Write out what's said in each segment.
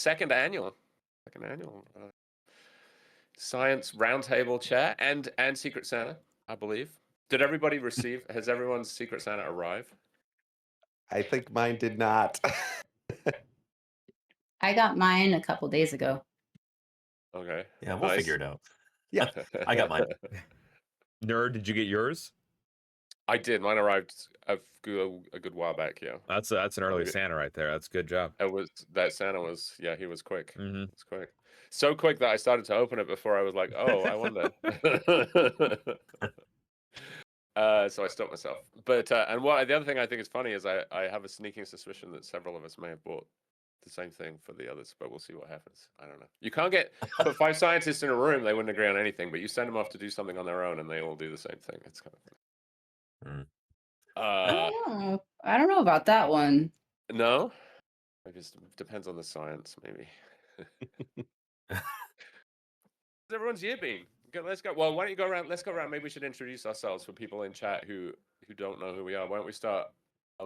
second annual Science Roundtable Chair and Secret Santa, I believe. Did everybody receive? Has everyone's Secret Santa arrived? I think mine did not. I got mine a couple days ago. Okay. Yeah, we'll Nice. figure it out. Yeah. I got mine. Nerd, did you get yours? I did. Mine arrived a good while back. Yeah. That's an early Santa right there. That's a good job. Santa was, yeah, he was quick. Mm-hmm. It's quick. So quick that I started to open it before I was like, oh, I wonder. So I stopped myself. But and the other thing I think is funny is I have a sneaking suspicion that several of us may have bought the same thing for the others, but we'll see what happens. I don't know. You can't put 5 scientists in a room, they wouldn't agree on anything, but you send them off to do something on their own and they all do the same thing. It's kind of funny. I don't know about that one. No? Maybe it depends on the science, maybe. How's everyone's year been? Let's go. Well, why don't you go around? Let's go around. Maybe we should introduce ourselves for people in chat who don't know who we are. Why don't we start? I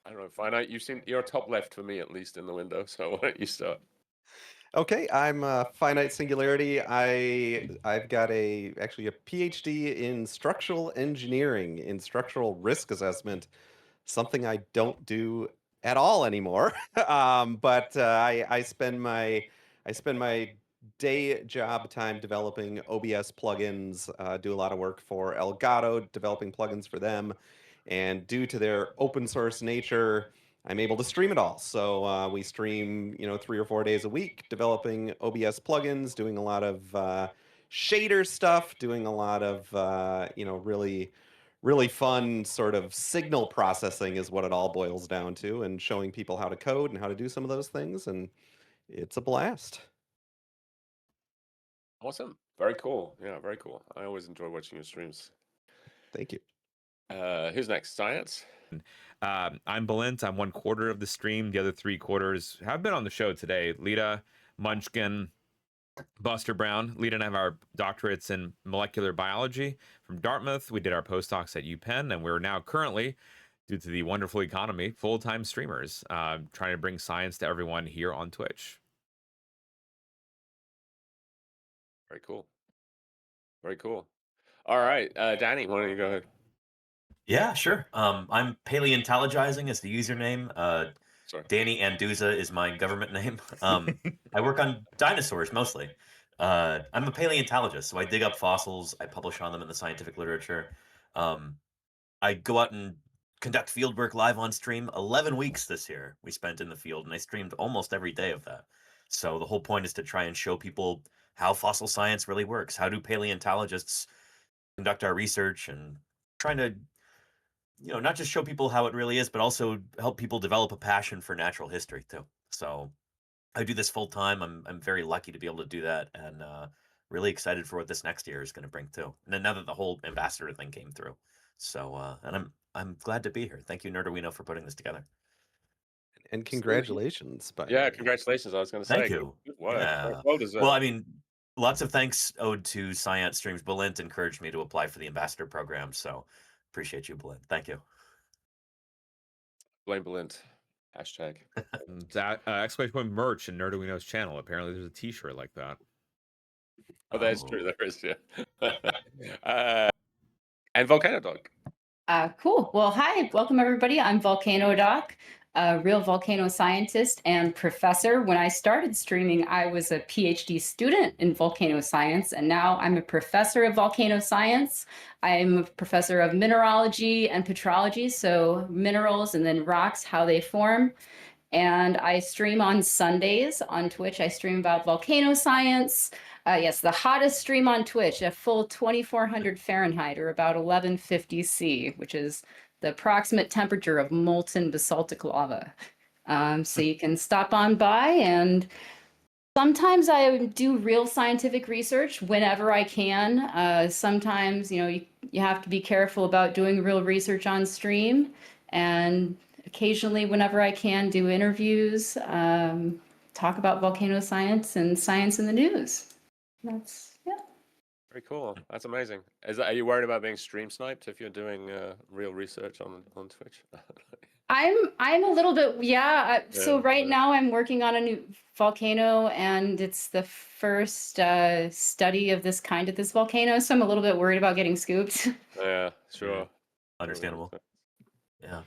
don't know. Finite. You're top left for me, at least in the window. So why don't you start? Okay, I'm Finite Singularity. I've got actually a PhD in structural engineering, in structural risk assessment, something I don't do at all anymore. But I spend my day job time developing OBS plugins. Do a lot of work for Elgato, developing plugins for them, and due to their open source nature, I'm able to stream it all. So we stream, 3 or 4 days a week, developing OBS plugins, doing a lot of shader stuff, doing a lot of, really fun sort of signal processing is what it all boils down to, and showing people how to code and how to do some of those things. And it's a blast. Awesome. Very cool. Yeah, very cool. I always enjoy watching your streams. Thank you. Who's next? SciAnts? I'm Balint. I'm 1/4 of the stream. The other 3/4 have been on the show today. Lita, Munchkin, Buster Brown. Lita and I have our doctorates in molecular biology from Dartmouth. We did our postdocs at UPenn, and we're now currently, due to the wonderful economy, full-time streamers, trying to bring science to everyone here on Twitch. Very cool. Very cool. All right, Danny, why don't you go ahead? Yeah, sure. I'm Paleontologizing is the username. Sorry. Danny Anduza is my government name. I work on dinosaurs mostly. I'm a paleontologist, so I dig up fossils. I publish on them in the scientific literature. I go out and conduct field work live on stream. 11 weeks this year we spent in the field, and I streamed almost every day of that. So the whole point is to try and show people how fossil science really works. How do paleontologists conduct our research, and trying to not just show people how it really is, but also help people develop a passion for natural history too. So I do this full time. I'm very lucky to be able to do that, and really excited for what this next year is going to bring too. And then now that the whole ambassador thing came through, so and I'm glad to be here. Thank you, Nerdarino, for putting this together. And congratulations. Yeah, congratulations. I was going to say. Thank you. Good work. Yeah. Well deserved. Well, I mean, lots of thanks owed to SciAnts streams. Balint encouraged me to apply for the ambassador program, so appreciate you, Balint. Thank you. Blame Balint. Hashtag. That exclamation point merch in Nerdarino's channel. Apparently, there's a T-shirt like that. Oh, that's true. There is, yeah. And Volcano Dog. Cool. Well, hi, welcome everybody. I'm Volcano Doc, a real volcano scientist and professor. When I started streaming, I was a PhD student in volcano science, and now I'm a professor of volcano science. I'm a professor of mineralogy and petrology, so minerals and then rocks, how they form. And I stream on Sundays on Twitch. I stream about volcano science. Yes, the hottest stream on Twitch, a full 2400 Fahrenheit or about 1150 C, which is the approximate temperature of molten basaltic lava. So you can stop on by, and sometimes I do real scientific research whenever I can. Sometimes, you have to be careful about doing real research on stream, and occasionally, whenever I can, do interviews, talk about volcano science and science in the news. Yeah. Very cool. That's amazing. Are you worried about being stream sniped if you're doing real research on Twitch? I'm a little bit, yeah. So Yeah, right yeah. now I'm working on a new volcano, and it's the first study of this kind at this volcano. So I'm a little bit worried about getting scooped. Yeah, sure. Yeah. Understandable. Yeah.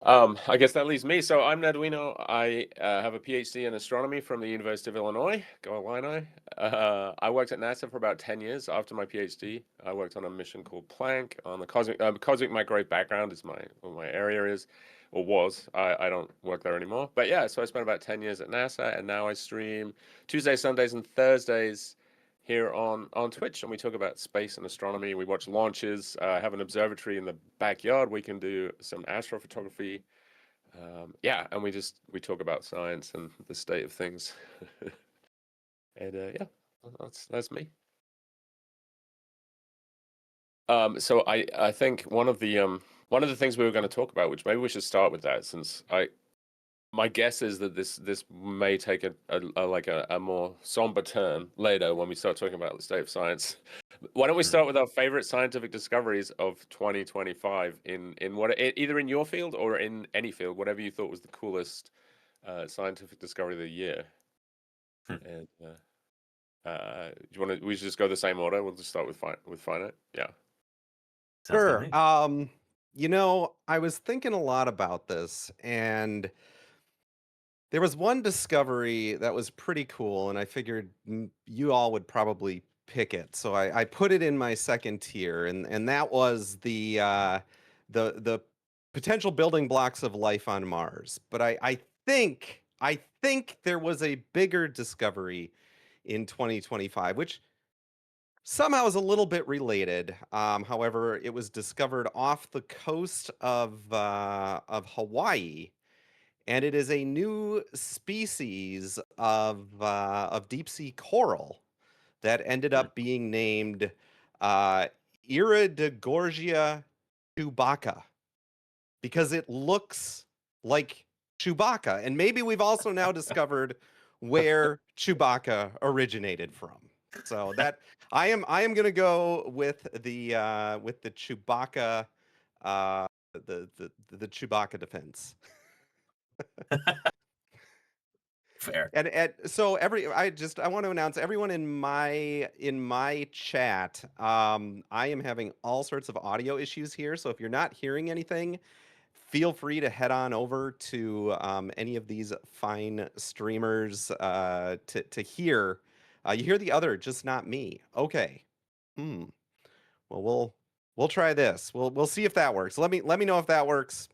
I guess that leaves me. So I'm Nedwino. I have a PhD in astronomy from the University of Illinois. Go Illini. I worked at NASA for about 10 years after my PhD. I worked on a mission called Planck on the cosmic microwave background is what my area is, or was. I don't work there anymore. But yeah, so I spent about 10 years at NASA, and now I stream Tuesdays, Sundays, and Thursdays here on Twitch, and we talk about space and astronomy. We watch launches. I have an observatory in the backyard. We can do some astrophotography. Yeah, and we talk about science and the state of things. And yeah, that's me. So I think one of the things we were going to talk about, which maybe we should start with that, since my guess is that this may take a more somber turn later when we start talking about the state of science. Why don't we start with our favorite scientific discoveries of 2025 in either in your field or in any field, whatever you thought was the coolest scientific discovery of the year. And do you want to? We should just go the same order. We'll just start with finite. Yeah. Sounds good to Sure. me. I was thinking a lot about this, and there was one discovery that was pretty cool, and I figured you all would probably pick it. So I put it in my second tier, and that was the potential building blocks of life on Mars. But I think there was a bigger discovery in 2025, which somehow is a little bit related. However, it was discovered off the coast of Hawaii, and it is a new species of deep sea coral that ended up being named Iridogorgia chewbacca because it looks like Chewbacca. And maybe we've also now discovered where Chewbacca originated from. So that I am going to go with the Chewbacca the Chewbacca defense. Fair. And so I want to announce everyone in my chat. I am having all sorts of audio issues here, so if you're not hearing anything, feel free to head on over to any of these fine streamers to hear. You hear the other, just not me. Okay. Well, we'll try this. We'll see if that works. Let me know if that works,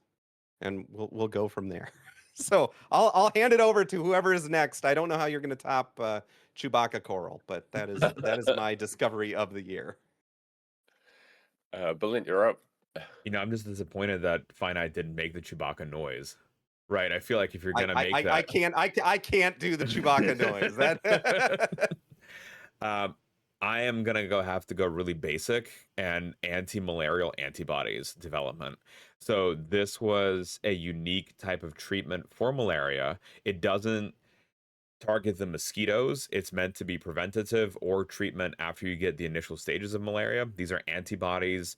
and we'll go from there. So I'll hand it over to whoever is next. I don't know how you're going to top Chewbacca coral, but that is my discovery of the year. Balint, you're up. I'm just disappointed that Finite didn't make the Chewbacca noise. Right, I feel like if you're gonna make that, I can't do the Chewbacca noise. That I am gonna have to go really basic and anti-malarial antibodies development. So this was a unique type of treatment for malaria. It doesn't target the mosquitoes. It's meant to be preventative or treatment after you get the initial stages of malaria. These are antibodies.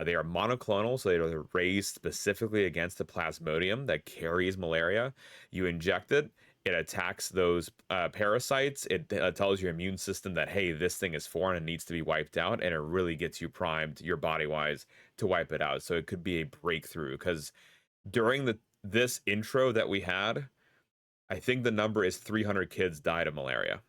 They are monoclonal, so they're raised specifically against the plasmodium that carries malaria. You inject it. It attacks those parasites. It tells your immune system that, hey, this thing is foreign and needs to be wiped out, and it really gets you primed, your body-wise, to wipe it out. So it could be a breakthrough, because during this intro that we had, I think the number is 300 kids died of malaria.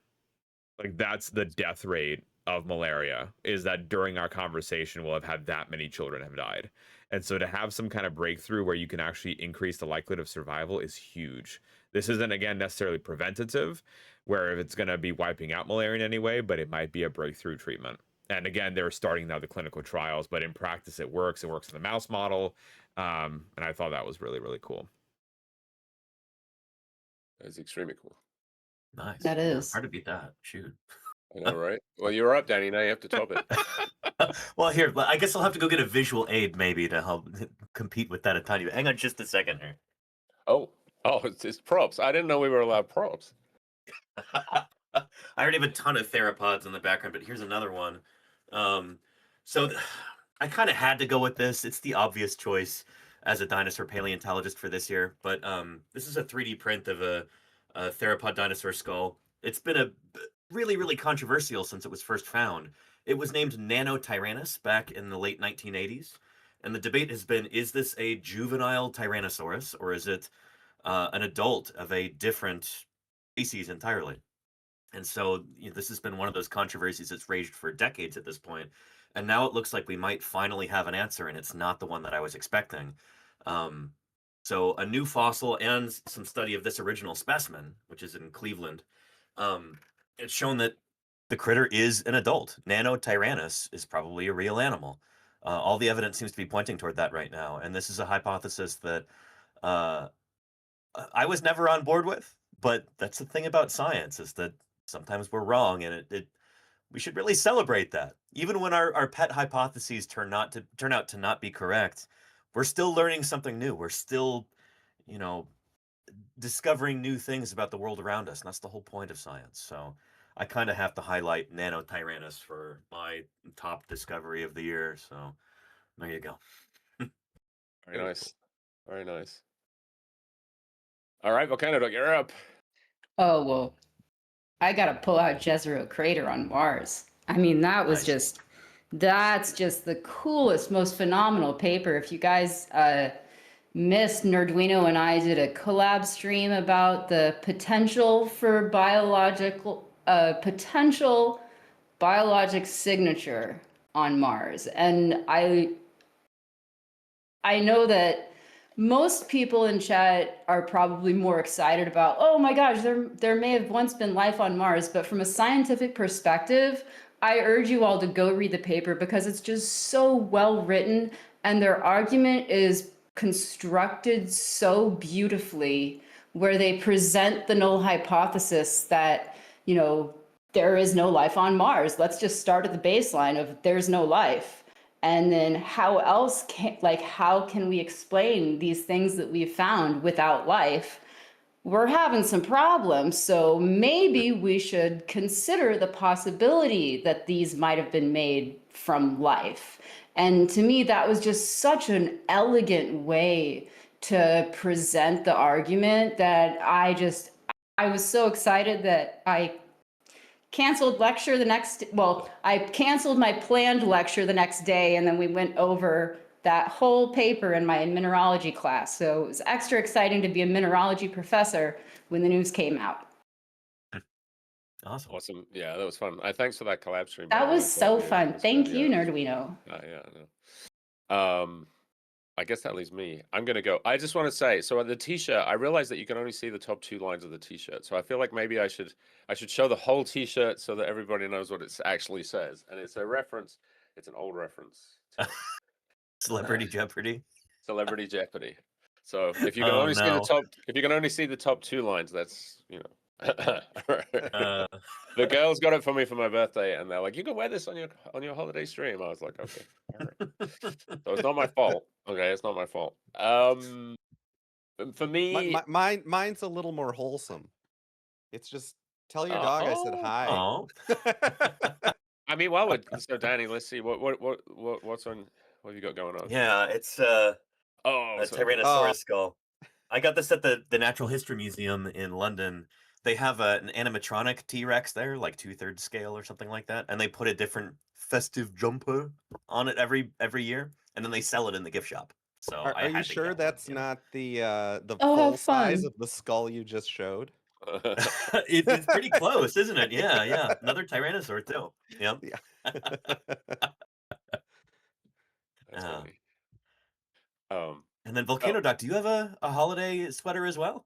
Like, that's the death rate of malaria, is that during our conversation we'll have had that many children have died. And so to have some kind of breakthrough where you can actually increase the likelihood of survival is huge. This isn't, again, necessarily preventative, where if it's going to be wiping out malaria in any way, but it might be a breakthrough treatment. And again, they're starting now the clinical trials, but in practice it works. It works in the mouse model. And I thought that was really, really cool. That's extremely cool. Nice. That is. Hard to beat that. Shoot. I know, right? Well, you're up, Danny. Now you have to top it. Well, here, I guess I'll have to go get a visual aid maybe to help compete with that a tiny bit. Hang on just a second here. Oh, it's props. I didn't know we were allowed props. I already have a ton of theropods in the background, but here's another one. Um, so I kind of had to go with this. It's the obvious choice as a dinosaur paleontologist for this year. But this is a 3D print of a theropod dinosaur skull. It's been really, really controversial since it was first found. It was named Nanotyrannus back in the late 1980s. And the debate has been, is this a juvenile Tyrannosaurus or is it an adult of a different species entirely? And so this has been one of those controversies that's raged for decades at this point. And now it looks like we might finally have an answer, and it's not the one that I was expecting. Um, so a new fossil and some study of this original specimen, which is in Cleveland, it's shown that the critter is an adult. Nanotyrannus is probably a real animal. All the evidence seems to be pointing toward that right now. And this is a hypothesis that uh, I was never on board with, but that's the thing about science is that sometimes we're wrong, and we should really celebrate that. Even when our pet hypotheses turn out to not be correct, we're still learning something new. We're still, you know, discovering new things about the world around us, and that's the whole point of science. So I kind of have to highlight Nanotyrannus for my top discovery of the year. So there you go. Very nice. Very nice. All right, Volcano Dog, you're up. Oh, well, I got to pull out Jezero Crater on Mars. I mean, Nice. that's just the coolest, most phenomenal paper. If you guys missed, Nerduino and I did a collab stream about the potential for potential biologic signature on Mars. And I know that most people in chat are probably more excited about, oh my gosh, there may have once been life on Mars. But from a scientific perspective, I urge you all to go read the paper because it's just so well written and their argument is constructed so beautifully where they present the null hypothesis that, there is no life on Mars. Let's just start at the baseline of there's no life. And then how can we explain these things that we've found without life? We're having some problems. So maybe we should consider the possibility that these might have been made from life. And to me, that was just such an elegant way to present the argument that I was so excited that I canceled I canceled my planned lecture the next day, and then we went over that whole paper in my mineralogy class. So it was extra exciting to be a mineralogy professor when the news came out. Awesome. Awesome. Yeah, that was fun. Thanks for that collab stream. That was so Yeah, fun. that's Thank good, you, yeah. Nerduino. Yeah, I know. I guess that leaves me. I'm gonna go. I just want to say, so on the T-shirt, I realized that you can only see the top 2 lines of the T-shirt. So I feel like maybe I should show the whole T-shirt so that everybody knows what it actually says. And it's a reference. It's an old reference to Celebrity Jeopardy. Celebrity Jeopardy. So if you can Oh, only see no. the top 2 lines, that's Uh, The girls got it for me for my birthday, and they're like, "You can wear this on your holiday stream." I was like, "Okay, all right." So it's not my fault. Okay, it's not my fault. For me, Mine's a little more wholesome. It's just tell your dog I said oh, hi. oh. I mean, so Danny, let's see what's on. What have you got going on? Yeah, it's Oh, a so Tyrannosaurus skull. I got this at the Natural History Museum in London. They have an animatronic T-Rex there, like 2/3 scale or something like that, and they put a different festive jumper on it every year, and then they sell it in the gift shop. So I Are you had to sure get that's one, not the Oh, full have size fun. of the skull you just showed? It's pretty close, isn't it? Yeah. Another Tyrannosaur too. Yep. Yeah. that's Uh, funny. Oh, and then Volcano Doc, do you have a holiday sweater as well?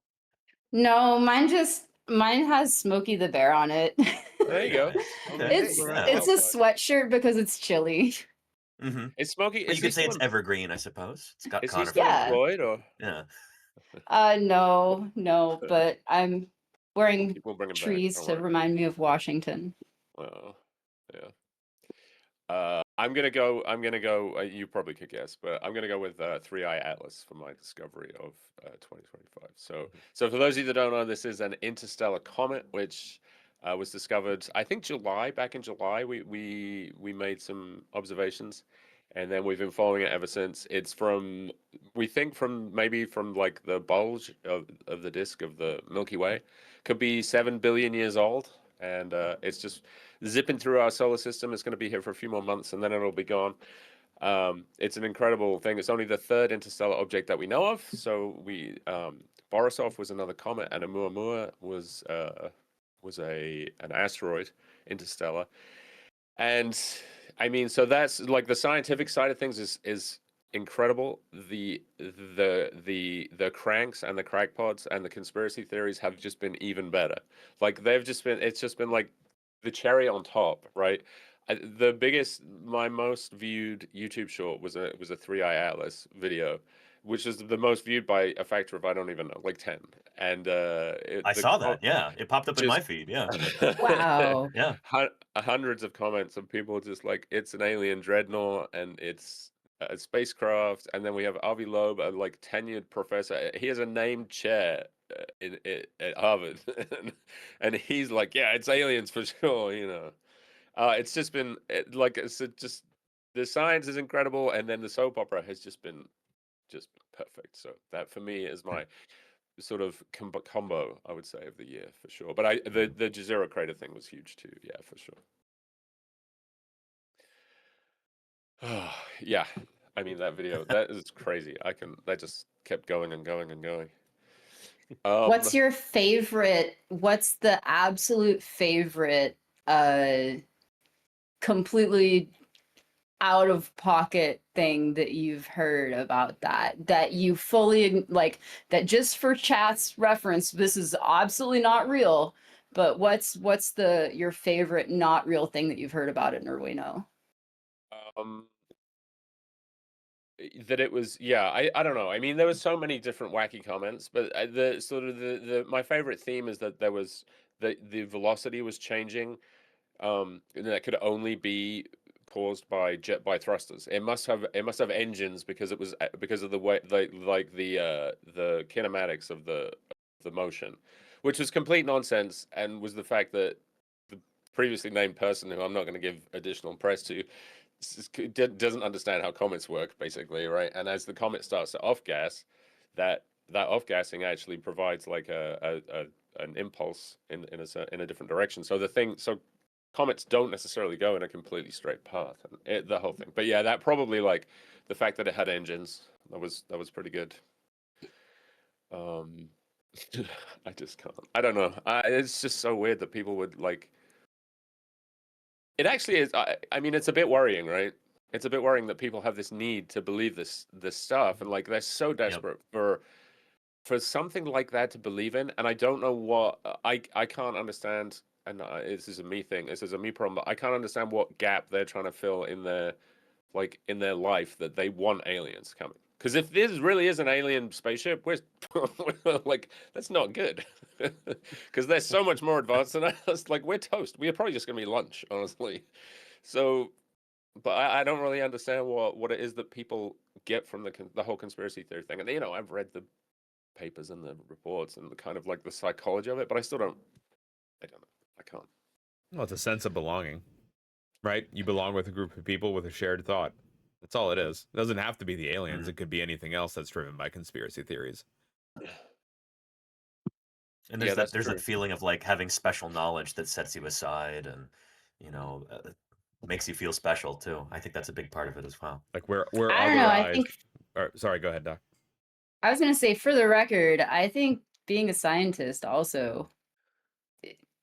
No, mine has Smokey the Bear on it. there you go. Nice. Oh, Okay. It's the Yeah. it's a outside. sweatshirt because it's chilly. Mm-hmm. Is Smokey? Or Is you he could say still? it's evergreen, I suppose. It's got Is he conifer still on Yeah. it. employed or? Yeah. No, but I'm wearing People bring him back. trees Don't to worry. remind me of Washington. Well, yeah. I'm gonna go. You probably could guess, but I'm gonna go with 3i Atlas for my discovery of 2025. So for those of you that don't know, this is an interstellar comet, which was discovered, I think back in July, we made some observations, and then we've been following it ever since. It's from, we think maybe from like the bulge of the disk of the Milky Way, could be 7 billion years old, and it's just zipping through our solar system. It's going to be here for a few more months, and then it'll be gone. It's an incredible thing. It's only the third interstellar object that we know of. So Borisov was another comet, and Oumuamua was an asteroid, interstellar. And I mean, so that's like the scientific side of things is incredible. The cranks and the crackpots and the conspiracy theories have just been even better. Like it's just been like the cherry on top, right? My most viewed YouTube short was a 3i Atlas video, which is the most viewed by a factor of I don't even know, like 10. And I saw that. Yeah, it popped up in my feed. Yeah, Wow. yeah. Hundreds of comments of people just like, it's an alien dreadnought and it's a spacecraft. And then we have Avi Loeb, a like tenured professor. He has a named chair at Harvard, and he's like, yeah, it's aliens for sure. It's just been just the science is incredible, and then the soap opera has just been perfect. So that for me is my sort of combo, I would say, of the year for sure. But the Jezero crater thing was huge too. Yeah, for sure. Yeah, I mean that video, that is crazy. That just kept going and going and going. What's the absolute favorite completely out of pocket thing that you've heard about that you fully like, that just for chat's reference, this is absolutely not real, but what's your favorite not real thing that you've heard about it, Nerwino? That it was, yeah, I don't know. I mean, there was so many different wacky comments, but the sort of my favorite theme is that there was the velocity was changing, and that could only be caused by thrusters. It must have engines because it was because of the way the kinematics of the motion, which was complete nonsense, and was the fact that the previously named person, who I'm not going to give additional press to, doesn't understand how comets work, basically, right? And as the comet starts to off gas, that off gassing actually provides like an impulse in a different direction. So comets don't necessarily go in a completely straight path, and the whole thing. But yeah, that probably, like, the fact that it had engines, that was pretty good. I just can't. I don't know. It's just so weird that people would like. It actually is. I mean, it's a bit worrying, right? It's a bit worrying that people have this need to believe this stuff, and like they're so desperate for something like that to believe in. And I don't know what I can't understand. And this is a me thing. This is a me problem. But I can't understand what gap they're trying to fill in their life that they want aliens coming. Because if this really is an alien spaceship, we're like, that's not good. Because they're so much more advanced than us. Like, we're toast. We're probably just going to be lunch, honestly. So, but I don't really understand what it is that people get from the whole conspiracy theory thing. And, I've read the papers and the reports and the kind of like the psychology of it, but I don't know. I can't. Well, it's a sense of belonging, right? You belong with a group of people with a shared thought. That's all it is. It doesn't have to be the aliens. It could be anything else that's driven by conspiracy theories. And there's that feeling of like having special knowledge that sets you aside and, makes you feel special too. I think that's a big part of it as well. Like we're I don't know. I think. Sorry, go ahead, Doc. I was going to say, for the record, I think being a scientist also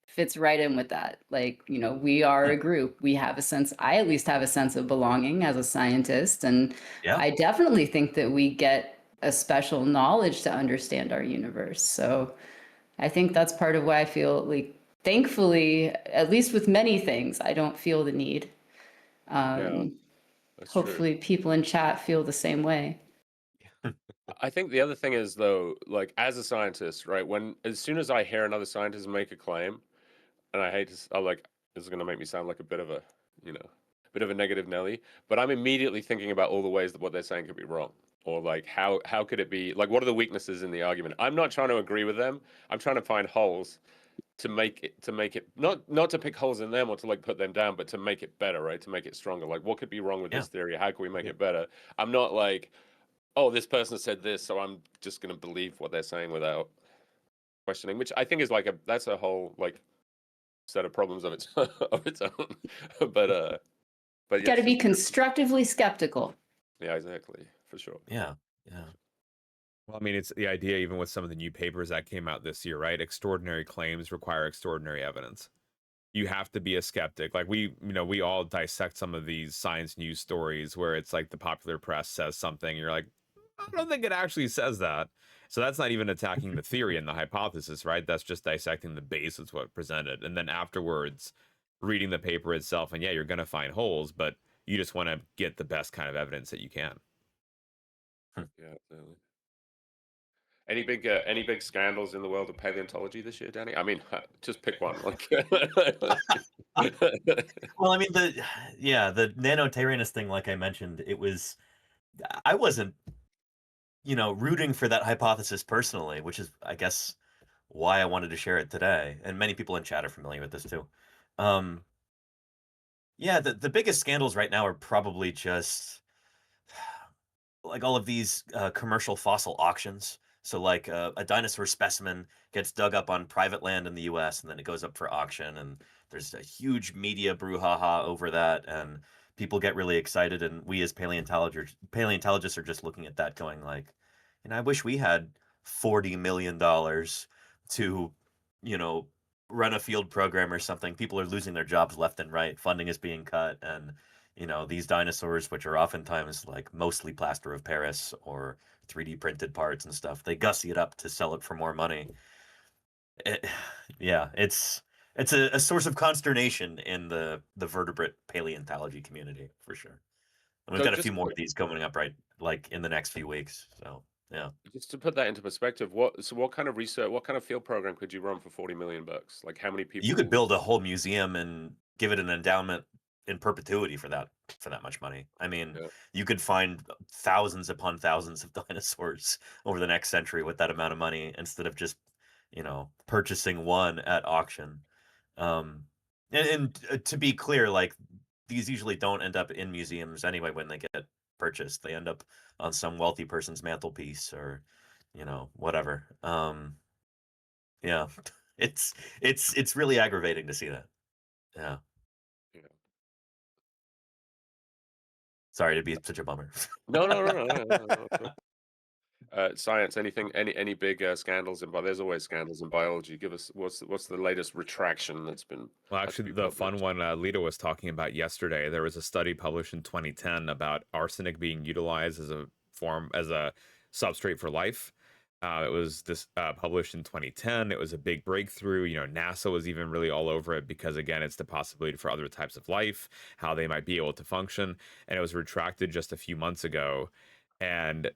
fits right in with that. Like, we are a group. We have a sense, I at least have a sense of belonging as a scientist. And I definitely think that we get a special knowledge to understand our universe. So I think that's part of why I feel like, thankfully, at least with many things, I don't feel the need. Hopefully people in chat feel the same way. I think the other thing is, though, like, as a scientist, right, as soon as I hear another scientist make a claim, and I hate to, this is going to make me sound like a bit of a negative Nelly, but I'm immediately thinking about all the ways that what they're saying could be wrong. Or like, how could it be, like, what are the weaknesses in the argument? I'm not trying to agree with them. I'm trying to find holes to make it not to pick holes in them or to like put them down, but to make it better, right? To make it stronger. Like, what could be wrong with this theory? How can we make it better? I'm not like, oh, this person said this, so I'm just gonna believe what they're saying without questioning, which I think is like that's a whole like set of problems of its of its own. but Got yeah, to be constructively skeptical. yeah, exactly, for sure. Yeah. Well, I mean, it's the idea even with some of the new papers that came out this year, right? Extraordinary claims require extraordinary evidence. You have to be a skeptic. Like we all dissect some of these science news stories where it's like the popular press says something, and you're like, I don't think it actually says that. So that's not even attacking the theory and the hypothesis, right? That's just dissecting the base of what presented. And then afterwards, reading the paper itself, and yeah, you're going to find holes, but you just want to get the best kind of evidence that you can. Yeah, absolutely. Any big scandals in the world of paleontology this year, Danny? I mean, just pick one. Like, Well, I mean, the nanotarinus thing, like I mentioned, I wasn't, rooting for that hypothesis personally, which is, I guess, why I wanted to share it today. And many people in chat are familiar with this too. Yeah, the biggest scandals right now are probably just like all of these commercial fossil auctions. So, like a dinosaur specimen gets dug up on private land in the U.S. and then it goes up for auction, and there's a huge media brouhaha over that, and people get really excited. And we as paleontologists are just looking at that, going like, I wish we had $40 million to, run a field program or something. People are losing their jobs left and right. Funding is being cut, and these dinosaurs, which are oftentimes like mostly plaster of Paris or 3D printed parts and stuff, they gussy it up to sell it for more money. It's a source of consternation in the vertebrate paleontology community for sure. And we've So got a few more of these coming up right like in the next few weeks. So yeah. just to put that into perspective, what kind of research, what kind of field program could you run for $40 million? Like, how many people? You could build a whole museum and give it an endowment in perpetuity for that much money. I mean, you could find thousands upon thousands of dinosaurs over the next century with that amount of money instead of just, purchasing one at auction. And to be clear, like these usually don't end up in museums anyway when they get purchased. They end up on some wealthy person's mantelpiece or, whatever. Yeah. It's really aggravating to see that. Yeah. Sorry to be such a bummer. No. Science, anything, any big scandals in there's always scandals in biology. Give us what's the latest retraction that's been. Well, actually, the fun one Lita was talking about yesterday. There was a study published in 2010 about arsenic being utilized as a substrate for life. It was published in 2010. It was a big breakthrough. NASA was even really all over it because, again, it's the possibility for other types of life, how they might be able to function. And it was retracted just a few months ago. And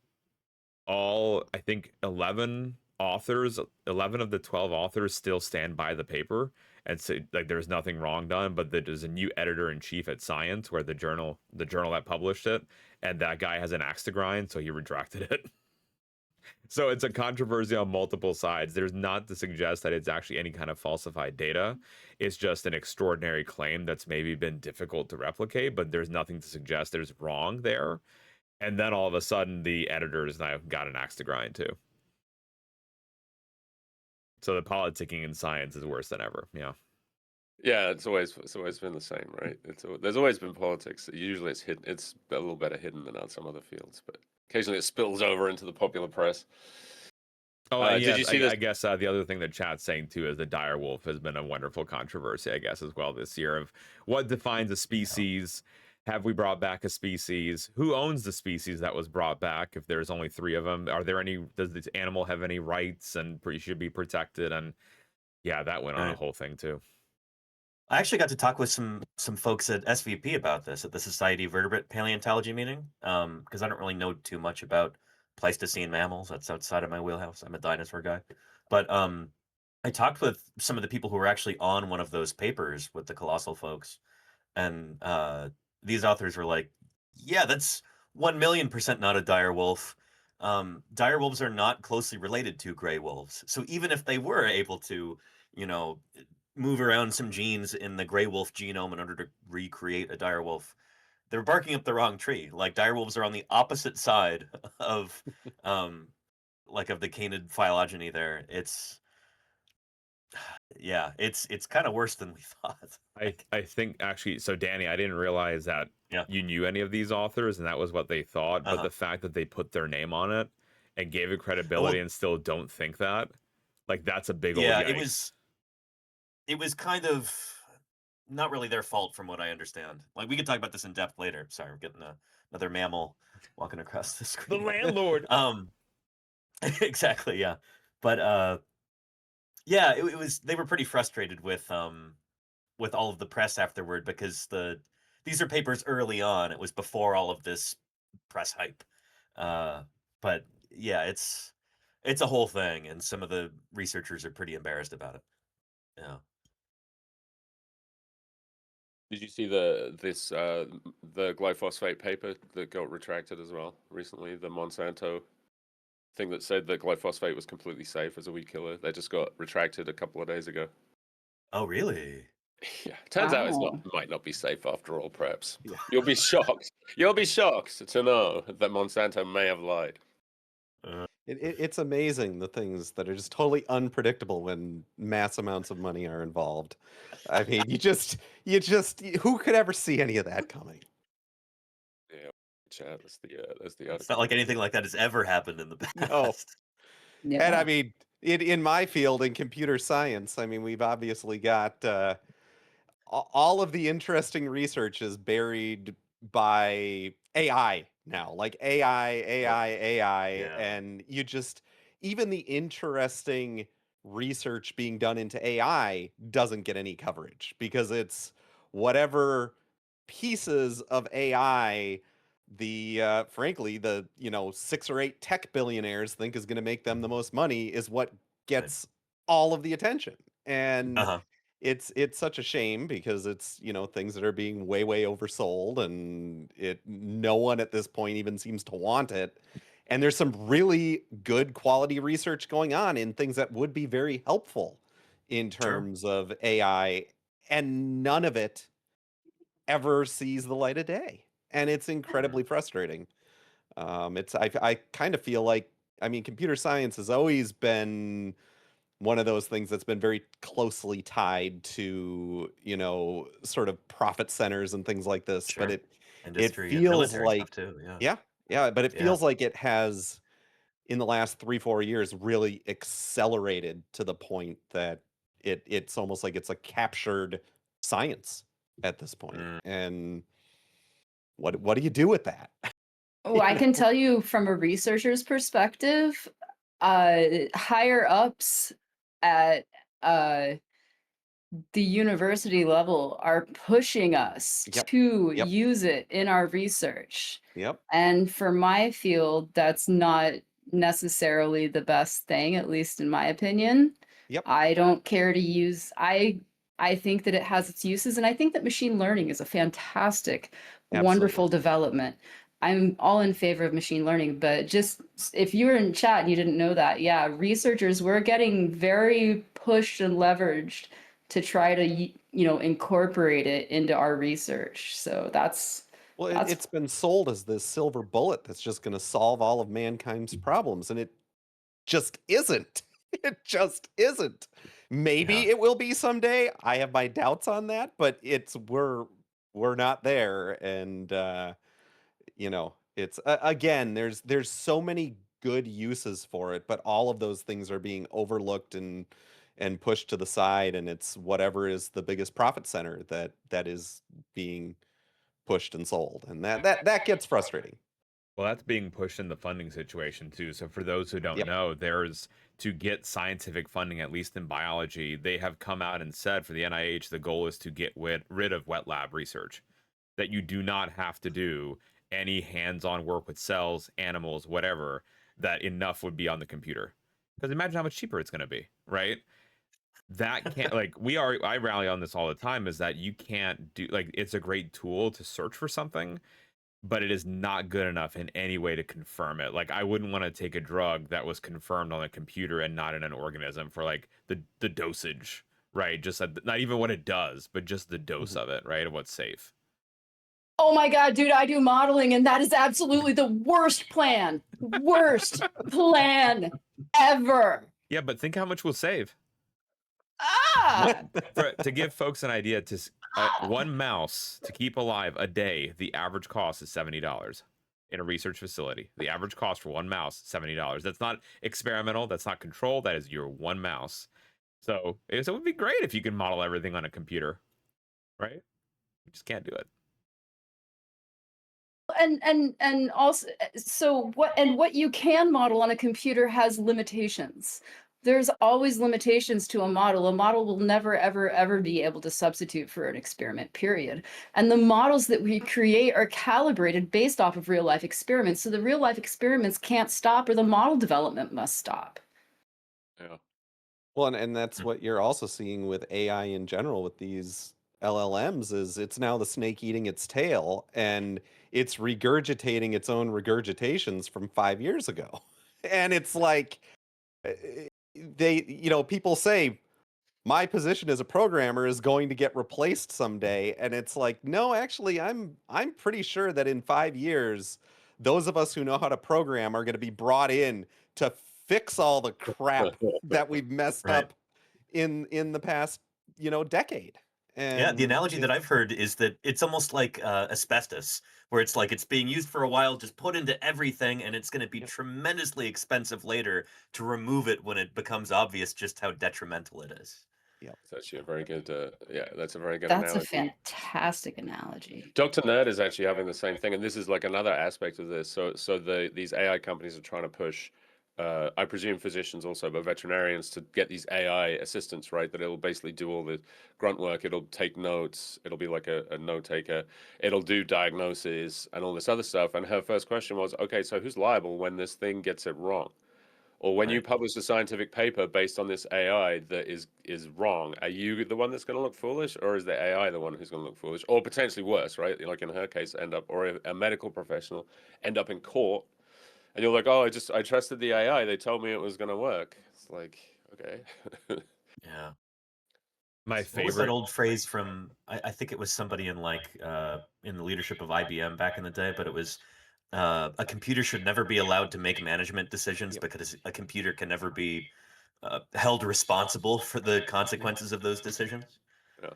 I think 11 of the 12 authors still stand by the paper and say like there's nothing wrong done, but there's a new editor-in-chief at SciAnts, where the journal that published it, and that guy has an axe to grind, so he retracted it. So it's a controversy on multiple sides. There's not to suggest that it's actually any kind of falsified data. It's just an extraordinary claim that's maybe been difficult to replicate, but there's nothing to suggest there's wrong there. And then all of a sudden, the editors now got an axe to grind too. So the politicking in science is worse than ever. Yeah. Yeah, it's always been the same, right? There's always been politics. Usually, it's hidden. It's a little better hidden than on some other fields, but occasionally it spills over into the popular press. Oh, yeah. Did you see this? I guess the other thing that chat's saying too is the dire wolf has been a wonderful controversy, I guess, as well this year, of what defines a species. Have we brought back a species? Who owns the species that was brought back? If there's only 3 of them, does this animal have any rights and should be protected? And yeah, that went on a whole thing too. I actually got to talk with some folks at SVP about this at the Society of Vertebrate Paleontology meeting, because I don't really know too much about Pleistocene mammals. That's outside of my wheelhouse. I'm a dinosaur guy. But I talked with some of the people who were actually on one of those papers with the colossal folks, and these authors were like, yeah, that's 1,000,000% not a dire wolf. Dire wolves are not closely related to gray wolves. So even if they were able to, move around some genes in the gray wolf genome in order to recreate a dire wolf. They're barking up the wrong tree. Like dire wolves are on the opposite side of of the canid phylogeny there. It's kind of worse than we thought. I think actually, so Danny, I didn't realize that Yeah. you knew any of these authors and that was what they thought, but Uh-huh. the fact that they put their name on it and gave it credibility and still don't think that, like that's a big old Yeah, yikes. it was kind of not really their fault from what I understand. Like we could talk about this in depth later. Sorry, we're getting another mammal walking across the The screen. landlord. Exactly, yeah. But yeah, it was they were pretty frustrated with all of the press afterward because these are papers early on. It was before all of this press hype. But yeah, it's a whole thing, and some of the researchers are pretty embarrassed about it. Yeah. Did you see the glyphosate paper that got retracted as well recently? The Monsanto thing that said that glyphosate was completely safe as a weed killer. They just got retracted a couple of days ago. Oh, really? Yeah, turns out Wow. might not be safe after all. Perhaps Yeah. you'll be shocked. You'll be shocked to know that Monsanto may have lied. It's amazing the things that are just totally unpredictable when mass amounts of money are involved. I mean, who could ever see any of that coming? Yeah, chat. That's the It's article. not like anything like that has ever happened in the past. No. Yeah. And I mean, in my field, in computer science, I mean, we've obviously got all of the interesting research is buried by AI now, like AI, Yeah. and even the interesting research being done into AI doesn't get any coverage because it's whatever pieces of AI frankly the 6 or 8 tech billionaires think is going to make them the most money is what gets all of the attention. And Uh-huh. it's such a shame because it's things that are being way oversold, and no one at this point even seems to want it. And there's some really good quality research going on in things that would be very helpful in Sure. terms of AI, and none of it ever sees the light of day, and it's incredibly frustrating. I kind of feel like, I mean, computer science has always been one of those things that's been very closely tied to, sort of profit centers and things like this. But Sure. it Industry and feels military stuff like, too. Yeah. yeah, but it Yeah. feels like it has in the last 3-4 years really accelerated to the point that it's almost like it's a captured science at this point. Mm. And what do you do with that? Oh, I can tell you from a researcher's perspective, higher ups at the university level are pushing us Yep. to Yep. use it in our research. Yep. And for my field, that's not necessarily the best thing, at least in my opinion. Yep. I don't care to use, I think that it has its uses, and I think that machine learning is a fantastic, wonderful development. I'm all in favor of machine learning, but just if you were in chat and you didn't know that, yeah, researchers, we're getting very pushed and leveraged to try to incorporate it into our research. So that's It's been sold as this silver bullet that's just going to solve all of mankind's problems, and it just isn't. It just isn't. Maybe Yeah. it will be someday. I have my doubts on that, but we're not there. And it's again, there's so many good uses for it, but all of those things are being overlooked and pushed to the side, and it's whatever is the biggest profit center that is being pushed and sold, and that gets frustrating. Well, that's being pushed in the funding situation too. So for those who don't Yep. know, there's to get scientific funding, at least in biology, they have come out and said for the NIH, the goal is to get rid of wet lab research, that you do not have to do any hands-on work with cells, animals, whatever, that enough would be on the computer. Because imagine how much cheaper it's going to be, right? That can't like I rally on this all the time, is that you can't do, like, it's a great tool to search for something, but it is not good enough in any way to confirm it. Like I wouldn't want to take a drug that was confirmed on a computer and not in an organism for like the dosage, right? Just not even what it does, but just the dose of it, right? And what's safe. Oh my God, dude, I do modeling, and that is absolutely the worst plan. Worst plan ever. Yeah, but think how much we'll save. Ah! To give folks an idea, one mouse to keep alive a day, the average cost is $70 in a research facility. The average cost for one mouse, $70. That's not experimental. That's not controlled. That is your one mouse. So it would be great if you can model everything on a computer, right? You just can't do it. And also, so what you can model on a computer has limitations. There's always limitations to a model. A model will never, ever be able to substitute for an experiment, period. And the models that we create are calibrated based off of real life experiments. So the real life experiments can't stop, or the model development must stop. Yeah. Well, and that's what you're also seeing with AI in general with these LLMs is it's now the snake eating its tail and it's regurgitating its own regurgitations from 5 years ago. And it's like people say my position as a programmer is going to get replaced someday, and it's like, no, actually I'm pretty sure that in 5 years those of us who know how to program are going to be brought in to fix all the crap that we've messed Right. up in the past decade. Yeah, the And analogy that I've heard is that it's almost like asbestos, where it's like it's being used for a while, just put into everything, and it's going to be Yep. tremendously expensive later to remove it when it becomes obvious just how detrimental it is. It's actually a very good, that's a very good That's a analogy. fantastic analogy. Dr. Nerd is actually having the same thing, and this is like another aspect of this. So these AI companies are trying to push, I presume physicians also, but veterinarians to get these AI assistants, right? That it'll basically do all the grunt work. It'll take notes. It'll be like a note taker. It'll do diagnoses and all this other stuff. And her first question was, okay, so who's liable when this thing gets it wrong? Or when you Right. publish a scientific paper based on this AI that is wrong, are you the one that's going to look foolish, or is the AI the one who's going to look foolish, or potentially worse, right? Like in her case, or a medical professional end up in court, and you're like, oh, I trusted the AI. They told me it was going to work. It's like, okay. Yeah. My What was that favorite. old phrase from? I think it was somebody in in the leadership of IBM back in the day, but it was a computer should never be allowed to make management decisions Yep. because a computer can never be held responsible for the consequences of those decisions. Yeah.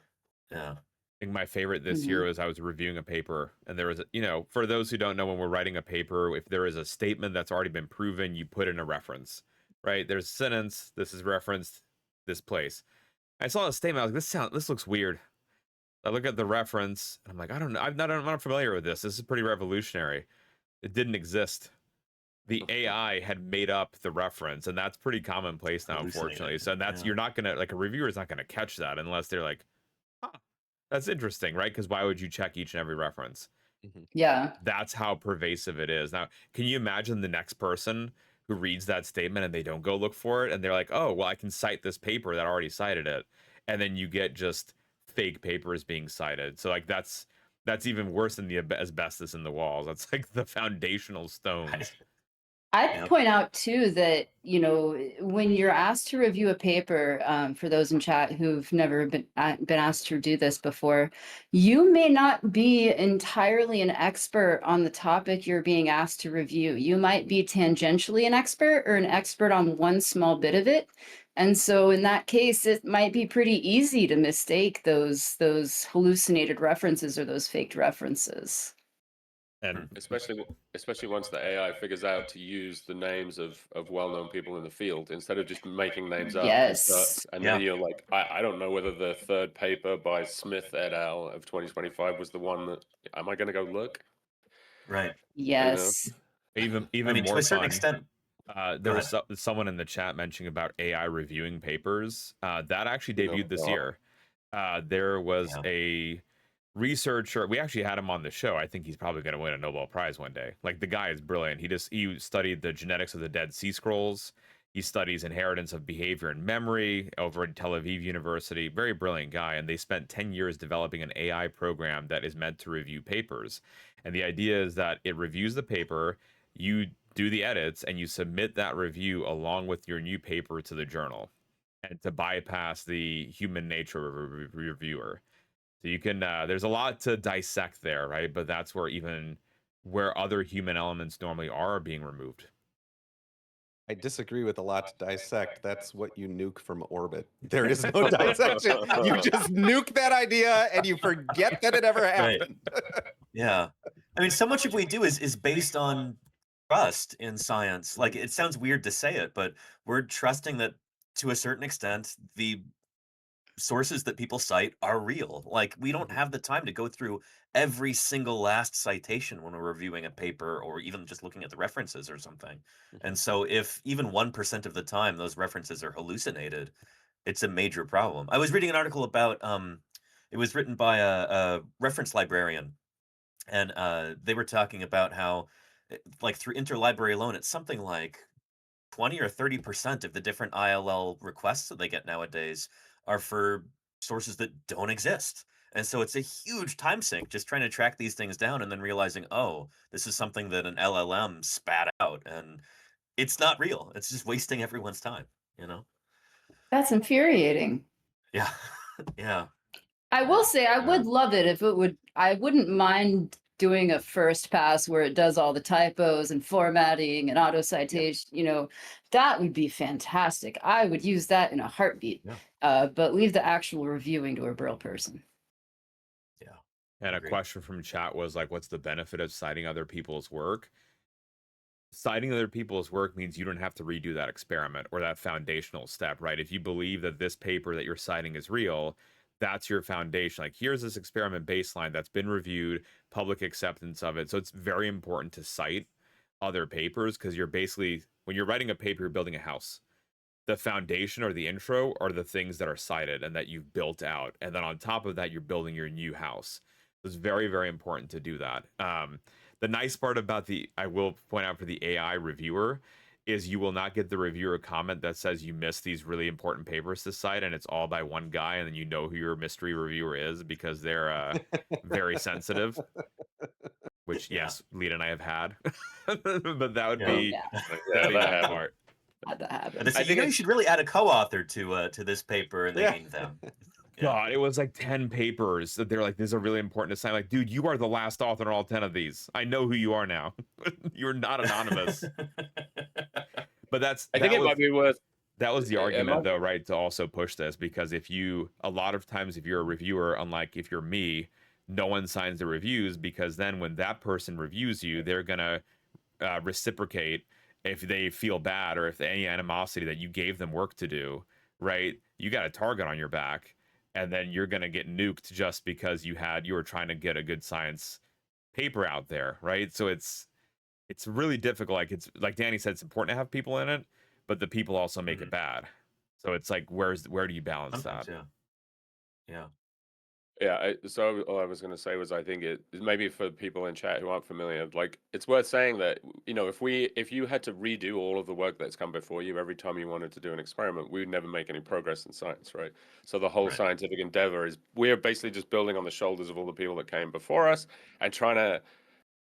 Yeah. I think my favorite this year was I was reviewing a paper, and there was, for those who don't know, when we're writing a paper, if there is a statement that's already been proven, you put in a reference, right? There's a sentence, this is referenced this place. I saw a statement, I was like, this looks weird. I look at the reference, and I'm like, I don't know, I'm not familiar with this. This is pretty revolutionary. It didn't exist. The AI had made up the reference, and that's pretty commonplace now, unfortunately. So that's Yeah. you're not gonna, like, a reviewer is not gonna catch that unless they're like, huh, that's interesting, right? Because why would you check each and every reference? Yeah. That's how pervasive it is. Now, can you imagine the next person who reads that statement and they don't go look for it, and they're like, oh, well, I can cite this paper that already cited it, and then you get just fake papers being cited. So like that's even worse than the asbestos in the walls. That's like the foundational stones. Right. I'd Yep. point out too that, when you're asked to review a paper, for those in chat who've never been asked to do this before, you may not be entirely an expert on the topic you're being asked to review. You might be tangentially an expert or an expert on one small bit of it. And so in that case, it might be pretty easy to mistake those hallucinated references or those faked references. And especially once the AI figures out to use the names of well-known people in the field instead of just making names up. Yes. And Yeah. then you're like, I don't know whether the third paper by Smith et al. Of 2025 was the one that. Am I going to go look? Right. Yes. even I mean, more to a certain fun. extent. There was someone in the chat mentioning about AI reviewing papers. That actually debuted this year. There was a researcher. We actually had him on the show. I think he's probably going to win a Nobel Prize one day. Like, the guy is brilliant. He studied the genetics of the Dead Sea Scrolls. He studies inheritance of behavior and memory over at Tel Aviv University. Very brilliant guy. And they spent 10 years developing an AI program that is meant to review papers. And the idea is that it reviews the paper, you do the edits, and you submit that review along with your new paper to the journal, and to bypass the human nature of a reviewer. So you can, there's a lot to dissect there, right? But that's where other human elements normally are being removed. I disagree with a lot to dissect. That's what you nuke from orbit. There is no dissection. You just nuke that idea and you forget that it ever happened. Yeah. I mean, so much of what we do is based on trust in science. Like, it sounds weird to say it, but we're trusting that to a certain extent, the sources that people cite are real. Like, we don't have the time to go through every single last citation when we're reviewing a paper or even just looking at the references or something. And so if even 1% of the time those references are hallucinated, it's a major problem. I was reading an article about it was written by a reference librarian, and they were talking about how like through interlibrary alone, it's something like 20 or 30% of the different ILL requests that they get nowadays are for sources that don't exist. And so it's a huge time sink just trying to track these things down and then realizing, oh, this is something that an LLM spat out and it's not real. It's just wasting everyone's time, you know? That's infuriating. Yeah. Yeah. I will say I Yeah. would love it if it would. I wouldn't mind doing a first pass where it does all the typos and formatting and auto citation. You know, that would be fantastic. I would use that in a heartbeat. Yeah. But leave the actual reviewing to a real person. Yeah. And Agreed. a question from chat was like, what's the benefit of citing other people's work? Citing other people's work means you don't have to redo that experiment or that foundational step, right? If you believe that this paper that you're citing is real, that's your foundation. Like, here's this experiment baseline that's been reviewed, public acceptance of it. So it's very important to cite other papers, because you're basically, when you're writing a paper, you're building a house. The foundation or the intro are the things that are cited and that you've built out. And then on top of that, you're building your new house. It's very, very important to do that. The nice part about I will point out for the AI reviewer, is you will not get the reviewer comment that says you missed these really important papers to cite and it's all by one guy, and then you know who your mystery reviewer is because they're very sensitive. Which, Yeah. yes, Lita and I have had. But that would Yeah. be Yeah, that'd be that that happened. part. had that happen. And it's, I you think know, you it's- should really add a co-author to this paper, and they Yeah. named them. Yeah. God, it was like 10 papers that they're like, these are really important to sign. Like, dude, you are the last author on all 10 of these. I know who you are now. You're not anonymous. But I think it might be worth. that was the it argument, might- though, right? To also push this, because a lot of times, if you're a reviewer, unlike if you're me, no one signs the reviews, because then when that person reviews you, they're gonna reciprocate if they feel bad or if any animosity that you gave them work to do, right? You got a target on your back, and then you're gonna get nuked just because you were trying to get a good science paper out there, right? So it's really difficult. Like, it's like Danny said, it's important to have people in it, but the people also make it bad. So it's like, where do you balance Sometimes, that? yeah. Yeah, so all I was going to say was I think it maybe for people in chat who aren't familiar, like it's worth saying that, you know, if you had to redo all of the work that's come before you every time you wanted to do an experiment, we would never make any progress in science, right? So the whole Right. scientific endeavor is we're basically just building on the shoulders of all the people that came before us and trying to,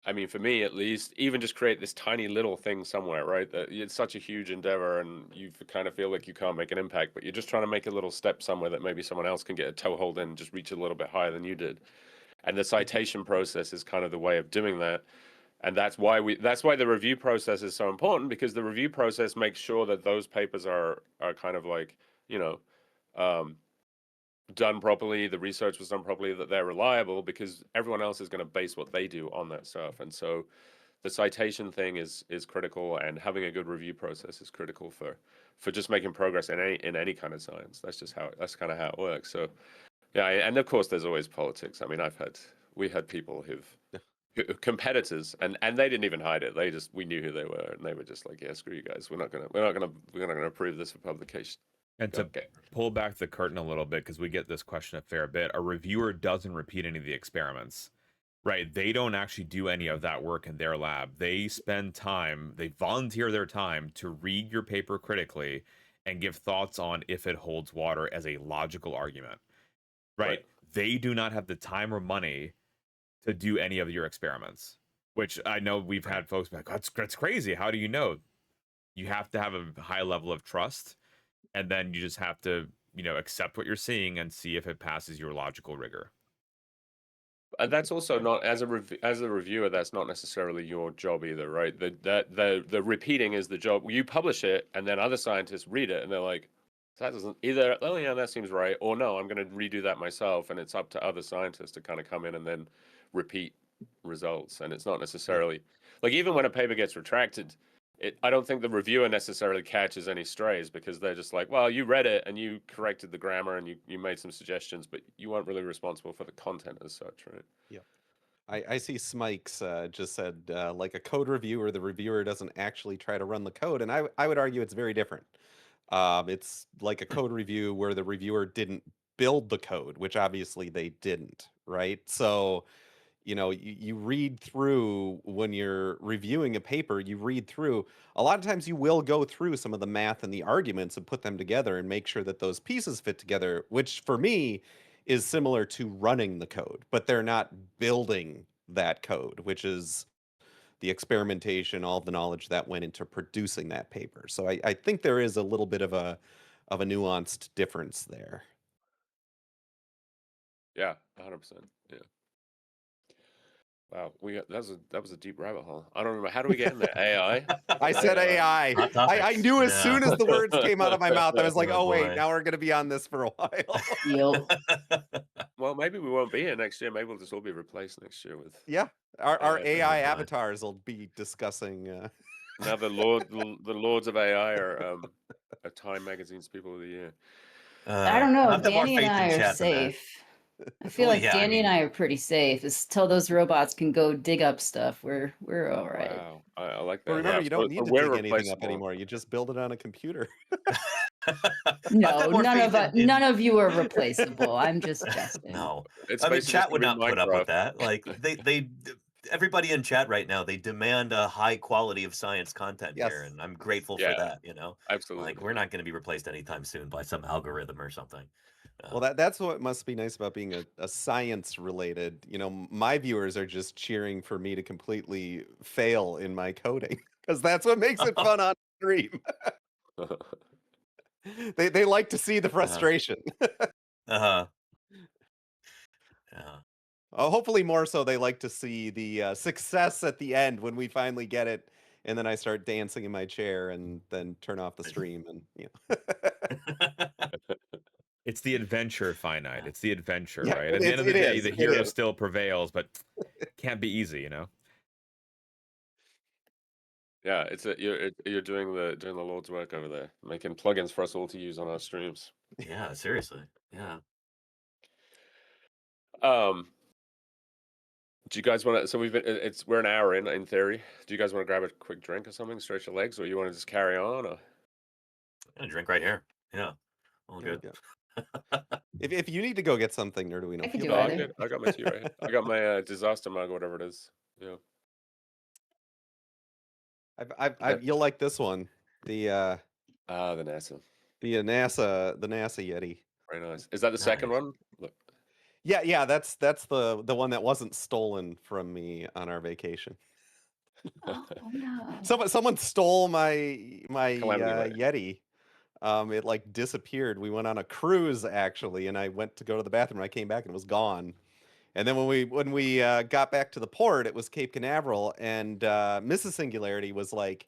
I mean, for me at least, even just create this tiny little thing somewhere, right? That it's such a huge endeavor, and you kind of feel like you can't make an impact, but you're just trying to make a little step somewhere that maybe someone else can get a toehold in and just reach a little bit higher than you did. And the citation process is kind of the way of doing that. And that's why the review process is so important, because the review process makes sure that those papers are kind of like, you know, done properly, the research was done properly, that they're reliable, because everyone else is going to base what they do on that stuff. And so the citation thing is critical, and having a good review process is critical for just making progress in any kind of science. That's kind of how it works. So yeah, and of course there's always politics. I mean, we had people competitors, and they didn't even hide it. We knew who they were, and they were just like, yeah, screw you guys, we're not gonna approve this for publication. And to Okay. pull back the curtain a little bit, because we get this question a fair bit, a reviewer doesn't repeat any of the experiments. right? They don't actually do any of that work in their lab. They spend time, they volunteer their time to read your paper critically and give thoughts on if it holds water as a logical argument, right? They do not have the time or money to do any of your experiments, which I know we've had folks be like, that's crazy. How do you know? You have to have a high level of trust, and then you just have to, accept what you're seeing and see if it passes your logical rigor. And that's also not as a reviewer. That's not necessarily your job either, right? The repeating is the job. You publish it, and then other scientists read it, and they're like, "That doesn't either." Oh yeah, that seems right. Or no, I'm going to redo that myself, and it's up to other scientists to kind of come in and then repeat results. And it's not necessarily like even when a paper gets retracted. I don't think the reviewer necessarily catches any strays because they're just like, well, you read it and you corrected the grammar and you made some suggestions, but you weren't really responsible for the content as such, right? Yeah. I see Smikes just said, like a code reviewer, the reviewer doesn't actually try to run the code. And I would argue it's very different. It's like a code review where the reviewer didn't build the code, which obviously they didn't, right? So, you read through when you're reviewing a paper, you read through. A lot of times you will go through some of the math and the arguments and put them together and make sure that those pieces fit together, which for me is similar to running the code, but they're not building that code, which is the experimentation, all the knowledge that went into producing that paper. So I think there is a little bit of a nuanced difference there. Yeah, 100%. Yeah. Wow, that was a deep rabbit hole. I don't remember how do we get in there. AI. I said AI. Hot I topics. knew as Yeah. soon as the words came out of my mouth, I was like, Oh, oh wait, boy. now we're gonna be on this for a while. Yep. Well, maybe we won't be here next year. Maybe we'll just all be replaced next year with Yeah, our AI boy. avatars will be discussing. now the lords of AI are Time Magazine's People of the Year. I don't I'll know. have to have more Danny and faith in I are chat than that. safe. I feel Well, like yeah, I Danny and mean- I are pretty safe. Until those robots can go dig up stuff, we're all right. Wow, I like that. But remember, Yeah, you don't so need to we're dig anything up replaceable. anymore. You just build it on a computer. No, none of you are replaceable. I'm just jesting. No, It's I mean, basically chat just would gonna be not put up with Minecraft. that. Like they everybody in chat right now, they demand a high quality of science content Yes. here, and I'm grateful Yeah, for that. absolutely. Like we're not going to be replaced anytime soon by some algorithm or something. Well, that's what must be nice about being a science related. My viewers are just cheering for me to completely fail in my coding because that's what makes it fun on stream. They like to see the frustration. Yeah. Hopefully more so they like to see the success at the end when we finally get it, and then I start dancing in my chair and then turn off the stream and It's the adventure, Finite. It's the adventure, Yeah, right? At the end of the it day, is, the it hero is. still prevails, but can't be easy, Yeah, you're doing the Lord's work over there, making plugins for us all to use on our streams. Yeah, seriously. Yeah. Do you guys want to? So we're an hour in theory. Do you guys want to grab a quick drink or something, stretch your legs, or you want to just carry on? Or I'm gonna drink right here. Yeah. All good. Yeah. If you need to go get something, Nerduino, I can feel do no, I'm either. good. I got my tea right here. I got my disaster mug, whatever it is. Yeah. You'll like this one. The The NASA. the NASA Yeti. Very nice. Is that the second Nice. one? Look. Yeah, that's the one that wasn't stolen from me on our vacation. Oh no. Someone stole my Calamity Yeti. It like disappeared. We went on a cruise actually, and I went to go to the bathroom. And I came back and it was gone. And then when we got back to the port, it was Cape Canaveral, and Mrs. Singularity was like,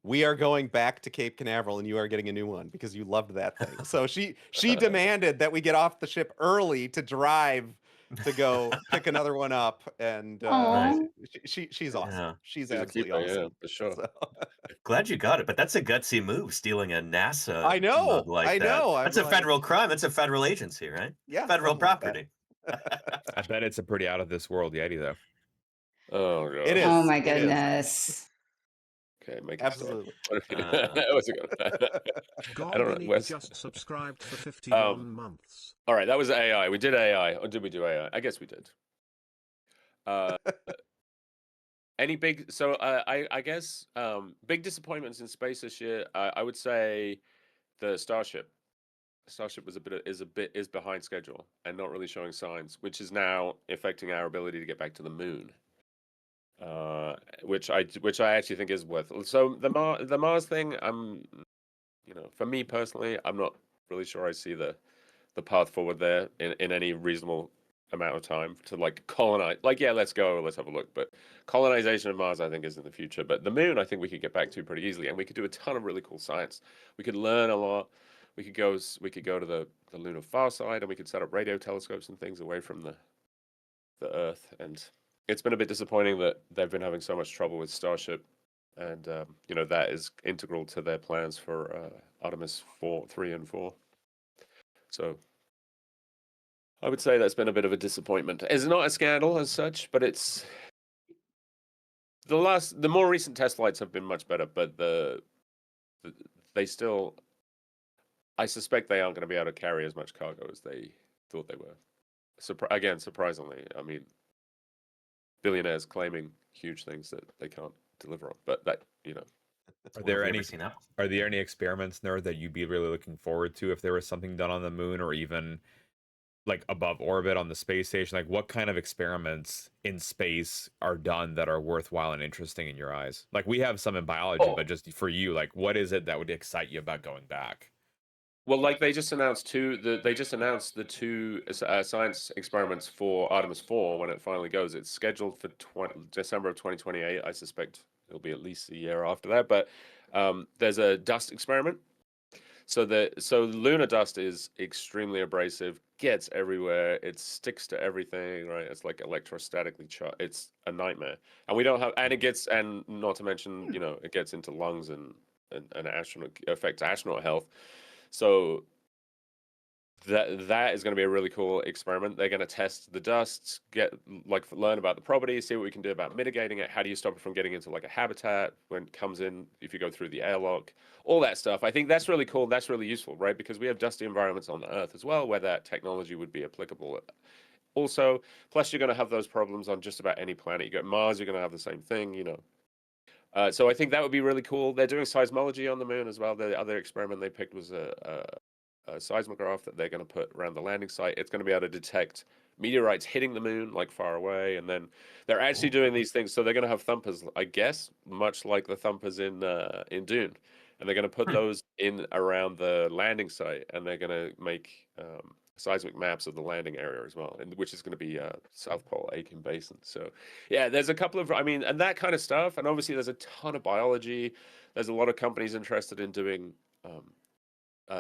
"We are going back to Cape Canaveral, and you are getting a new one because you loved that thing." So she demanded that we get off the ship early to drive to go pick another one up, and Aw. she's awesome. Yeah. She's a absolutely keeper, awesome. yeah, for sure. So, Glad you got it, but that's a gutsy move, stealing a NASA I know, mug like I that. know, I'm That's a like- federal crime. It's a federal agency, right? yeah, Federal something like that. property. I bet it's a pretty out of this world Yeti, though. Oh god. It is. Oh my it is. goodness. Okay, make it Absolutely. stop. What's it gonna? I don't know. Wes. just subscribed for 51 months. All right, that was AI. We did AI, or did we do AI? I guess we did. Uh, any big? So I guess big disappointments in space this year. I would say the Starship. Starship was is behind schedule and not really showing signs, which is now affecting our ability to get back to the moon. Which I actually think is worth. So the Mars thing, for me personally, I'm not really sure I see the path forward there in any reasonable amount of time to like colonize. Like, yeah, let's go, let's have a look. But colonization of Mars, I think, is in the future. But the moon, I think we could get back to pretty easily, and we could do a ton of really cool science. We could learn a lot. We could go to the lunar far side, and we could set up radio telescopes and things away from the Earth. And it's been a bit disappointing that they've been having so much trouble with Starship, and that is integral to their plans for Artemis 3 and 4. So I would say that's been a bit of a disappointment. It's not a scandal as such, but it's the more recent test flights have been much better, but they still, I suspect they aren't going to be able to carry as much cargo as they thought they were. Again, surprisingly, I mean, billionaires claiming huge things that they can't deliver on, but that Are there any seen that? Are there any experiments, Nerd, that you'd be really looking forward to if there was something done on the moon or even like above orbit on the space station? Like, what kind of experiments in space are done that are worthwhile and interesting in your eyes? Like, we have some in biology, but just for you, like, what is it that would excite you about going back? Well, like they just announced the two science experiments for Artemis 4 when it finally goes. It's scheduled for December of 2028. I suspect it'll be at least a year after that. But there's a dust experiment. So lunar dust is extremely abrasive, gets everywhere, it sticks to everything, right? It's like electrostatically charged. It's a nightmare, and we don't have, and not to mention, it gets into lungs and affects astronaut health. So that is going to be a really cool experiment. They're going to test the dust, learn about the properties, see what we can do about mitigating it. How do you stop it from getting into like a habitat when it comes in, if you go through the airlock, all that stuff. I think that's really cool. That's really useful, right? Because we have dusty environments on the Earth as well, where that technology would be applicable. Also, plus you're going to have those problems on just about any planet. You go to Mars, you're going to have the same thing, So I think that would be really cool. They're doing seismology on the moon as well. The other experiment they picked was a seismograph that they're going to put around the landing site. It's going to be able to detect meteorites hitting the moon like far away, and then they're actually doing these things. So they're going to have thumpers, I guess, much like the thumpers in Dune, and they're going to put those in around the landing site, and they're going to make seismic maps of the landing area as well, and which is going to be South Pole Aitken Basin. So yeah, there's a couple of, and that kind of stuff, and obviously there's a ton of biology. There's a lot of companies interested in doing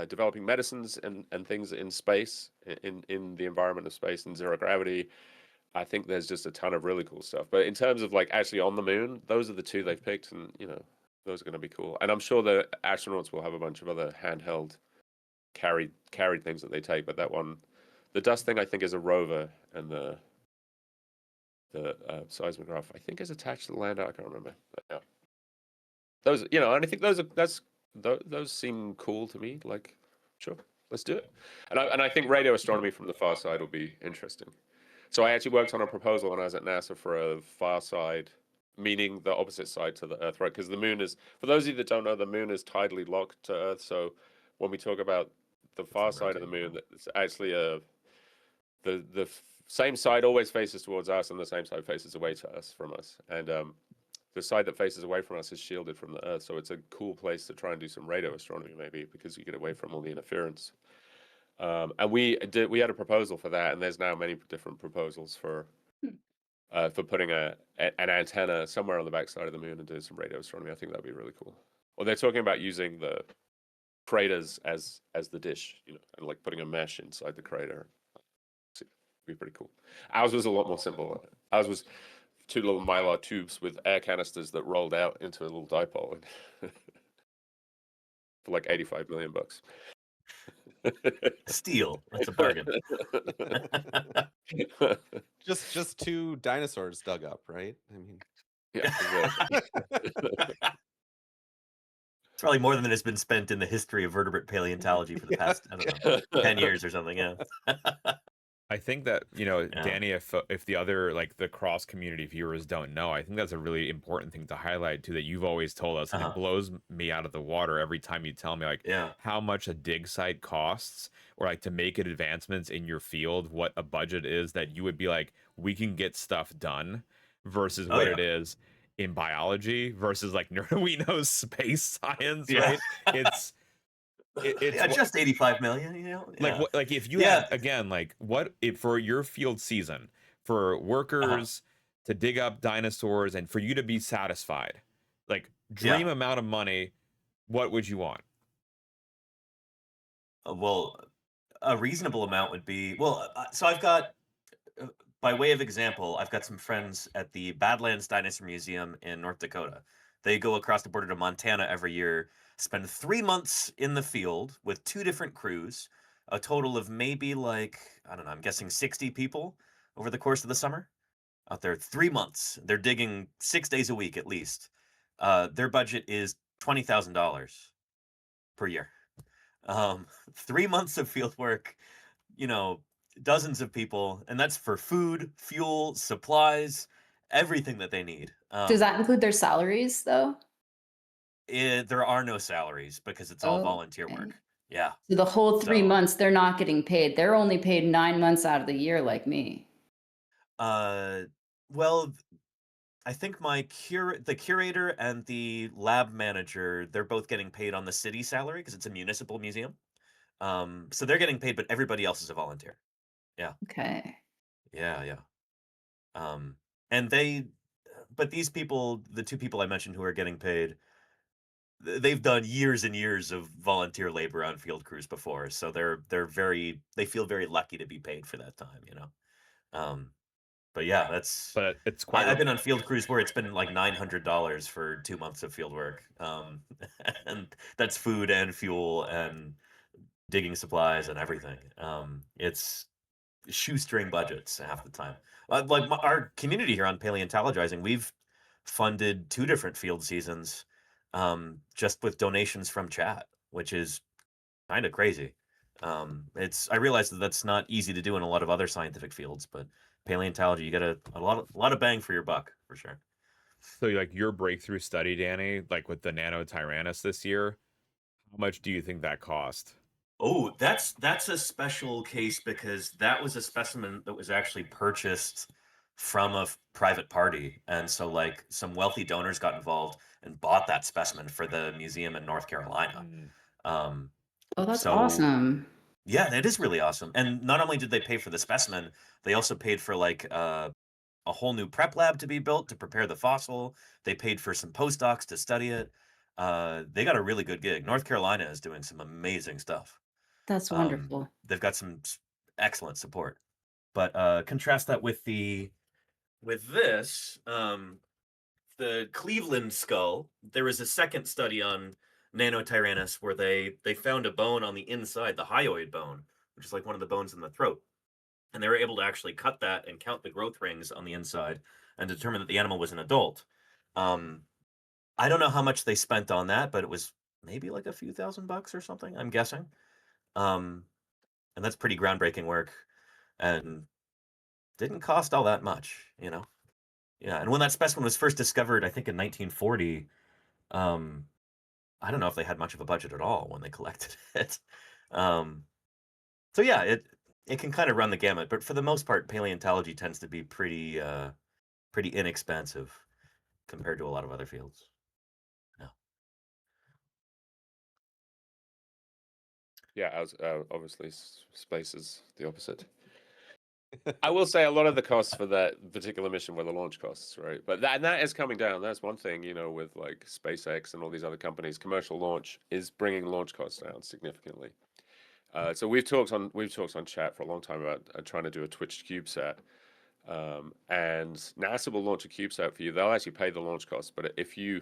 developing medicines and things in space, in the environment of space and zero gravity. I think there's just a ton of really cool stuff. But in terms of like actually on the moon, those are the two they've picked, and those are going to be cool. And I'm sure the astronauts will have a bunch of other handheld carried things that they take. But that one, the dust thing, I think is a rover, and the seismograph, I think, is attached to the lander. I can't remember. But yeah, those, and I think those seem cool to me. Like, sure, let's do it. And I think radio astronomy from the far side will be interesting. So I actually worked on a proposal when I was at NASA for a far side, meaning the opposite side to the Earth, right? Because the moon is, for those of you that don't know, the moon is tidally locked to Earth. So when we talk about the far side of the moon, it's actually the same side always faces towards us, and the same side faces away from us. And the side that faces away from us is shielded from the Earth, so it's a cool place to try and do some radio astronomy, maybe, because you get away from all the interference. And we had a proposal for that, and there's now many different proposals for putting an antenna somewhere on the backside of the moon and doing some radio astronomy. I think that'd be really cool. Or they're talking about using the craters as the dish, and like putting a mesh inside the crater. It'd be pretty cool. Ours was a lot more simple. Ours was 2 little mylar tubes with air canisters that rolled out into a little dipole for like $85 million. Steal. That's a bargain. Just 2 dinosaurs dug up, right? I mean, yeah. It's probably more than has been spent in the history of vertebrate paleontology for the past, I don't know, 10 years or something. Yeah. I think that, you know, Yeah. Danny, if the other, like, the cross community viewers don't know, I think that's a really important thing to highlight too, that you've always told us, and it blows me out of the water every time you tell me, like, Yeah. how much a dig site costs, or like to make it advancements in your field, what a budget is that you would be like, we can get stuff done, versus Oh, what yeah. it is in biology versus like we know space science, Yeah. right? It's it's Yeah, just 85 million, you know? like Yeah. what, like if you Yeah. had, again, like what if for your field season, for workers to dig up dinosaurs and for you to be satisfied, like dream amount of money, what would you want? Well, a reasonable amount would be, well, so I've got, uh, by way of example, I've got some friends at the Badlands Dinosaur Museum in North Dakota. They go across the border to Montana every year, spend 3 months in the field with 2 different crews, a total of maybe like, I don't know, I'm guessing 60 people over the course of the summer. Out there 3 months. They're digging 6 days a week at least. Their budget is $20,000 per year. 3 months of field work, you know, dozens of people, and that's for food, fuel, supplies, everything that they need. Does that include their salaries though? There are no salaries because it's all Oh, volunteer okay. work. Yeah. So the whole 3 months, So, they're not getting paid. They're only paid 9 months out of the year, like me. uh, well, I think the curator and the lab manager, they're both getting paid on the city salary because it's a municipal museum. So they're getting paid, but everybody else is a volunteer. Yeah. Okay. Yeah, yeah. Um, and they, but these people, the 2 people I mentioned who are getting paid, they've done years and years of volunteer labor on field crews before, so they feel very lucky to be paid for that time, you know. Um, but yeah, But it's quite I've been on field crews where it's been like $900 for 2 months of field work, and that's food and fuel and digging supplies and everything. It's shoestring budgets half the time. Like our community here on Paleontologizing, we've funded 2 different field seasons, just with donations from chat, which is kind of crazy. I realize that that's not easy to do in a lot of other scientific fields, but paleontology, you get a lot of bang for your buck for sure. so like your breakthrough study, Danny, like with the Nanotyrannus this year, how much do you think that cost? Oh, that's a special case because that was a specimen that was actually purchased from a private party, and so like some wealthy donors got involved and bought that specimen for the museum in North Carolina. Mm. Um, Oh, that's so awesome. yeah, that is really awesome. And not only did they pay for the specimen, they also paid for like a whole new prep lab to be built to prepare the fossil. They paid for some postdocs to study it. They got a really good gig. North Carolina is doing some amazing stuff. That's wonderful. They've got some excellent support. But contrast that with this, the Cleveland skull. There was a second study on Nanotyrannus where they found a bone on the inside, the hyoid bone, which is like one of the bones in the throat. And they were able to actually cut that and count the growth rings on the inside and determine that the animal was an adult. Um, I don't know how much they spent on that, but it was maybe like a few $1,000 or something, I'm guessing. Um, and that's pretty groundbreaking work and didn't cost all that much, you know. Yeah, and when that specimen was first discovered, I think in 1940, um, I don't know if they had much of a budget at all when they collected it. Um, so yeah, it can kind of run the gamut, but for the most part, paleontology tends to be pretty inexpensive compared to a lot of other fields. Yeah. Yeah, as obviously space is the opposite. I will say a lot of the costs for that particular mission were the launch costs, right? But that is coming down. That's one thing, you know, with like SpaceX and all these other companies. Commercial launch is bringing launch costs down significantly. So we've talked on chat for a long time about trying to do a Twitch CubeSat, and NASA will launch a CubeSat for you. They'll actually pay the launch costs, but if you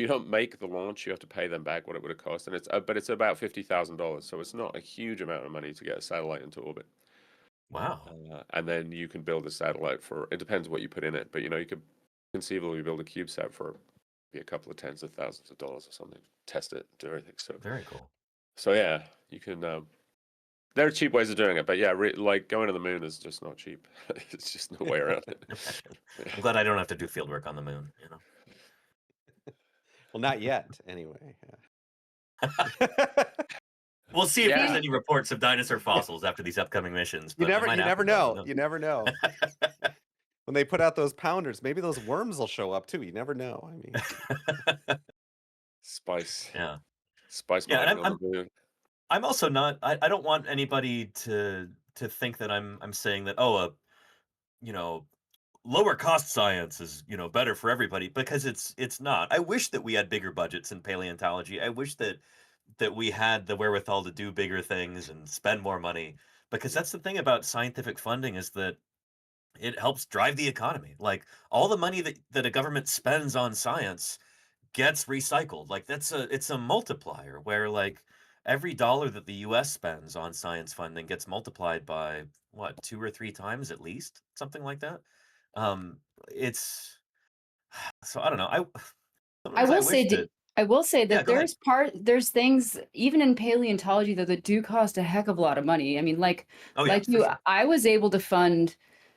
don't make the launch, you have to pay them back what it would have cost, and it's about $50,000. So it's not a huge amount of money to get a satellite into orbit. Wow. And then you can build a satellite for, it depends what you put in it, but you know, you could conceivably build a CubeSat for maybe a couple of tens of thousands of dollars or something, test it, do everything. So Very cool. so yeah, you can There are cheap ways of doing it, but yeah, like going to the moon is just not cheap. It's just no way around it. I'm glad I don't have to do field work on the moon. You know. Well, not yet, anyway. We'll see if there's Yeah. any reports of dinosaur fossils after these upcoming missions. You But never, might you have never to, though, know. You never know. When they put out those pounders, maybe those worms will show up too. You never know. I mean, Spice. Yeah. Spice Yeah, mining and on the moon. I'm also not. I don't want anybody to think that I'm saying that you know lower cost science is better for everybody, because it's not. I wish that we had bigger budgets in paleontology. I wish that we had the wherewithal to do bigger things and spend more money, because that's the thing about scientific funding, is that it helps drive the economy. Like, all the money that a government spends on science gets recycled. Like, it's a multiplier, where, like, every dollar that the US spends on science funding gets multiplied by what, 2 or 3 times at least, something like that. Um it's so I don't know. I Sometimes I will wish say, that. I will say Yeah, that go ahead. there's things even in paleontology though that do cost a heck of a lot of money. I mean, Oh yeah, like for you, sure. I was able to fund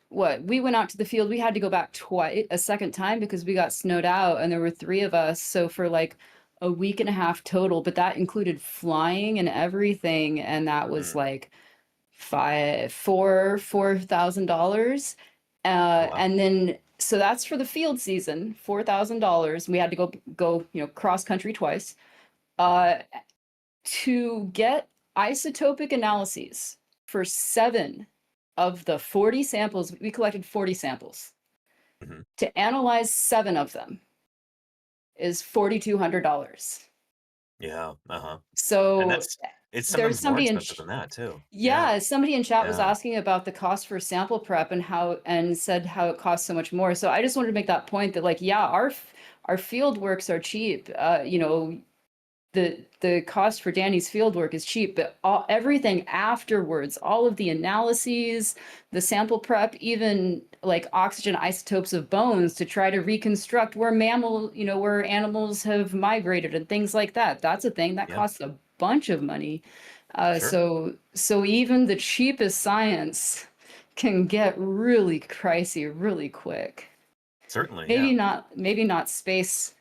what we went out to the field. We had to go back twice, a second time, because we got snowed out, and there were 3 of us. So for like a week and a half total, but that included flying and everything, and that was Mm. like $4,000. Oh wow. And then so that's for the field season, $4,000. We had to go cross country twice. Mhm. To get isotopic analyses for 7 of the 40 samples, we collected 40 samples. Mhm. To analyze 7 of them is $4,200. Yeah. Uh-huh. And So it's there's sometimes more somebody in expensive than that too. yeah, somebody in chat was Yeah. asking about the cost for sample prep and said how it costs so much more. So I just wanted to make that point that, like, yeah, our field works are cheap. The cost for Danny's field work is cheap, but everything afterwards, all of the analyses, the sample prep, even like oxygen isotopes of bones to try to reconstruct where where animals have migrated and things like that. That's a thing that Yeah. costs a bunch of money. Sure. So even the cheapest science can get really pricey really quick. Certainly, Maybe not space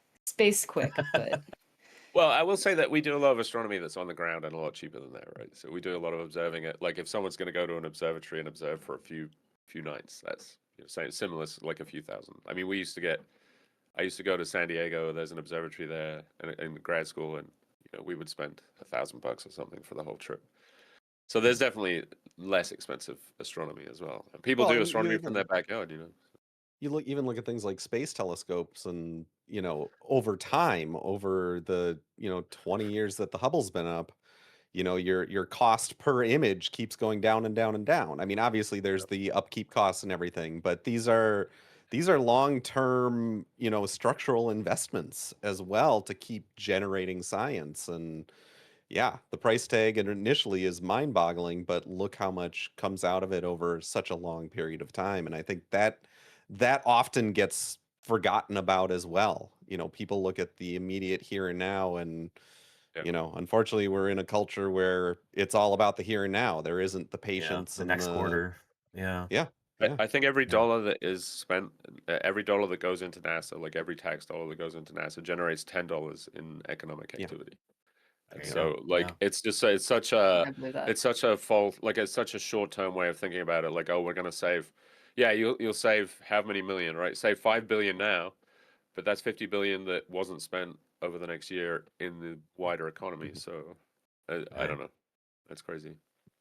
quick, but Well, I will say that we do a lot of astronomy that's on the ground and a lot cheaper than that, right? So we do a lot of observing it. Like, if someone's going to go to an observatory and observe for a few nights, that's similar, like a few thousand. I mean, I used to go to San Diego. There's an observatory there in grad school, and we would spend $1,000 or something for the whole trip. So there's definitely less expensive astronomy as well. And people well, do and you astronomy from even their backyard, you look at things like space telescopes, and over time, over the 20 years that the Hubble's been up, your cost per image keeps going down and down and down. I mean, obviously there's the upkeep costs and everything, but these are long-term, structural investments as well to keep generating science. And yeah, the price tag initially is mind-boggling, but look how much comes out of it over such a long period of time. And I think that often gets forgotten about as well. People look at the immediate here and now, and unfortunately, we're in a culture where it's all about the here and now. There isn't the Yeah. patience The and next quarter. Yeah. yeah, yeah, I think every Yeah. dollar that is spent, every dollar that goes into NASA, like every tax dollar that goes into NASA, generates $10 in economic yeah. activity. And There you so, go. like, Yeah. it's just it's such a I believe that. it's such a it's such a short-term way of thinking about it. Like, oh, we're gonna save, yeah, you'll save how many million, right? Save 5 billion now, but that's 50 billion that wasn't spent over the next year in the wider economy. Mhm. So I Right. don't know. That's crazy.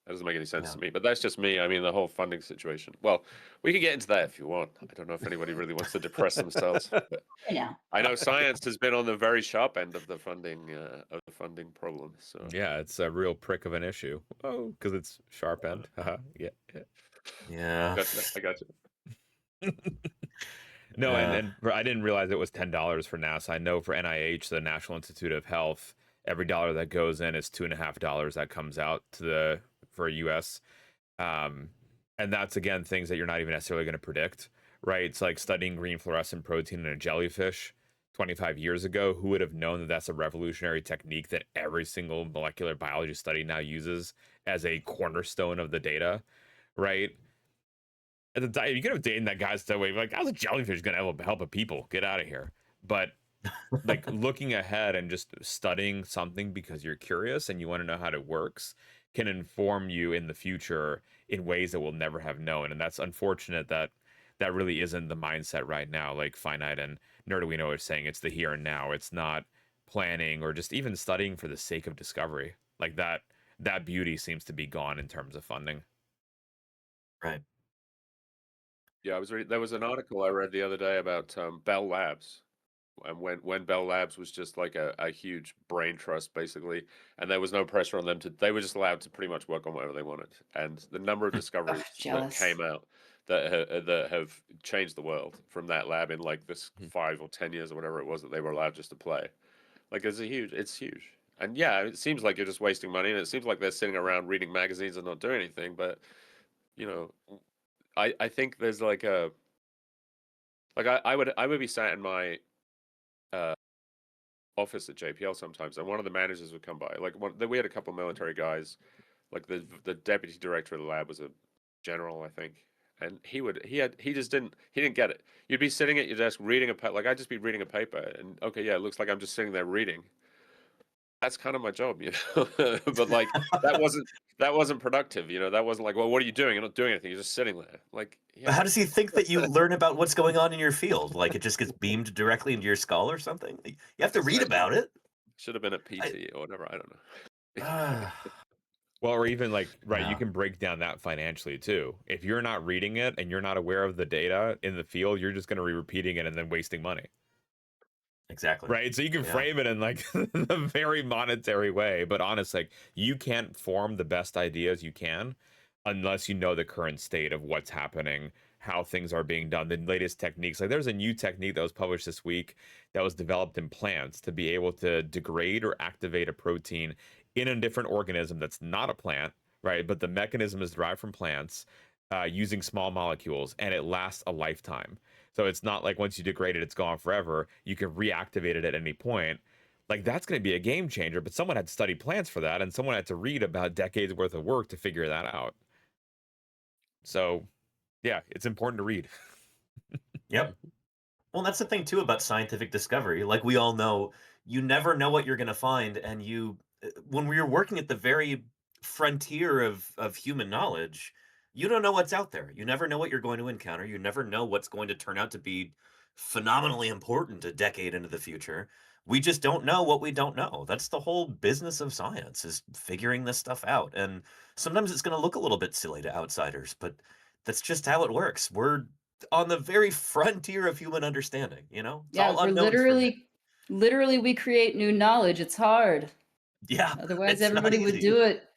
That doesn't make any sense Yeah. to me. But that's just me. I mean, the whole funding situation. Well, we can get into that if you want. I don't know if anybody really wants to depress themselves. But I know. I know science has been on the very sharp end of the funding problem. So Yeah, it's a real prick of an issue. Oh, because it's sharp end. Haha, yeah, yeah. Yeah. I got you. No, Yeah. and I didn't realize it was $10 for NASA. I know for NIH, the National Institute of Health, every dollar that goes in is $2.50 that comes out for US. And that's again things that you're not even necessarily going to predict, right? It's like studying green fluorescent protein in a jellyfish 25 years ago. Who would have known that that's a revolutionary technique that every single molecular biology study now uses as a cornerstone of the data, right? At the time, you could have dated that guy's that way, like, how's a jellyfish gonna help a people? Get out of here. But like looking ahead and just studying something because you're curious and you want to know how it works can inform you in the future in ways that we'll never have known. And that's unfortunate that that really isn't the mindset right now. Like Finite and Nerduino are saying, it's the here and now. It's not planning or just even studying for the sake of discovery. Like that beauty seems to be gone in terms of funding. Right. Yeah, I was reading. There was an article I read the other day about Bell Labs, and when Bell Labs was just like a huge brain trust basically, and there was no pressure on them to. They were just allowed to pretty much work on whatever they wanted, and the number of discoveries that Jealous. came out that have changed the world from that lab in like this 5 or 10 years or whatever it was that they were allowed just to play. Like it's huge. And yeah, it seems like you're just wasting money, and it seems like they're sitting around reading magazines and not doing anything. But you know, I think there's like I would be sat in my office at JPL sometimes, and one of the managers would come by. Like we had a couple of military guys. Like the deputy director of the lab was a general, I think, and he just didn't get it. You'd be sitting at your desk reading a paper. Like I'd just be reading a paper, and okay, yeah, it looks like I'm just sitting there reading. That's kind of my job, you know. But like that wasn't productive, you know. That wasn't like, well, what are you doing? You're not doing anything. You're just sitting there. Like, But yeah, how does he think that you learn about what's going on in your field? Like it just gets beamed directly into your skull or something? You have to read about it. should have been at PT or whatever. I don't know. Ah, Well, or even like, right, you Yeah. can break down that financially too. If you're not reading it and you're not aware of the data in the field, you're just going to be repeating it and then wasting money. exactly. Right. So you can Yeah. frame it in like the very monetary way. But honestly, like, you can't form the best ideas you can unless you know the current state of what's happening, how things are being done, the latest techniques. Like there's a new technique that was published this week that was developed in plants to be able to degrade or activate a protein in a different organism that's not a plant, right? But the mechanism is derived from plants using small molecules, and it lasts a lifetime. So it's not like once you degrade it, it's gone forever. You can reactivate it at any point. Like that's going to be a game changer, but someone had to study plants for that, and someone had to read about decades worth of work to figure that out. So, yeah, it's important to read. Yep. Well, that's the thing too about scientific discovery. Like we all know, you never know what you're going to find, and when we're working at the very frontier of human knowledge, you don't know what's out there. You never know what you're going to encounter. You never know what's going to turn out to be phenomenally important a decade into the future. We just don't know what we don't know. That's the whole business of science, is figuring this stuff out. And sometimes it's going to look a little bit silly to outsiders, but that's just how it works. We're on the very frontier of human understanding, you know? It's Yeah, all we're unknowns for now. literally we create new knowledge. It's hard. Yeah, Otherwise, it's not everybody would easy. do it.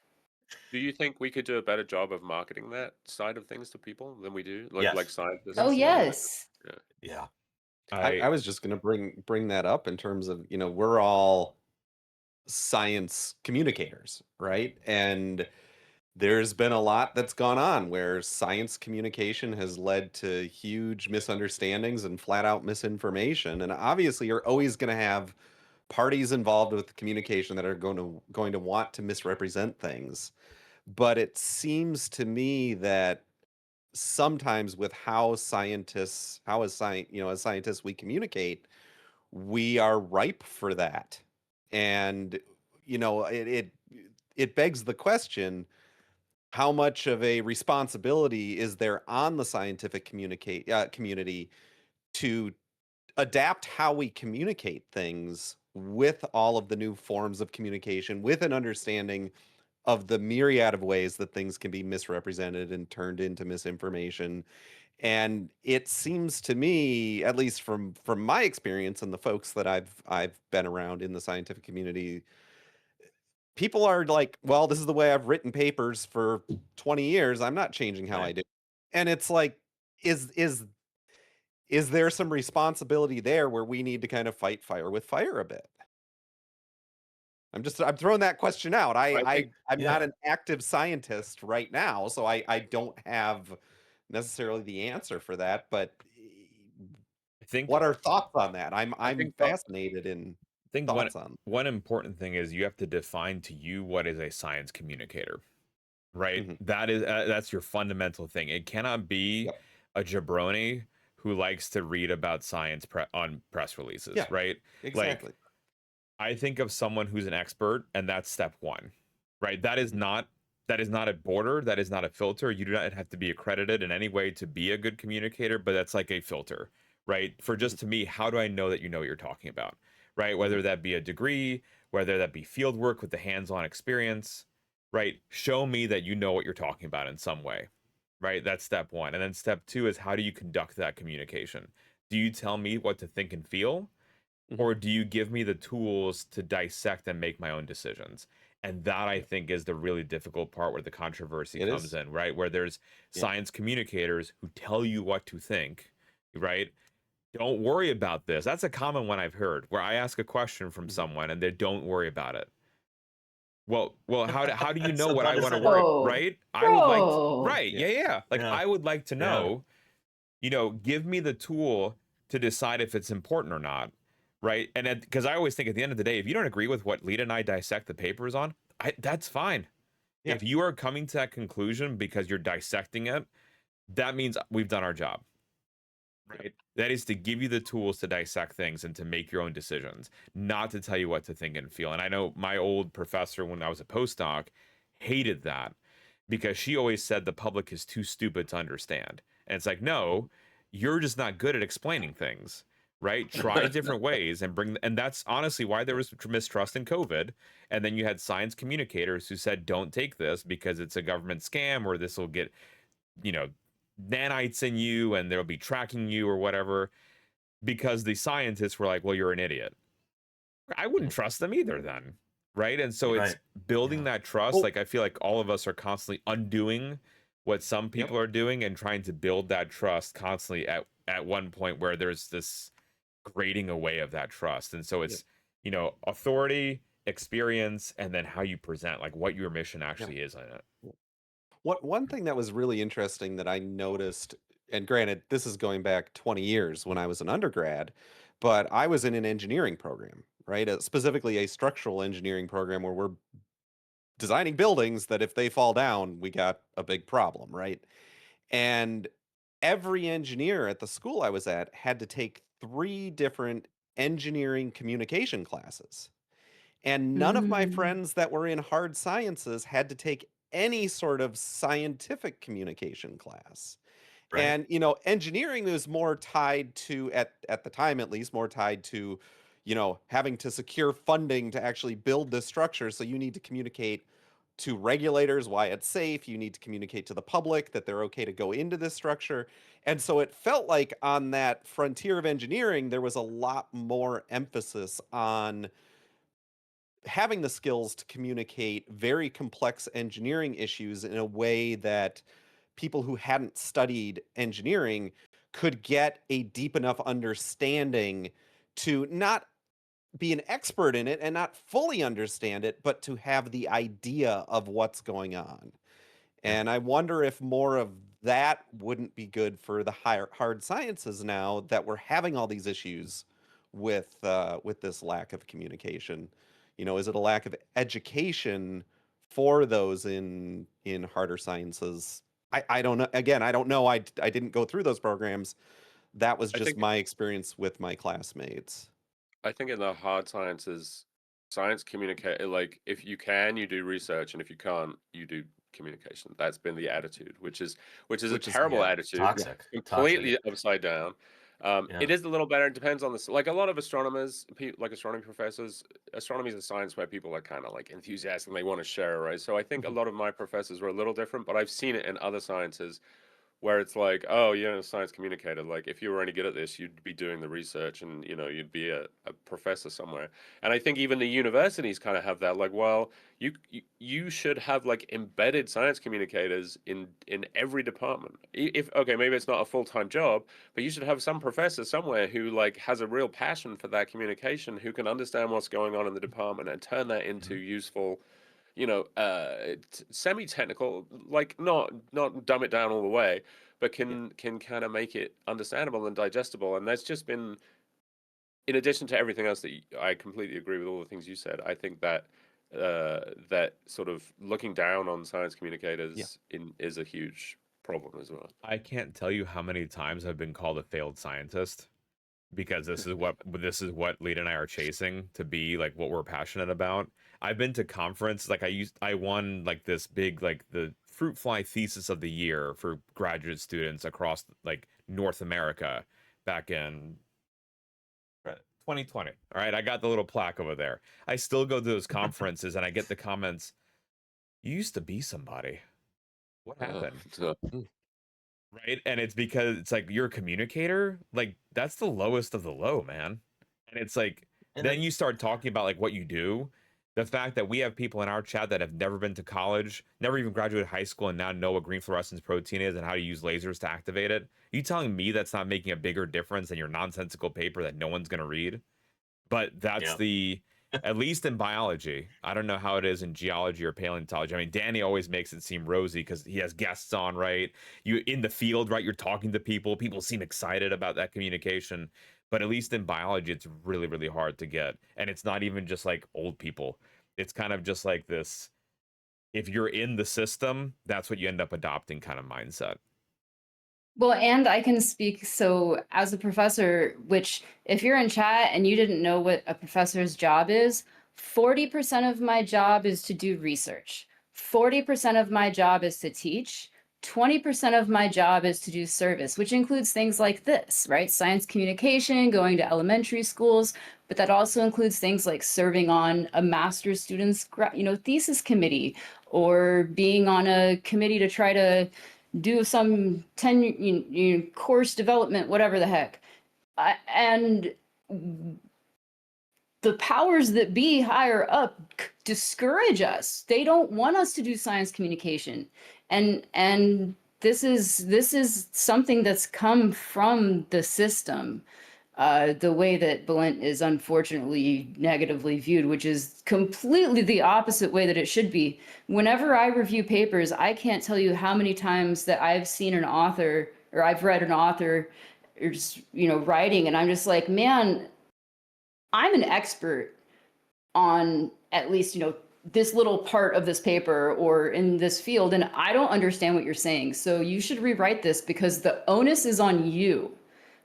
Do you think we could do a better job of marketing that side of things to people than we do? Like Yes. scientists? Oh, Yeah. yes. Yeah. I was just going to bring that up in terms of, we're all science communicators, right? And there's been a lot that's gone on where science communication has led to huge misunderstandings and flat out misinformation. And obviously, you're always going to have parties involved with communication that are going to want to misrepresent things. But it seems to me that sometimes with as scientists we communicate, we are ripe for that. And it begs the question, how much of a responsibility is there on the scientific community to adapt how we communicate things with all of the new forms of communication, with an understanding of the myriad of ways that things can be misrepresented and turned into misinformation. And it seems to me, at least from my experience and the folks that I've been around in the scientific community, people are like, well, this is the way I've written papers for 20 years. I'm not changing how I Right. do. And it's like, is there some responsibility there where we need to kind of fight fire with fire a bit? I'm throwing that question out. I'm Yeah. not an active scientist right now, so I don't have necessarily the answer for that. But I think what are thoughts on that? I'm think fascinated in I think thoughts on. one important thing is you have to define to you what is a science communicator. right? Mhm. That's your fundamental thing. It cannot be Yep. a jabroni who likes to read about science on press releases, Yeah, right? Like exactly. I think of someone who's an expert, and that's step one, right? That is not a border. That is not a filter. You do not have to be accredited in any way to be a good communicator, but that's like a filter, right? For just to me, how do I know that you know what you're talking about, right? Whether that be a degree, whether that be field work with the hands-on experience, right? Show me that you know what you're talking about in some way, right? That's step one. And then step two is how do you conduct that communication? Do you tell me what to think and feel? Mhm. Or do you give me the tools to dissect and make my own decisions? And that I think is the really difficult part where the controversy It comes is. in, right? Where there's Yeah. science communicators who tell you what to think, right? Don't worry about this. That's a common one I've heard where I ask a question from someone and they don't worry about it. Well, how do you know So what I want to condescending. worry, Bro, right? I would like to, bro. right. Yeah. Yeah. Like Yeah. I would like to Yeah. know, give me the tool to decide if it's important or not, right? And because I always think at the end of the day, if you don't agree with what Lita and I dissect the papers on, that's fine. Yeah. If you are coming to that conclusion because you're dissecting it, that means we've done our job, right? That is to give you the tools to dissect things and to make your own decisions, not to tell you what to think and feel. And I know my old professor when I was a postdoc hated that because she always said the public is too stupid to understand. And it's like, no, you're just not good at explaining things, right? Try different ways and and that's honestly why there was mistrust in COVID. And then you had science communicators who said, don't take this because it's a government scam or this will get, you know, nanites in you and they'll be tracking you or whatever because the scientists were like, well, you're an idiot. I wouldn't trust them either then. Right. And so it's Right. building Yeah. that trust. Well, Like, I feel like all of us are constantly undoing what some yep. people are doing and trying to build that trust constantly at one point where there's this grading away of that trust. And so Yep. it's, authority, experience, and then how you present, like what your mission Yeah. actually is in it. One thing that was really interesting that I noticed, and granted, this is going back 20 years when I was an undergrad, but I was in an engineering program, right? Specifically a structural engineering program where we're designing buildings that if they fall down, we got a big problem, right? And every engineer at the school I was at had to take 3 different engineering communication classes. And none of my Mm. friends that were in hard sciences had to take any sort of scientific communication class. Right. And engineering was more tied to at the time at least more tied to having to secure funding to actually build this structure, so you need to communicate to regulators why it's safe, you need to communicate to the public that they're okay to go into this structure. And so it felt like on that frontier of engineering there was a lot more emphasis on having the skills to communicate very complex engineering issues in a way that people who hadn't studied engineering could get a deep enough understanding to not be an expert in it and not fully understand it, but to have the idea of what's going on. Yeah. And I wonder if more of that wouldn't be good for the hard sciences now that we're having all these issues with this lack of communication. Is it a lack of education for those in harder sciences? I don't know. Again, I don't know. I didn't go through those programs. That was I just think my experience with my classmates. I think in the hard sciences, science communicate like if you can, you do research, and if you can't, you do communication. That's been the attitude, which is a Which is terrible yeah. attitude, Yeah. Toxic. completely upside down. Yeah. It is a little better. It depends on this. Like a lot of astronomers, like astronomy professors, astronomy is a science where people are kind of like enthusiastic and they want to share, right? So I think a lot of my professors were a little different, but I've seen it in other sciences where it's like, oh, you're a science communicator. Like, if you were any good at this, you'd be doing the research and, you'd be a professor somewhere. And I think even the universities kind of have that. Like, well, you should have like embedded science communicators in every department. If okay, maybe it's not a full-time job, but you should have some professor somewhere who like has a real passion for that communication, who can understand what's going on in the department and turn that into useful, semi-technical, like not dumb it down all the way, but can kind of make it understandable and digestible. And that's just been, in addition to everything else that I completely agree with all the things you said. I think that that sort of looking down on science communicators is a huge problem as well. I can't tell you how many times I've been called a failed scientist because this is what Lita and I are chasing to be like what we're passionate about. I've been to conference like I won like this big like the fruit fly thesis of the year for graduate students across like North America back in 2020. All right, I got the little plaque over there. I still go to those conferences and I get the comments, "You used to be somebody. What happened?" Right? And it's because it's like you're a communicator, like that's the lowest of the low, man. And it's like And then you start talking about like what you do. The fact that we have people in our chat that have never been to college, never even graduated high school, and now know what green fluorescence protein is and how to use lasers to activate it. You telling me that's not making a bigger difference than your nonsensical paper that no one's gonna read? But that's the at least in biology. I don't know how it is in geology or paleontology. I mean, Danny always makes it seem rosy because he has guests on, right? You in the field, right? You're talking to people. People seem excited about that communication. But at least in biology, it's really, really hard to get. And it's not even just like old people. It's kind of just like this. If you're in the system, that's what you end up adopting kind of mindset. Well, and I can speak. So, as a professor, which if you're in chat and you didn't know what a professor's job is, 40% of my job is to do research, 40% of my job is to teach, 20% of my job is to do service, which includes things like this, right? Science communication, going to elementary schools, but that also includes things like serving on a master's student's, thesis committee, or being on a committee to try to do some course development, whatever the heck. And the powers that be higher up discourage us. They don't want us to do science communication. And this is something that's come from the system. The way that Balint is unfortunately negatively viewed, which is completely the opposite way that it should be. Whenever I review papers, I can't tell you how many times that I've seen an author or I've read an author or just, writing, and I'm just like, man, I'm an expert on at least, this little part of this paper or in this field, and I don't understand what you're saying. So you should rewrite this because the onus is on you.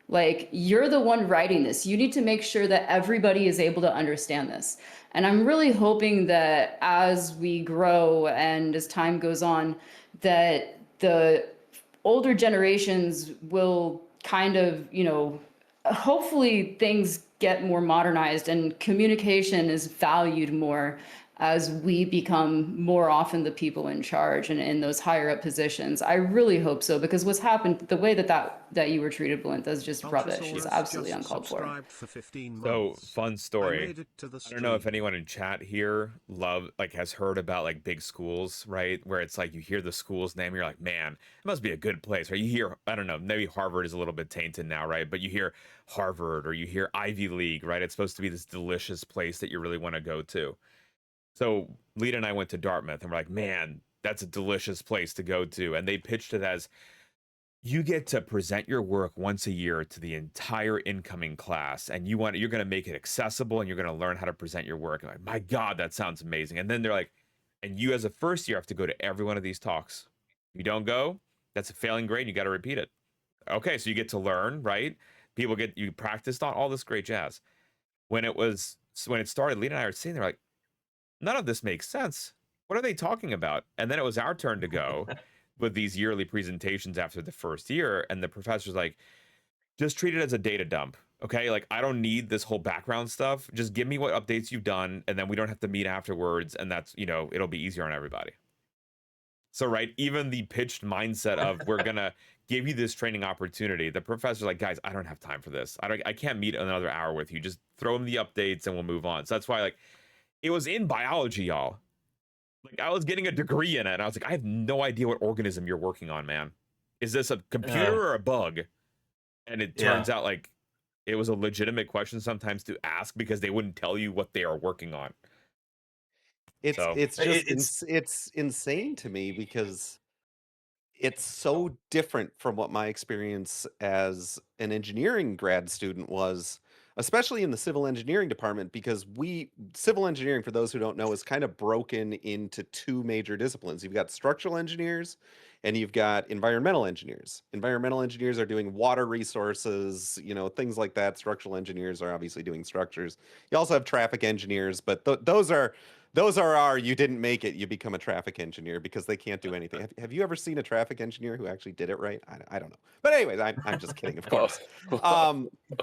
Like, you're the one writing this. You need to make sure that everybody is able to understand this. And I'm really hoping that as we grow and as time goes on, that the older generations will kind of, hopefully things get more modernized and communication is valued more as we become more often the people in charge and in those higher up positions. I really hope so, because what's happened, the way that you were treated, Balint, is just rubbish. It's absolutely uncalled for. So, fun story. I don't know if anyone in chat here has heard about like big schools, right? Where it's like you hear the school's name, you're like, man, it must be a good place. Or you hear, I don't know, maybe Harvard is a little bit tainted now, right? But you hear Harvard or you hear Ivy League, right? It's supposed to be this delicious place that you really want to go to. So Lita and I went to Dartmouth and we're like, man, that's a delicious place to go to. And they pitched it as you get to present your work once a year to the entire incoming class, and you're going to make it accessible and you're going to learn how to present your work. I'm like, my God, that sounds amazing. And then they're like, and you as a first year have to go to every one of these talks. If you don't go, that's a failing grade. You got to repeat it. Okay, so you get to learn, right? You practiced on all this great jazz. When it started, Lita and I were sitting there like, none of this makes sense. What are they talking about? And then it was our turn to go with these yearly presentations after the first year. And the professor's like, just treat it as a data dump. Okay. Like, I don't need this whole background stuff. Just give me what updates you've done. And then we don't have to meet afterwards. And that's, it'll be easier on everybody. So, right. Even the pitched mindset of we're going to give you this training opportunity. The professor's like, guys, I don't have time for this. I can't meet another hour with you. Just throw them the updates and we'll move on. So that's why, like, it was in biology, y'all. Like, I was getting a degree in it, and I was like, I have no idea what organism you're working on, man. Is this a computer or a bug? And it turns out, like, it was a legitimate question sometimes to ask because they wouldn't tell you what they are working on. It's insane to me because it's so different from what my experience as an engineering grad student was especially in the civil engineering department, because civil engineering, for those who don't know, is kind of broken into two major disciplines. You've got structural engineers and you've got environmental engineers. Environmental engineers are doing water resources, things like that. Structural engineers are obviously doing structures. You also have traffic engineers, but those are our you didn't make it, you become a traffic engineer, because they can't do anything. Have you ever seen a traffic engineer who actually did it right? I don't know. But anyways, I'm just kidding, of course.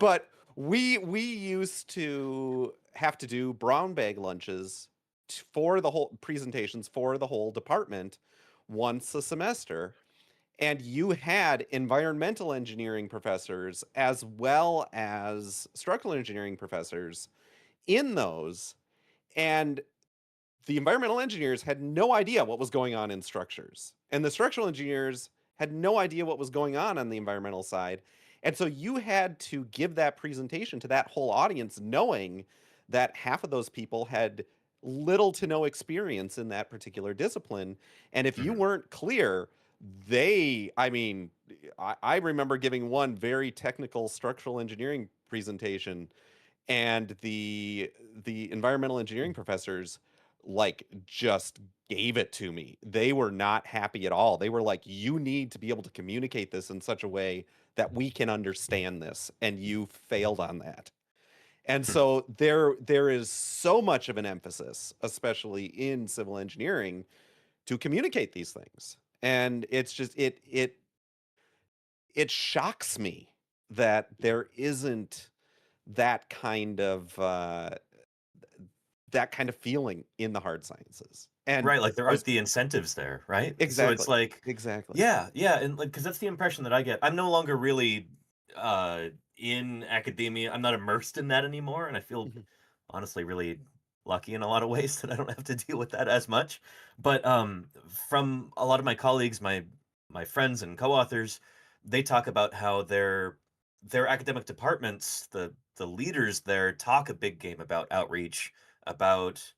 But we used to have to do brown bag lunches for the whole presentations for the whole department once a semester. And you had environmental engineering professors as well as structural engineering professors in those. And the environmental engineers had no idea what was going on in structures, and the structural engineers had no idea what was going on the environmental side. And so you had to give that presentation to that whole audience knowing that half of those people had little to no experience in that particular discipline. And if you weren't clear, I remember giving one very technical structural engineering presentation, and the environmental engineering professors just gave it to me. They were not happy at all. They were like, you need to be able to communicate this in such a way that we can understand this, and you failed on that. And so there is so much of an emphasis, especially in civil engineering, to communicate these things. And it's just it shocks me that there isn't that kind of feeling in the hard sciences. And Right, like there aren't the incentives there, right? So it's exactly, like, exactly. yeah, and like, because that's the impression that I get. I'm no longer really in academia. I'm not immersed in that anymore, and I feel Mhm. honestly really lucky in a lot of ways that I don't have to deal with that as much. But from a lot of my colleagues, my friends and co-authors, they talk about how their academic departments, the leaders there, talk a big game about outreach, about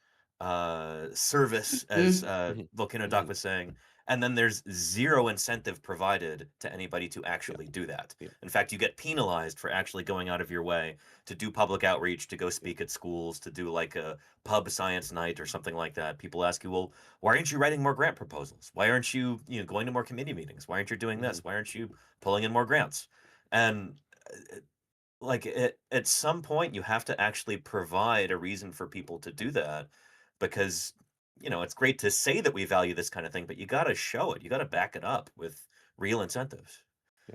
service, as Mhm. Volcano Doc Mhm. was saying, and then there's zero incentive provided to anybody to actually do that. Yeah. In fact, you get penalized for actually going out of your way to do public outreach, to go speak at schools, to do like a pub science night or something like that. People ask you, well, why aren't you writing more grant proposals? Why aren't you, going to more committee meetings? Why aren't you doing this? Why aren't you pulling in more grants? And like at some point you have to actually provide a reason for people to do that, because it's great to say that we value this kind of thing, but you got to show it, you got to back it up with real incentives. Yeah.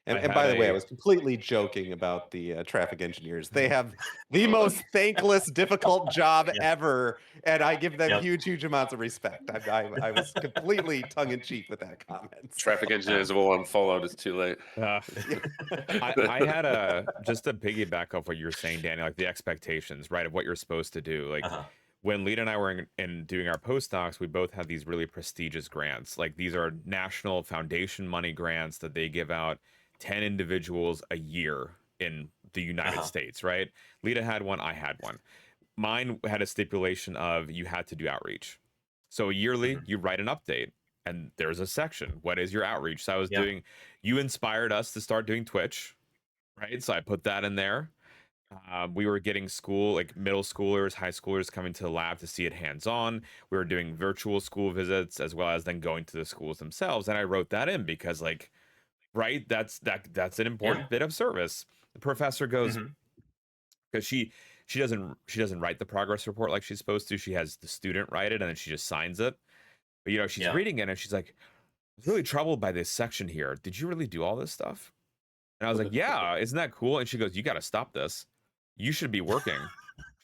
I And had by the way, I a was completely joking about the traffic engineers. They have the most thankless, difficult job Yeah. ever, and I give them Yep. huge amounts of respect. I was completely tongue in cheek with that comment. So. Traffic engineers have all unfollowed. It's too late. I had just to piggyback off what you're saying, Danny, like the expectations, right, of what you're supposed to do. Like Uh-huh. when Lita and I were in doing our postdocs, we both had these really prestigious grants. Like these are national foundation money grants that they give out 10 individuals a year in the United Uh-huh. States, right? Lita had one, I had one. Mine had a stipulation of you had to do outreach. So yearly, Mhm. you write an update, and there's a section. What is your outreach? So I was Yeah. you inspired us to start doing Twitch, right? So I put that in there. We were getting like middle schoolers, high schoolers coming to the lab to see it hands on. We were doing virtual school visits as well as then going to the schools themselves. And I wrote that in because, like, right, that's an important Yeah. bit of service. The professor goes, Mhm. because she doesn't write the progress report like she's supposed to. She has the student write it and then she just signs it. But she's Yeah. reading it and she's like, I was really troubled by this section here. Did you really do all this stuff? And I was like, yeah, isn't that cool? And she goes, you got to stop this. You should be working.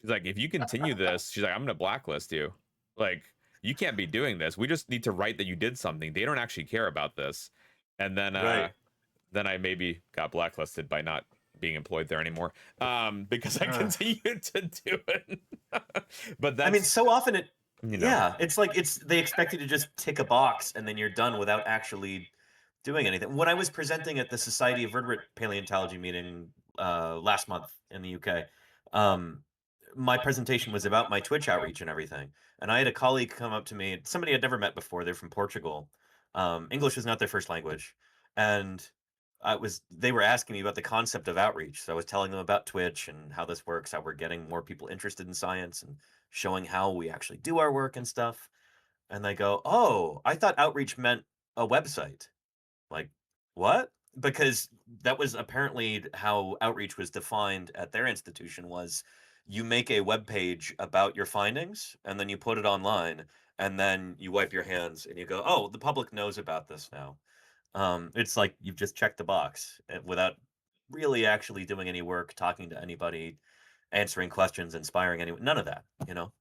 She's like, if you continue this, she's like, I'm going to blacklist you. Like, you can't be doing this. We just need to write that you did something. They don't actually care about this. And Right. then I maybe got blacklisted by not being employed there anymore. Because I Uh. continued to do it. But that's, I mean, so often you know, yeah, it's like they expect you to just tick a box and then you're done without actually doing anything. When I was presenting at the Society of Vertebrate Paleontology meeting last month in the UK, my presentation was about my Twitch outreach and everything. And I had a colleague come up to me, somebody I'd never met before. They're from Portugal. English is not their first language, and they were asking me about the concept of outreach. So I was telling them about Twitch and how this works, how we're getting more people interested in science and showing how we actually do our work and stuff. And they go, "Oh, I thought outreach meant a website." Like, what? Because that was apparently how outreach was defined at their institution was you make a web page about your findings and then you put it online and then you wipe your hands and you go, "Oh, the public knows about this now." It's like you've just checked the box without really actually doing any work, talking to anybody, answering questions, inspiring anyone. None of that, you know.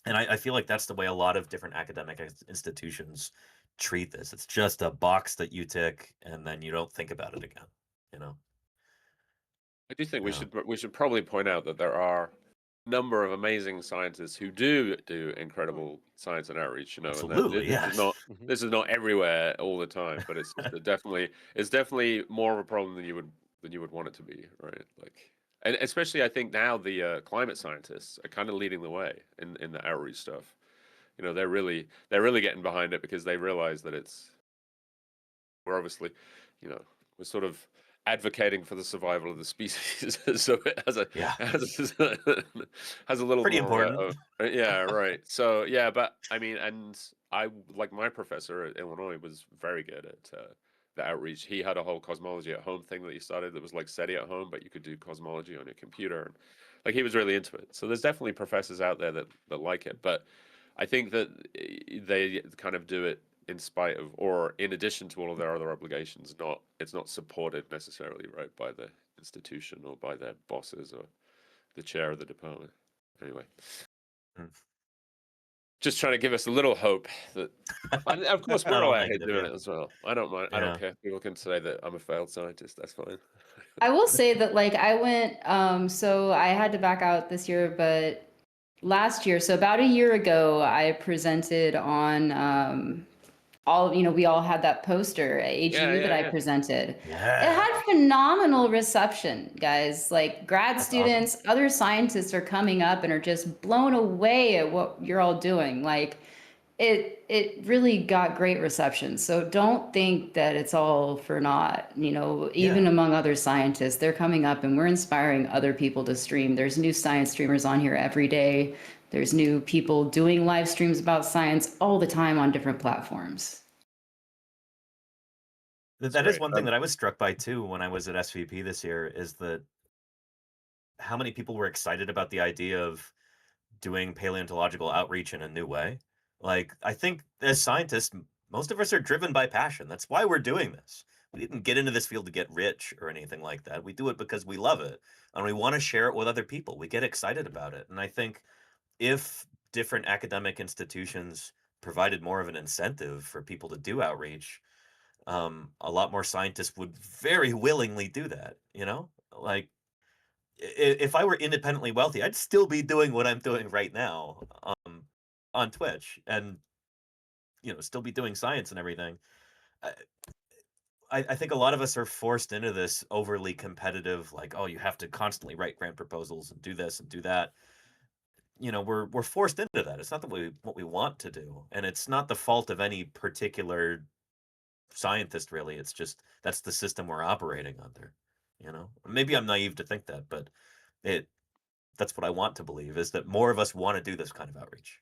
And I feel like that's the way a lot of different academic institutions treat this. It's just a box that you tick, and then you don't think about it again. You know. I do think Yeah. we should probably point out that there are a number of amazing scientists who do incredible science and outreach. You know, and that Absolutely, yes. this is not everywhere all the time, but it's definitely more of a problem than you would want it to be, right? Like, and especially I think now the climate scientists are kind of leading the way in the outreach stuff. You know, they're really getting behind it because they realize that we're obviously, you know, we're sort of advocating for the survival of the species, so it has a Yeah. has a little Pretty more. important. Yeah, right. So yeah, but I mean, and I like my professor at Illinois was very good at the outreach. He had a whole cosmology at home thing that he started that was like SETI at home, but you could do cosmology on your computer, and like he was really into it. So there's definitely professors out there that like it, but I think that they kind of do it in spite of, or in addition to all of their other obligations. It's not supported necessarily, right, by the institution or by their bosses or the chair of the department. Anyway, Mm. just trying to give us a little hope that, and of course, we're Not all all out here negative, doing yeah. it as well. I don't mind. I don't Yeah. care. People can say that I'm a failed scientist. That's fine. I will say that like I went so I had to back out this year, but last year, so about a year ago, I presented on we all had that poster at AGU that I Yeah. presented. It Yeah. had phenomenal reception, guys. Like grad That's students, other scientists are coming up and are just blown away at what you're all doing. Like it really got great reception. So don't think that it's all for naught. You know, even Yeah. among other scientists, they're coming up and we're inspiring other people to stream. There's new science streamers on here every day. There's new people doing live streams about science all the time on different platforms. That is great. one thing that I was struck by too when I was at SVP this year is that how many people were excited about the idea of doing paleontological outreach in a new way. Like, I think as scientists, most of us are driven by passion. That's why we're doing this. We didn't get into this field to get rich or anything like that. We do it because we love it and we want to share it with other people. We get excited about it. And I think if different academic institutions provided more of an incentive for people to do outreach, a lot more scientists would very willingly do that, you know? Like, if I were independently wealthy, I'd still be doing what I'm doing right now, on Twitch, and still be doing science and everything. I, I think a lot of us are forced into this overly competitive, like, oh, you have to constantly write grant proposals and do this and do that. We're forced into that. It's not what we want to do, and it's not the fault of any particular scientist, really. It's just that's the system we're operating under. Maybe I'm naive to think that, but it that's what I want to believe is that more of us want to do this kind of outreach.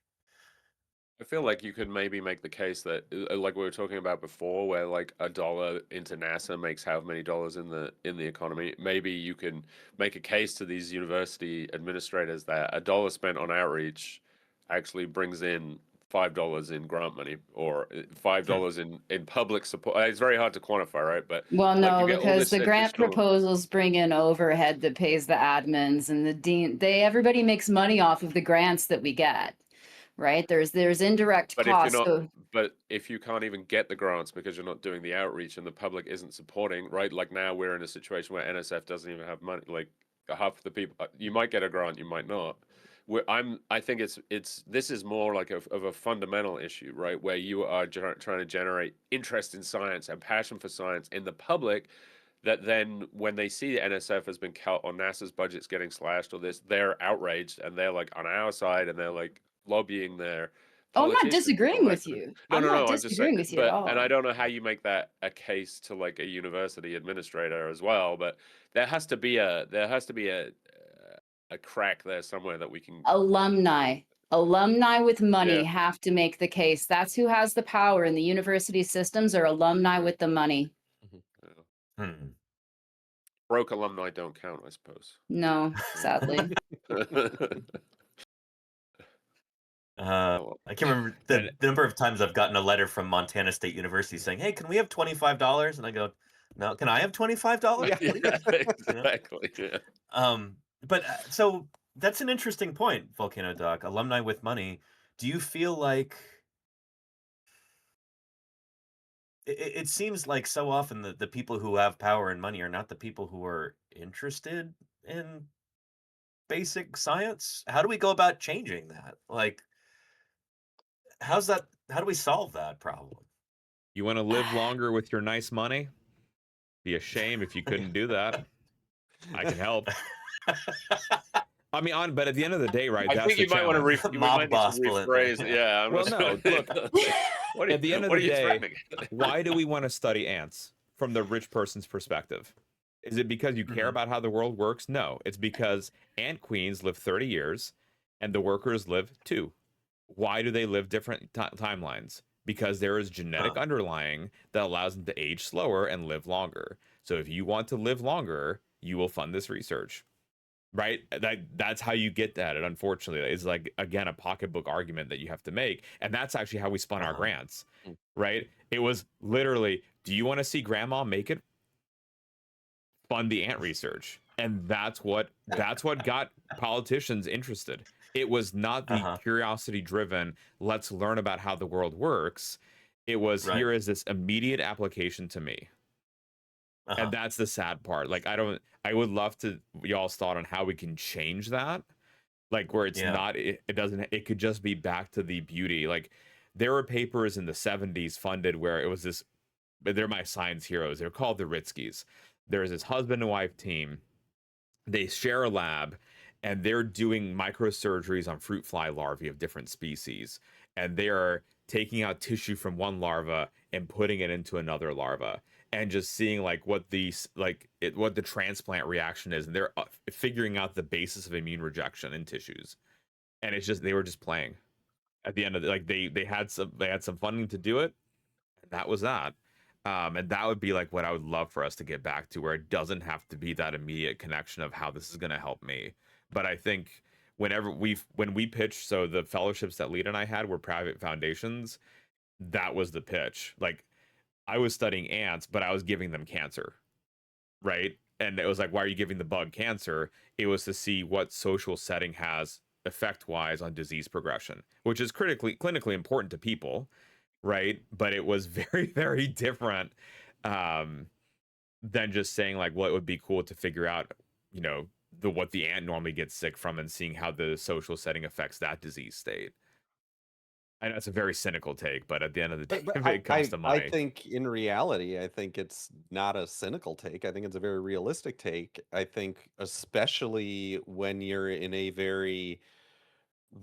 I feel like you could maybe make the case that, like we were talking about before, where like a dollar into NASA makes how many dollars in the economy. Maybe you can make a case to these university administrators that a dollar spent on outreach actually brings in $5 in grant money or $5 in public support. It's very hard to quantify, right? But Well, like you no, get all because this the grant additional. proposals bring in overhead that pays the admins and the dean. Everybody makes money off of the grants that we get, right? There's indirect But if you're costs. not, So but if you can't even get the grants because you're not doing the outreach and the public isn't supporting, right? Like now we're in a situation where NSF doesn't even have money. Like half the people, you might get a grant, you might not. I think this is more like of a fundamental issue, right? Where you are trying to generate interest in science and passion for science in the public. That then when they see the NSF has been cut or NASA's budget's getting slashed or this, they're outraged and they're like on our side and they're like lobbying Oh, I'm not politicians disagreeing with elected. you. No, I'm no, not no. I'm just saying, disagreeing with you at and I all. don't know how you make that a case to like a university administrator as well. But there has to be a crack there somewhere that we can. Alumni with money Yeah. have to make the case. That's who has the power in the university systems, are alumni with the money. Hmm. Broke alumni don't count, I suppose. No, sadly. well. I can't remember the number of times I've gotten a letter from Montana State University saying, "Hey, can we have $25?" And I go, "No, can I have $25? Yeah. Please?" Exactly. Yeah. But so that's an interesting point, Volcano Doc. Alumni with money. Do you feel like it seems like so often the people who have power and money are not the people who are interested in basic science? How do we go about changing that? Like, how do we solve that problem? You want to live longer with your nice money? Be a shame if you couldn't do that. I can help. I mean, but at the end of the day, right? I That's think the you might want challenge. to Mob need to boss bullet there, rephrase. yeah. Yeah. Well, no, look, What at the end of what the are you day, threatening? why do we want to study ants from the rich person's perspective? Is it because you care Mhm. about how the world works? No, it's because ant queens live 30 years and the workers live 2. Why do they live different timelines? Because there is genetic Huh. underlying that allows them to age slower and live longer. So if you want to live longer, you will fund this research. Right? That's how you get at it, unfortunately. It's like, again, a pocketbook argument that you have to make. And that's actually how we spun our grants. Mm. Right? It was literally, do you want to see grandma make it? Fund the ant research. And that's what got politicians interested. It was not the curiosity driven, let's learn about how the world works. It was, Right. here is this immediate application to me. And that's the sad part. Like, I would love to y'all's thought on how we can change that. Like, where it's not, it doesn't, it could just be back to the beauty. Like, there were papers in the 70s funded where it was this, they're my science heroes. They're called the Ritskys. There's this husband and wife team. They share a lab and they're doing microsurgeries on fruit fly larvae of different species. And they are taking out tissue from one larva and putting it into another larva and just seeing like what what the transplant reaction is. And they're figuring out the basis of immune rejection in tissues. And it's just, they were just playing at the end of like, they had some funding to do it. And that was that. And that would be like what I would love for us to get back to, where it doesn't have to be that immediate connection of how this is going to help me. But I think when we pitched, so the fellowships that Lita and I had were private foundations. That was the pitch. Like, I was studying ants, but I was giving them cancer, right? And it was like, why are you giving the bug cancer? It was to see what social setting has effect wise on disease progression, which is clinically important to people, right? But it was very, very different than just saying like, well, it would be cool to figure out, you know, what the ant normally gets sick from and seeing how the social setting affects that disease state. I know it's a very cynical take, but at the end of the day, But if it comes to I money, think in reality, I think it's not a cynical take. I think it's a very realistic take. I think especially when you're in a very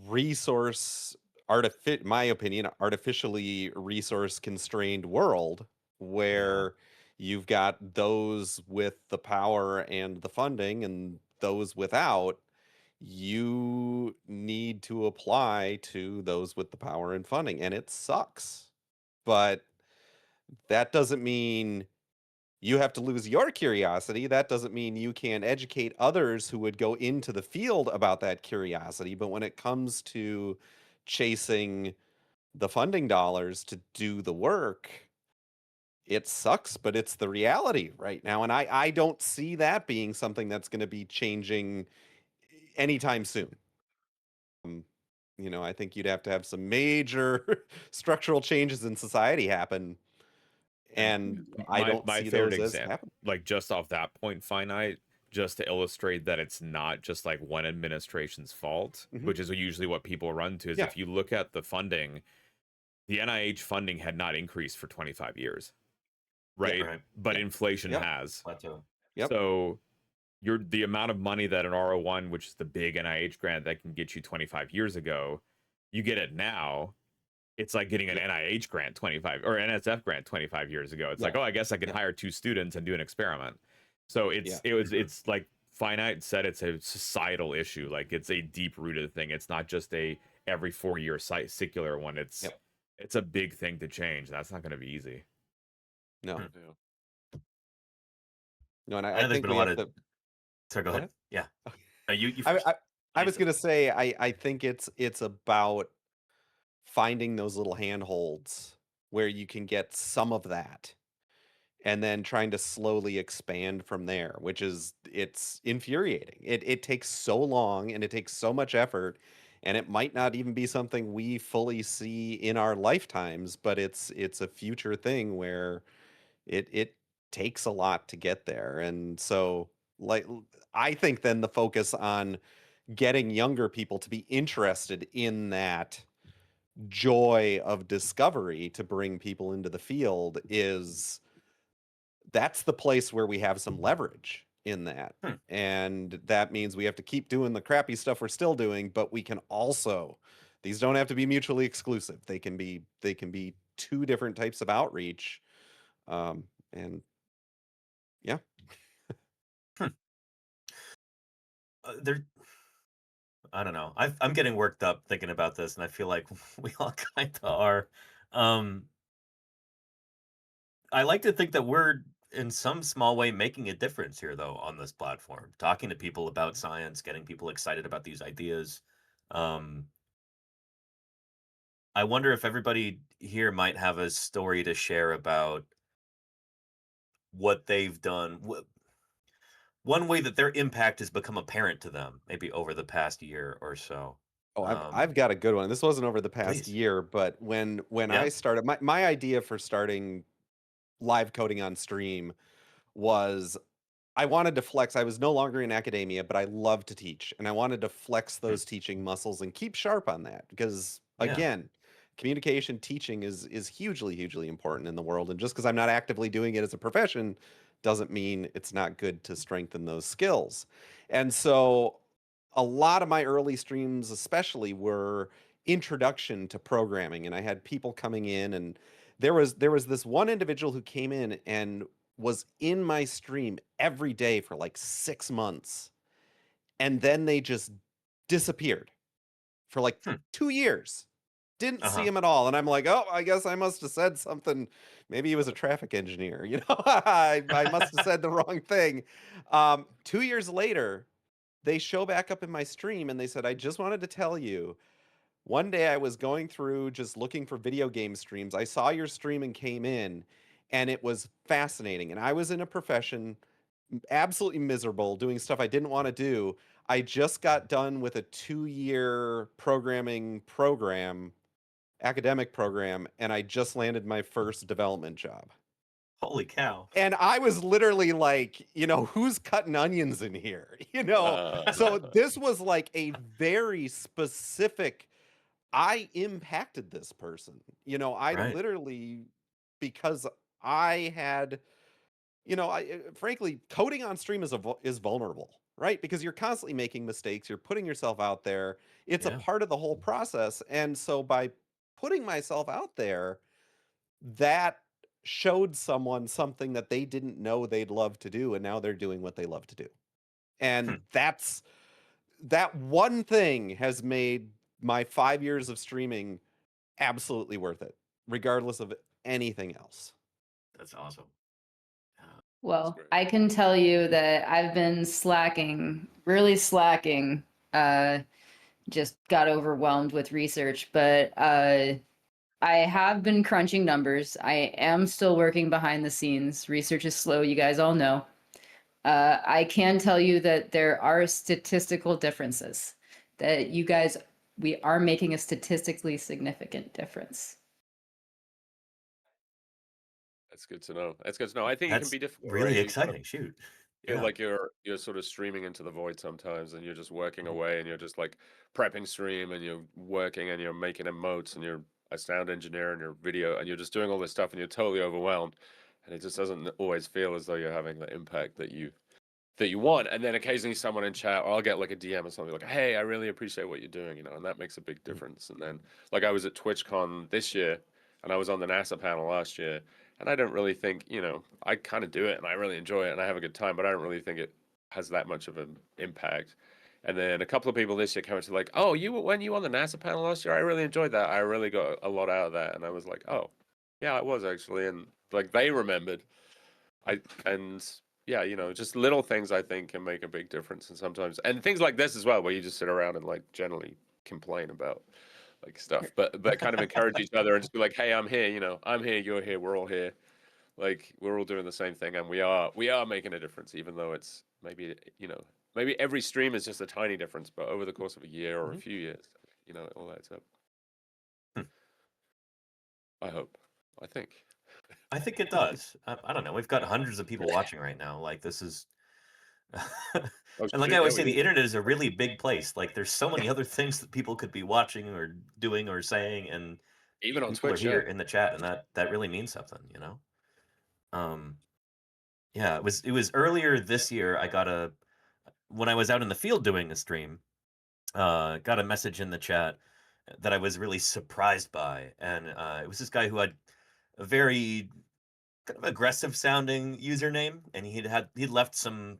resource my opinion, artificially resource constrained world where you've got those with the power and the funding and those without, you need to apply to those with the power and funding, and it sucks. But that doesn't mean you have to lose your curiosity. That doesn't mean you can't educate others who would go into the field about that curiosity. But when it comes to chasing the funding dollars to do the work, it sucks, but it's the reality right now. And I don't see that being something that's going to be changing anytime soon. I think you'd have to have some major structural changes in society happen. And I don't my see favorite those as example, happening. like just off that point, finite, just to illustrate that it's not just like one administration's fault, Mhm. which is usually what people run to, is Yeah. if you look at the funding, the NIH funding had not increased for 25 years, right? Right. But Yep. inflation Yep. has. Plateau. Yep. So the amount of money that an R01, which is the big NIH grant that can get you 25 years ago, you get it now, it's like getting an NIH grant 25 or NSF grant 25 years ago. It's like, oh, I guess I can hire 2 students and do an experiment. So it's like Finite said, it's a societal issue. Like it's a deep rooted thing. It's not just a every 4-year secular one. It's a big thing to change. That's not going to be easy. No. Yeah. No, and I know I there's think been a we lot have of. to. Sorry, go Go ahead. ahead. Yeah. You first. I was gonna say I think it's about finding those little handholds where you can get some of that and then trying to slowly expand from there, which is it's infuriating. It takes so long and it takes so much effort, and it might not even be something we fully see in our lifetimes, but it's a future thing where it takes a lot to get there. And so like I think then the focus on getting younger people to be interested in that joy of discovery to bring people into the field is that's the place where we have some leverage in that. And that means we have to keep doing the crappy stuff we're still doing, but we can also, these don't have to be mutually exclusive. They can be 2 different types of outreach. And yeah. There. I don't know. I'm getting worked up thinking about this, and I feel like we all kind of are. I like to think that we're in some small way making a difference here, though, on this platform, talking to people about science, getting people excited about these ideas. I wonder if everybody here might have a story to share about what they've done. One way that their impact has become apparent to them, maybe over the past year or so. Oh, I've got a good one. This wasn't over the past Please. year, but when Yeah. I started my idea for starting live coding on stream was I wanted to flex. I was no longer in academia, but I love to teach, and I wanted to flex those teaching muscles and keep sharp on that because Yeah. again, communication teaching is hugely important in the world, and just because I'm not actively doing it as a profession doesn't mean it's not good to strengthen those skills. And so a lot of my early streams especially were introduction to programming, and I had people coming in, and there was this one individual who came in and was in my stream every day for like 6 months, and then they just disappeared for like 2 years. Didn't see him at all, and I'm like, "Oh, I guess I must have said something. Maybe he was a traffic engineer, you know? I must have said the wrong thing." 2 years later, they show back up in my stream, and they said, "I just wanted to tell you, one day I was going through just looking for video game streams. I saw your stream and came in, and it was fascinating. And I was in a profession absolutely miserable, doing stuff I didn't want to do. I just got done with a 2-year academic program, and I just landed my first development job." Holy cow. And I was literally like, who's cutting onions in here? So this was like a very specific, I impacted this person. I Right. literally, because I had, frankly, coding on stream is vulnerable, right? Because you're constantly making mistakes, you're putting yourself out there. It's a Yeah. part of the whole process. And so by putting myself out there, that showed someone something that they didn't know they'd love to do, and now they're doing what they love to do. And that one thing has made my 5 years of streaming absolutely worth it, regardless of anything else. That's awesome. Well, great. I can tell you that I've been slacking, really slacking. Just got overwhelmed with research, but I have been crunching numbers. I am still working behind the scenes. Research is slow, you guys all know. I can tell you that there are statistical differences, that we are making a statistically significant difference. That's good to know. That's good to know. I think it That's can be difficult. really Right? You exciting. Shoot. feel Yeah. like you're sort of streaming into the void sometimes, and you're just working away, and you're just like prepping stream, and you're working, and you're making emotes, and you're a sound engineer, and you're video, and you're just doing all this stuff, and you're totally overwhelmed, and it just doesn't always feel as though you're having the impact that you that you want. And then occasionally someone in chat, or I'll get like a DM or something like, hey, I really appreciate what you're doing, and that makes a big difference. And then like I was at TwitchCon this year and I was on the NASA panel last year, and I don't really think, I kind of do it and I really enjoy it and I have a good time, but I don't really think it has that much of an impact. And then a couple of people this year came to like, oh, when you were on the NASA panel last year, I really enjoyed that. I really got a lot out of that. And I was like, oh, yeah, I was actually. And like they remembered. Yeah, just little things I think can make a big difference. And things like this as well, where you just sit around and like generally complain about like stuff, but kind of encourage each other and just be like, hey, I'm here, I'm here, you're here, we're all here. Like we're all doing the same thing, and we are making a difference, even though it's maybe every stream is just a tiny difference, but over the course of a year or a few years, it all adds up. I hope. I think it does. I don't know. We've got hundreds of people watching right now. Like this is, and like I always say, the internet is a really big place. Like there's so many other things that people could be watching or doing or saying, and even on people Twitch, are here in the chat, and that really means something, Yeah, it was earlier this year. When I was out in the field doing a stream, got a message in the chat that I was really surprised by, and it was this guy who had a very kind of aggressive sounding username, and he'd left some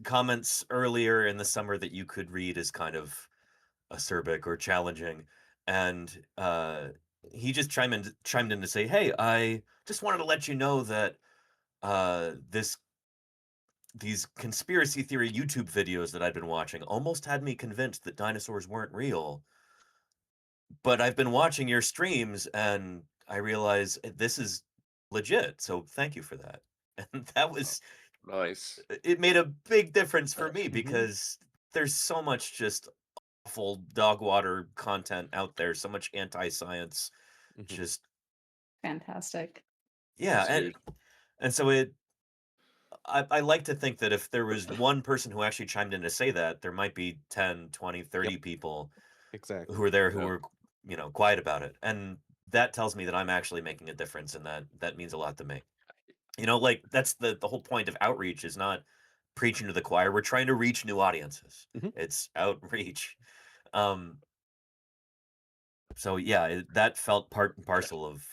comments earlier in the summer that you could read as kind of acerbic or challenging, and he just chimed in to say, hey, I just wanted to let you know that these conspiracy theory YouTube videos that I'd been watching almost had me convinced that dinosaurs weren't real. But I've been watching your streams and I realize this is legit. So thank you for that. And that was nice. It made a big difference for me because there's so much just awful dog water content out there, so much anti-science, just fantastic. Yeah, and so I like to think that if there was one person who actually chimed in to say that, there might be 10, 20, 30 people who were there who were, quiet about it. And that tells me that I'm actually making a difference, and that means a lot to me. Like that's the whole point of outreach is not preaching to the choir. We're trying to reach new audiences. It's outreach. So yeah, that felt part and parcel of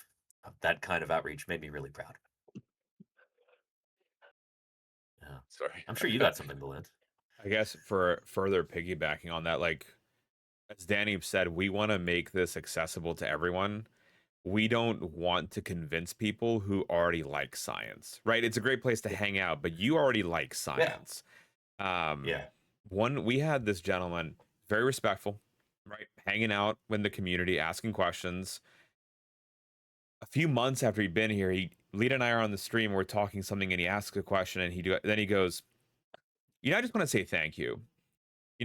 that kind of outreach. Made me really proud. Yeah. Sorry. I'm sure you got something, Belinda. I guess for further piggybacking on that, like as Danny said, we want to make this accessible to everyone. We don't want to convince people who already like science, right? It's a great place to hang out, but you already like science. Yeah. We had this gentleman, very respectful, right? Hanging out with the community, asking questions. A few months after he'd been here, Lita and I are on the stream, we're talking something, and he asks a question, and then he goes, I just want to say thank you.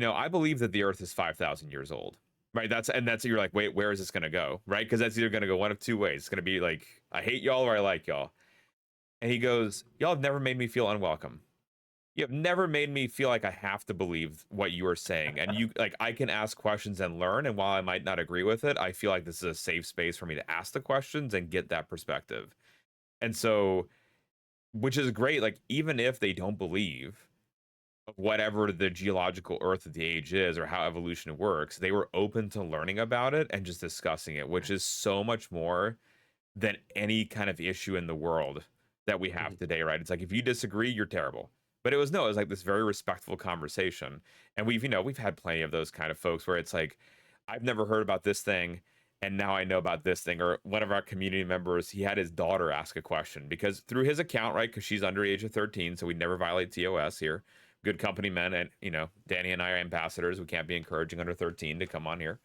I believe that the Earth is 5,000 years old. Right, that's you're like, wait, where is this gonna go? Right, because that's either gonna go one of two ways. It's gonna be like, I hate y'all or I like y'all. And he goes, y'all have never made me feel unwelcome. You have never made me feel like I have to believe what you are saying. And I can ask questions and learn. And while I might not agree with it, I feel like this is a safe space for me to ask the questions and get that perspective. And so, which is great. Like, even if they don't believe whatever the geological earth of the age is or how evolution works, they were open to learning about it and just discussing it, which is so much more than any kind of issue in the world that we have today, right? It's like, if you disagree, you're terrible. But it was like this very respectful conversation. And we've had plenty of those kind of folks where it's like, I've never heard about this thing, and now I know about this thing. Or one of our community members, he had his daughter ask a question because through his account, right? Because she's under the age of 13, so we never violate TOS here. Good company men, and Danny and I are ambassadors. We can't be encouraging under 13 to come on here.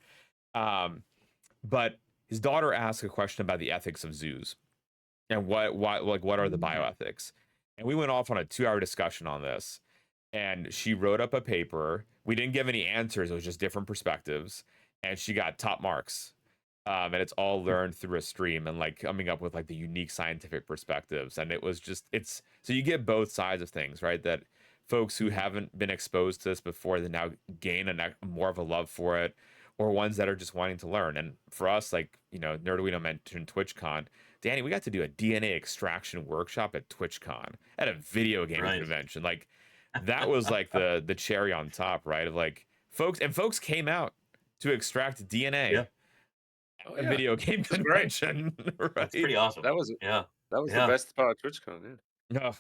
But his daughter asked a question about the ethics of zoos and what are the bioethics. And we went off on a 2-hour discussion on this. And she wrote up a paper. We didn't give any answers. It was just different perspectives. And she got top marks. And it's all learned through a stream and like coming up with like the unique scientific perspectives. And it was just, so you get both sides of things, right? That folks who haven't been exposed to this before, they now gain more of a love for it, or ones that are just wanting to learn. And for us, like, Nerduino mentioned TwitchCon. Danny, we got to do a DNA extraction workshop at TwitchCon at a video game convention. Like, that was like the cherry on top, right? Of like folks came out to extract DNA Yeah. Oh, at a yeah. video game It's great. convention, That's right? pretty awesome. That was Yeah. the Yeah. best part of TwitchCon. Yeah. No,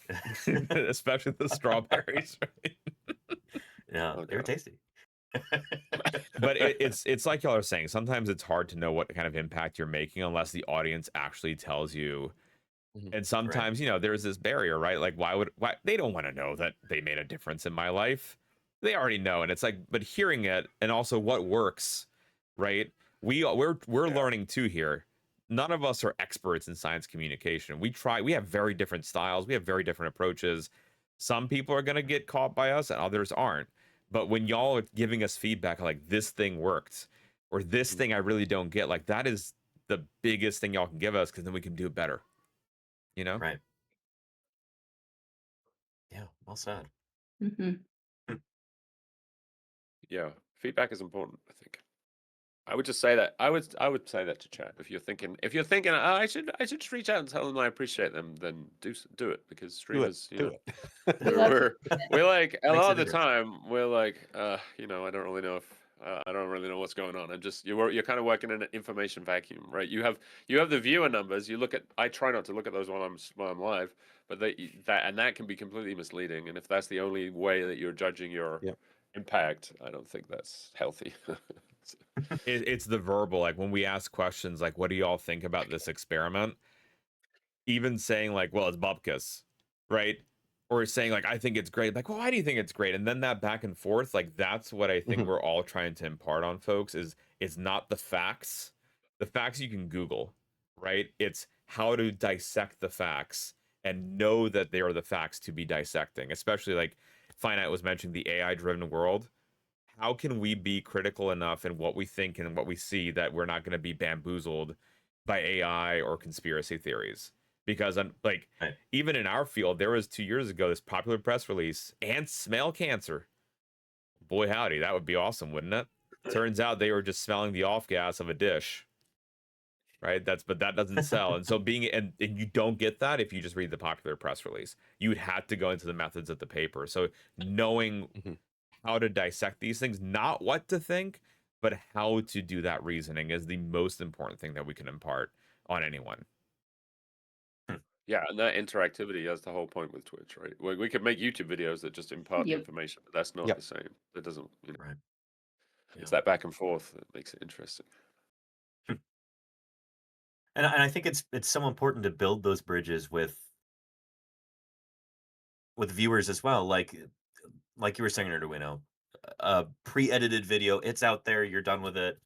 especially the strawberries, right? Yeah. Oh, They were God. tasty. But it's like y'all are saying. Sometimes it's hard to know what kind of impact you're making unless the audience actually tells you. Mhm. And sometimes, you know, there's this barrier, right? Like, why they don't want to know that they made a difference in my life? They already know, and it's like, but hearing it and also what works, right? We're Yeah. learning too here. None of us are experts in science communication. We have very different styles, we have very different approaches. Some people are gonna get caught by us, and others aren't. But when y'all are giving us feedback like this thing worked, or this Mhm. thing I really don't get, like that is the biggest thing y'all can give us because then we can do it better. You know? Right. Yeah. Well said. Mhm. Yeah. Feedback is important, I think. I would just say that. I would say that to chat. If you're thinking, oh, I should just reach out and tell them I appreciate them, then do it, because Do it. streamers, you Do know, it. We love we're like a Makes lot a of the difference. time we're like, you know, I don't really know if I don't really know what's going on. I'm just you're kind of working in an information vacuum, right? You have the viewer numbers. You look at. I try not to look at those while I'm live, but that can be completely misleading. And if that's the only way that you're judging your Yep. impact, I don't think that's healthy. It's the verbal, like when we ask questions like, what do y'all think about this experiment? Even saying like, well, it's bupkis, right? Or saying like, I think it's great. Like, well, why do you think it's great? And then that back and forth, like that's what I think Mhm. we're all trying to impart on folks is it's not the facts. The facts you can Google, right? It's how to dissect the facts and know that they are the facts to be dissecting, especially like Finite was mentioning the AI driven world. How can we be critical enough in what we think and what we see that we're not going to be bamboozled by AI or conspiracy theories? Because like Right. even in our field, there was 2 years ago this popular press release: ants smell cancer. Boy howdy, that would be awesome, wouldn't it? Turns out they were just smelling the off gas of a dish, right? But that doesn't sell. And so and you don't get that if you just read the popular press release. You would have to go into the methods of the paper. So knowing Mhm. how to dissect these things, not what to think, but how to do that reasoning is the most important thing that we can impart on anyone. Yeah, and that interactivity, that's the whole point with Twitch, right? We could make YouTube videos that just impart the Yep. information, but that's not Yep. the same. That doesn't, Right. it's Yeah. that back and forth that makes it interesting. And I think it's so important to build those bridges with viewers as well. Like you were saying, Arduino, a pre-edited video, it's out there, you're done with it,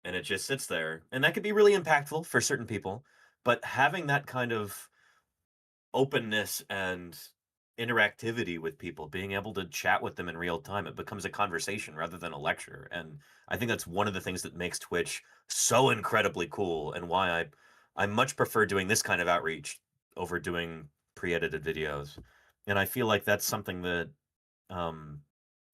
and it just sits there. And that could be really impactful for certain people, but having that kind of openness and interactivity with people, being able to chat with them in real time, it becomes a conversation rather than a lecture. And I think that's one of the things that makes Twitch so incredibly cool, and why I much prefer doing this kind of outreach over doing pre-edited videos. And I feel like that's something that um,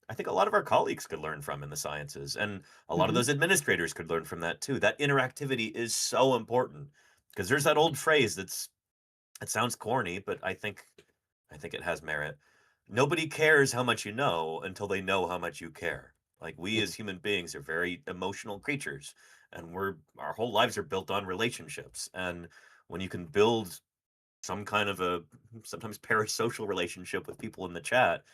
I think a lot of our colleagues could learn from in the sciences, and a lot of Mhm. those administrators could learn from that too. That interactivity is so important, because there's that old phrase it sounds corny, but I think it has merit. Nobody cares how much you know until they know how much you care. Like, we Mhm. as human beings are very emotional creatures, and our whole lives are built on relationships. And when you can build some kind of a sometimes parasocial relationship with people in the chat,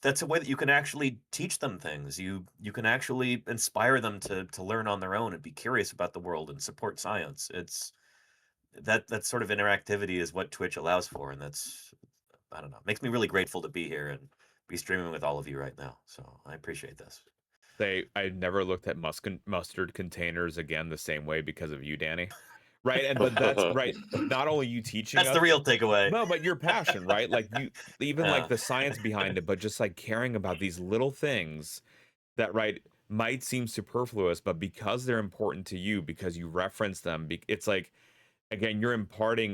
that's a way that you can actually teach them things. You can actually inspire them to learn on their own and be curious about the world and support science. It's that sort of interactivity is what Twitch allows for, and that's, I don't know, makes me really grateful to be here and be streaming with all of you right now. So I appreciate this. I never looked at mustard containers again the same way because of you, Danny. Right. And but that's right. Not only you teaching That's the us, real takeaway. no, but your passion, right? Like you, even like Yeah. the science behind it, but just like caring about these little things that, right, might seem superfluous, but because they're important to you, because you reference them, it's like, again, you're imparting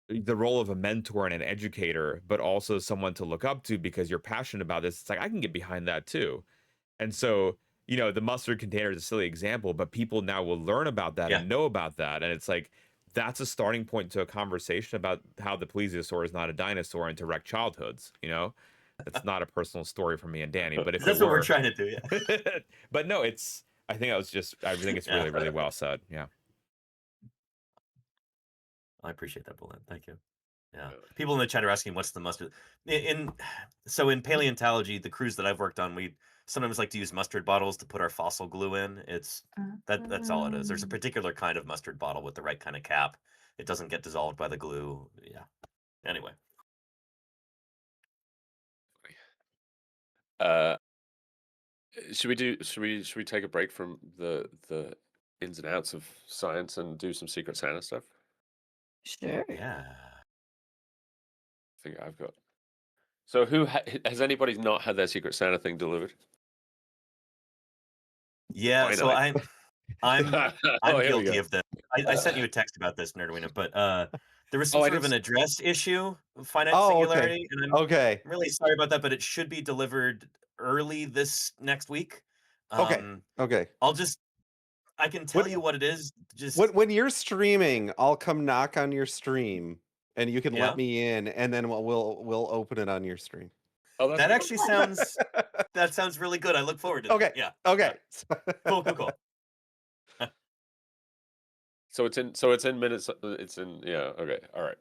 the role of a mentor and an educator, but also someone to look up to because you're passionate about this. It's like, I can get behind that too. And so, the mustard container is a silly example, but people now will learn about that Yeah. and know about that. And it's like, that's a starting point to a conversation about how the plesiosaur is not a dinosaur and to wreck childhoods. That's not a personal story for me and Danny, but if That's it what we're were, trying to do. Yeah. but no, I think I think it's really, really well said. Yeah. I appreciate that, Bullet. Thank you. Yeah. People in the chat are asking what's the mustard. So in paleontology, the crews that I've worked on, we sometimes like to use mustard bottles to put our fossil glue in. That's all it is. There's a particular kind of mustard bottle with the right kind of cap. It doesn't get dissolved by the glue. Yeah. Anyway. Should we take a break from the ins and outs of science and do some Secret Santa stuff? Sure. Yeah. I think I've got. So who has anybody not had their Secret Santa thing delivered? Yeah. So Finally. I'm Oh, here we guilty go. of this. I sent you a text about this, Nerdwina, but there was some Oh, I sort of didn't an address issue, finite Oh, okay. singularity, and I'm Okay. really sorry about that, but it should be delivered early this next week. Okay. Okay. I can tell you what it is. Just When you're streaming, I'll come knock on your stream, and you can Yeah. let me in, and then we'll open it on your stream. Oh, that's that good. actually sounds really good. I look forward to Okay. that. Yeah. Okay. Cool. So it's in minutes. It's in Okay. All right.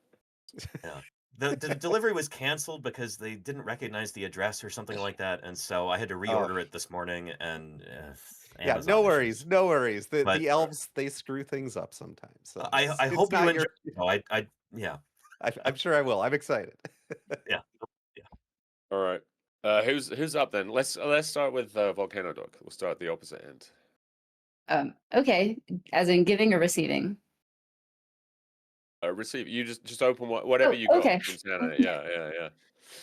Yeah. The delivery was canceled because they didn't recognize the address or something like that, and so I had to reorder it this morning. And Yeah, Amazon no issues. worries, no worries. But- The elves, they screw things up sometimes. So I it's hope you not enjoy. your- Yeah. I'm sure I will. I'm excited. Yeah. All right. Who's up then? Let's start with Volcano Doc. We'll start at the opposite end. Okay, as in giving or receiving. Receive. You just open whatever Oh, you got okay. from Santa. Yeah.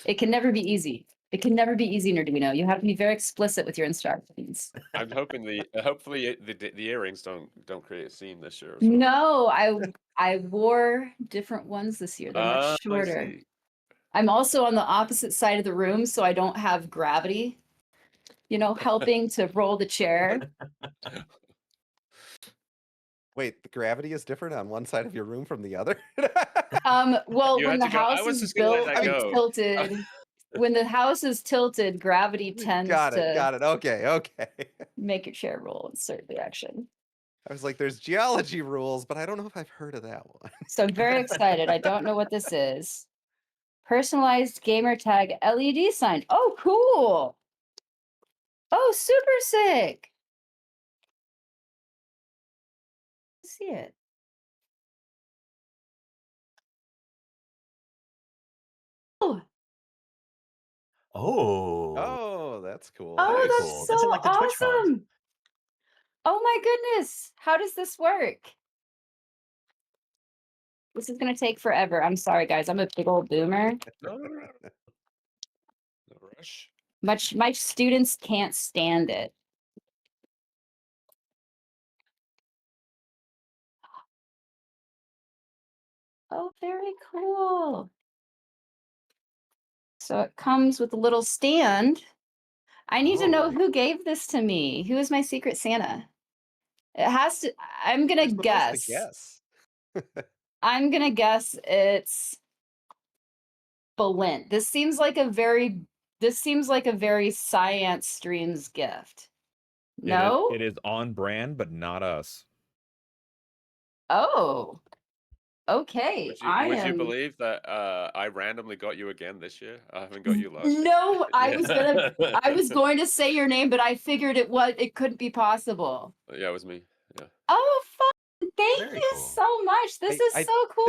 It can never be easy. It can never be easy, Nerdwino. You have to be very explicit with your instructions. I'm hoping hopefully the earrings don't create a scene this year. As well. No, I wore different ones this year. They're much I shorter. see. I'm also on the opposite side of the room, so I don't have gravity, helping to roll the chair. Wait, the gravity is different on one side of your room from the other? Well, You when had the to go- I house was is just gonna let built that and go. tilted, when the house is tilted, gravity tends Got to it. Okay. make your chair roll in a certain direction. I was like, there's geology rules, but I don't know if I've heard of that one. So I'm very excited. I don't know what this is. Personalized gamer tag LED sign. Oh, cool. Oh, super sick. Let's see it. Oh, Oh, that's cool. oh, Very that's cool. so That's in, like, the Twitch font. awesome. Oh my goodness. How does this work? This is going to take forever. I'm sorry, guys. I'm a big old boomer. No rush. My students can't stand it. Oh, very cool. So it comes with a little stand. I need to know Oh. who gave this to me. Who is my Secret Santa? It has to. I'm You're gonna supposed guess. to guess. I'm gonna guess it's Balint. This seems like a very SciAnts streams gift. No? It is on brand, but not us. Oh. Okay. Would you believe that I randomly got you again this year? I haven't got you last year. No, I Yeah. was going to say your name, but I figured it couldn't be possible. Yeah, it was me. Yeah. Oh, fun. Thank Very you cool. so much. This is I so cool.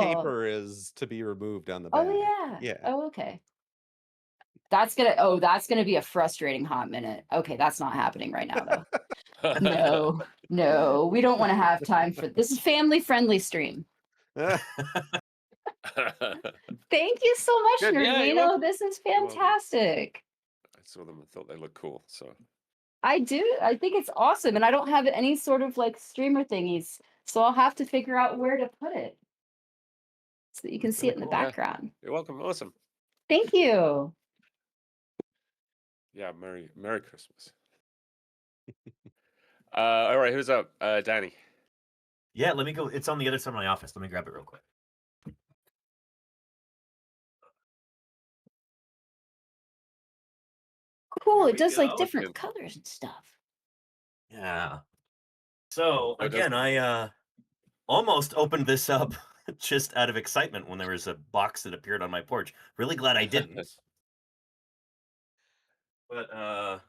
think the paper is to be removed on the back. Oh yeah. Yeah. Oh, okay. That's gonna be a frustrating hot minute. Okay, that's not happening right now though. No, we don't want to have time for this. Is family friendly stream. Thank you so much, Good, yeah, you're Nerdwino. welcome. This is You're welcome. fantastic. I saw them and thought they looked cool. So I do. I think it's awesome, and I don't have any sort of like streamer thingies, so I'll have to figure out where to put it so that you can see it in the cool, yeah. background. You're welcome. Awesome. Thank you. Yeah, Merry Christmas. All right, who's up? Danny. Yeah, let me go. It's on the other side of my office. Let me grab it real quick. Cool. Here It we does like go. different colors and stuff. Yeah. So Oh, it does- again, I almost opened this up just out of excitement when there was a box that appeared on my porch. Really glad I didn't. But I've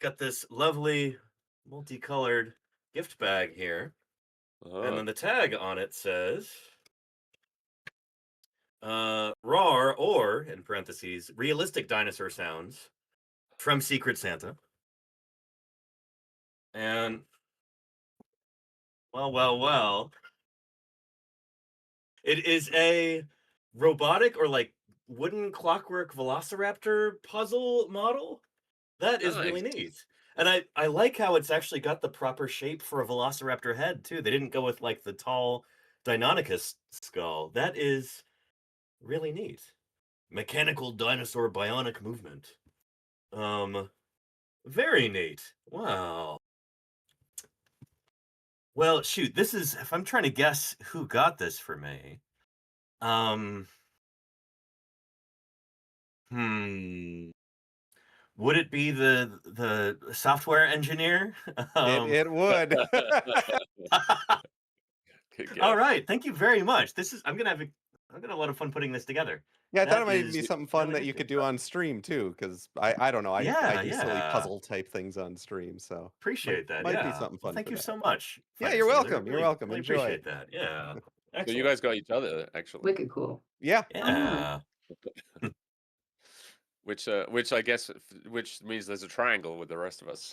got this lovely multicolored gift bag here. And then the tag on it says RAR, or in parentheses, realistic dinosaur sounds from Secret Santa. And well, it is a robotic or like wooden clockwork velociraptor puzzle model. That is really Nice. neat. And I like how it's actually got the proper shape for a velociraptor head too. They didn't go with like the tall Deinonychus skull. That is really neat. Mechanical dinosaur bionic movement. Very neat. Wow. Well, shoot, this is, if I'm trying to guess who got this for me. Hmm. Would it be the software engineer? It would. Good guess. All right, thank you very much. I'm gonna have a lot of fun putting this together. Yeah, I thought That it might is be something fun really that you neat. could do on stream too, because I don't know, I Yeah, do silly yeah. puzzle type things on stream, so Appreciate that. might be Yeah. something Well, fun thank for you that. so much. Yeah, Finance you're Singular. welcome. You're Really- welcome. really Enjoy. appreciate that. Yeah. So Excellent. you guys got each other actually, Wicked cool. Yeah. Yeah. which I guess which means there's a triangle with the rest of us.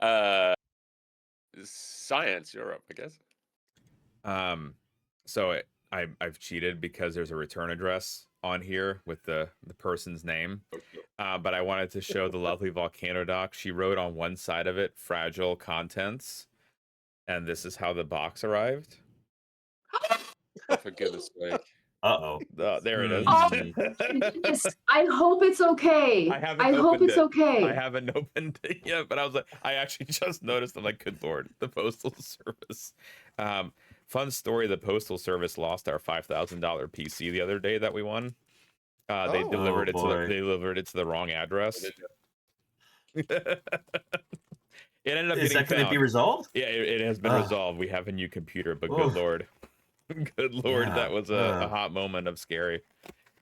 Ah. Science Europe, I guess. So I've cheated because there's a return address on here with the person's name. But I wanted to show the lovely Volcano Doc. She wrote on one side of it, fragile contents. And this is how the box arrived. Oh, for goodness sake. Uh-oh. There it is. Oh, Goodness, I hope it's okay. I haven't I hope opened it's it. okay. I haven't opened it yet, but I was like, I actually just noticed. I'm like, good lord, the Postal Service. Fun story: the Postal Service lost our $5,000 PC the other day that we won. They Oh. delivered it to boy. they delivered it to the wrong address. It ended up Is getting that going to be found. resolved? Yeah, it has been Ah. resolved. We have a new computer, but Oof. good lord, good lord, Yeah. that was a hot moment of scary.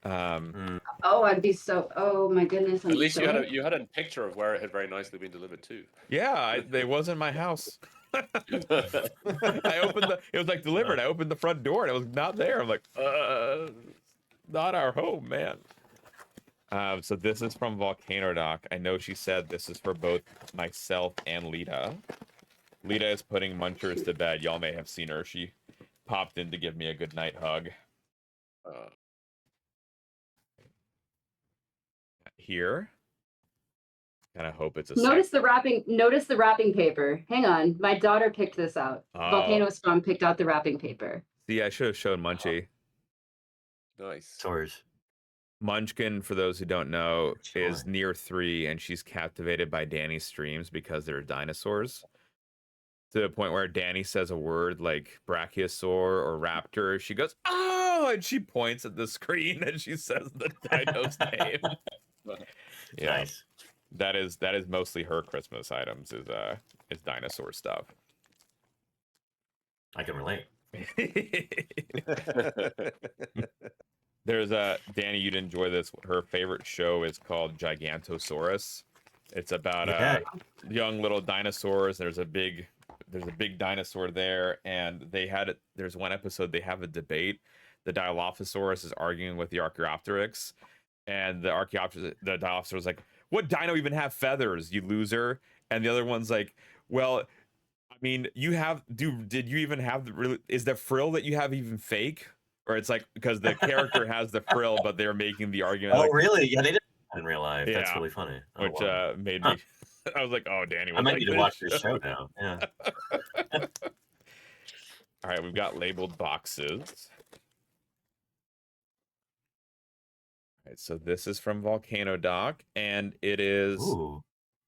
Oh, I'd be so. Oh my goodness. I'm At least so you had a picture of where it had very nicely been delivered to. Yeah, it wasn't my house. I opened it was like delivered. I opened the front door and it was not there. I'm like, not our home, man. So this is from Volcano Doc. I know she said this is for both myself and Lita. Lita is putting Munchers to bed. Y'all may have seen her. She popped in to give me a good night hug. Here. And I hope it's a Notice the wrapping paper. Hang on. My daughter picked this out. Oh. Volcano Scrum picked out the wrapping paper. See, I should have shown Munchie. Nice. Sours. Munchkin, for those who don't know, Sure. is near 3, and she's captivated by Danny's streams because they're dinosaurs. To the point where Danny says a word like brachiosaur or raptor, she goes, "Oh!" and she points at the screen and she says the dino's name. Yeah, Nice. that is mostly her Christmas items is dinosaur stuff. I can relate. There's Danny, you'd enjoy this. Her favorite show is called Gigantosaurus. It's about young little dinosaurs. There's a big dinosaur there, and there's one episode they have a debate. The Dilophosaurus is arguing with the Archaeopteryx, and the Dilophosaurus is like, "What dino even have feathers, you loser?" And the other one's like, "Well, I mean, did you even have is the frill that you have even fake?" Or it's like, because the character has the frill, but they're making the argument. Oh, like, really? Yeah, they did that in real life. That's Yeah. really funny. Oh, which wow. made me. I was like, "Oh, Danny, I might need to watch this show now. Yeah. All right, we've got labeled boxes. All right, so this is from Volcano Doc, and it is Ooh.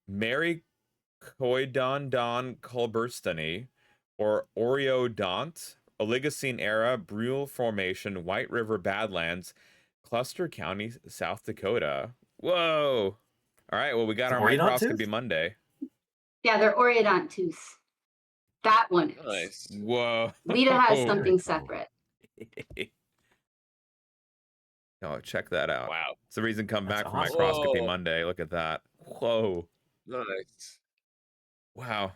Merry Coidondon culberstani, or Oreodont, Oligocene era, Brule Formation, White River Badlands, Cluster County, South Dakota. Whoa! All right, well, we got It's our an Oreodont microscopy tooth? Monday. Yeah, they're Oreodontus. That one is. Nice. Whoa! Lita has Very something cool. separate. Oh, check that out. Wow. It's the reason come That's back for awesome. microscopy Whoa. Monday. Look at that. Whoa! Nice. Wow.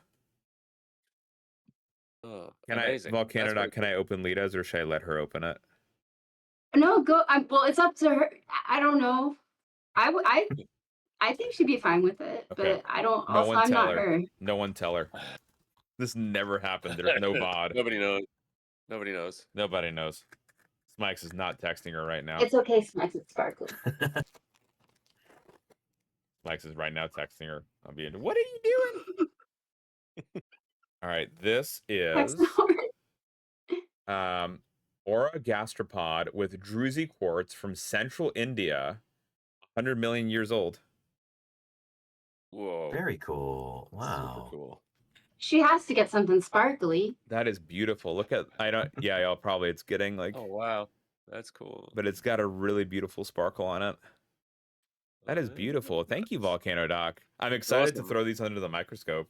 Oh, Can amazing. I, Volcano That's Doc, pretty can I open Lita's or should I let her open it? No, go. Well, it's up to her. I don't know. I think she'd be fine with it, Okay. but I don't. No Also, one I'm tell not her. her. No one tell her. This never happened. There's no VOD. Nobody knows. Nobody knows. Nobody knows. Smikes is not texting her right now. It's okay, Smikes. It's sparkly. Smikes is right now texting her. I'll be in. What are you doing? All right. This is Aura gastropod with druzy quartz from central India, 100 million years old. Whoa. Very cool. Wow. Super cool. She has to get something sparkly. That is beautiful. Look at yeah, y'all probably it's getting like Oh wow. That's cool. but it's got a really beautiful sparkle on it. That is beautiful. Thank you, Volcano Doc. I'm excited to awesome. throw these under the microscope.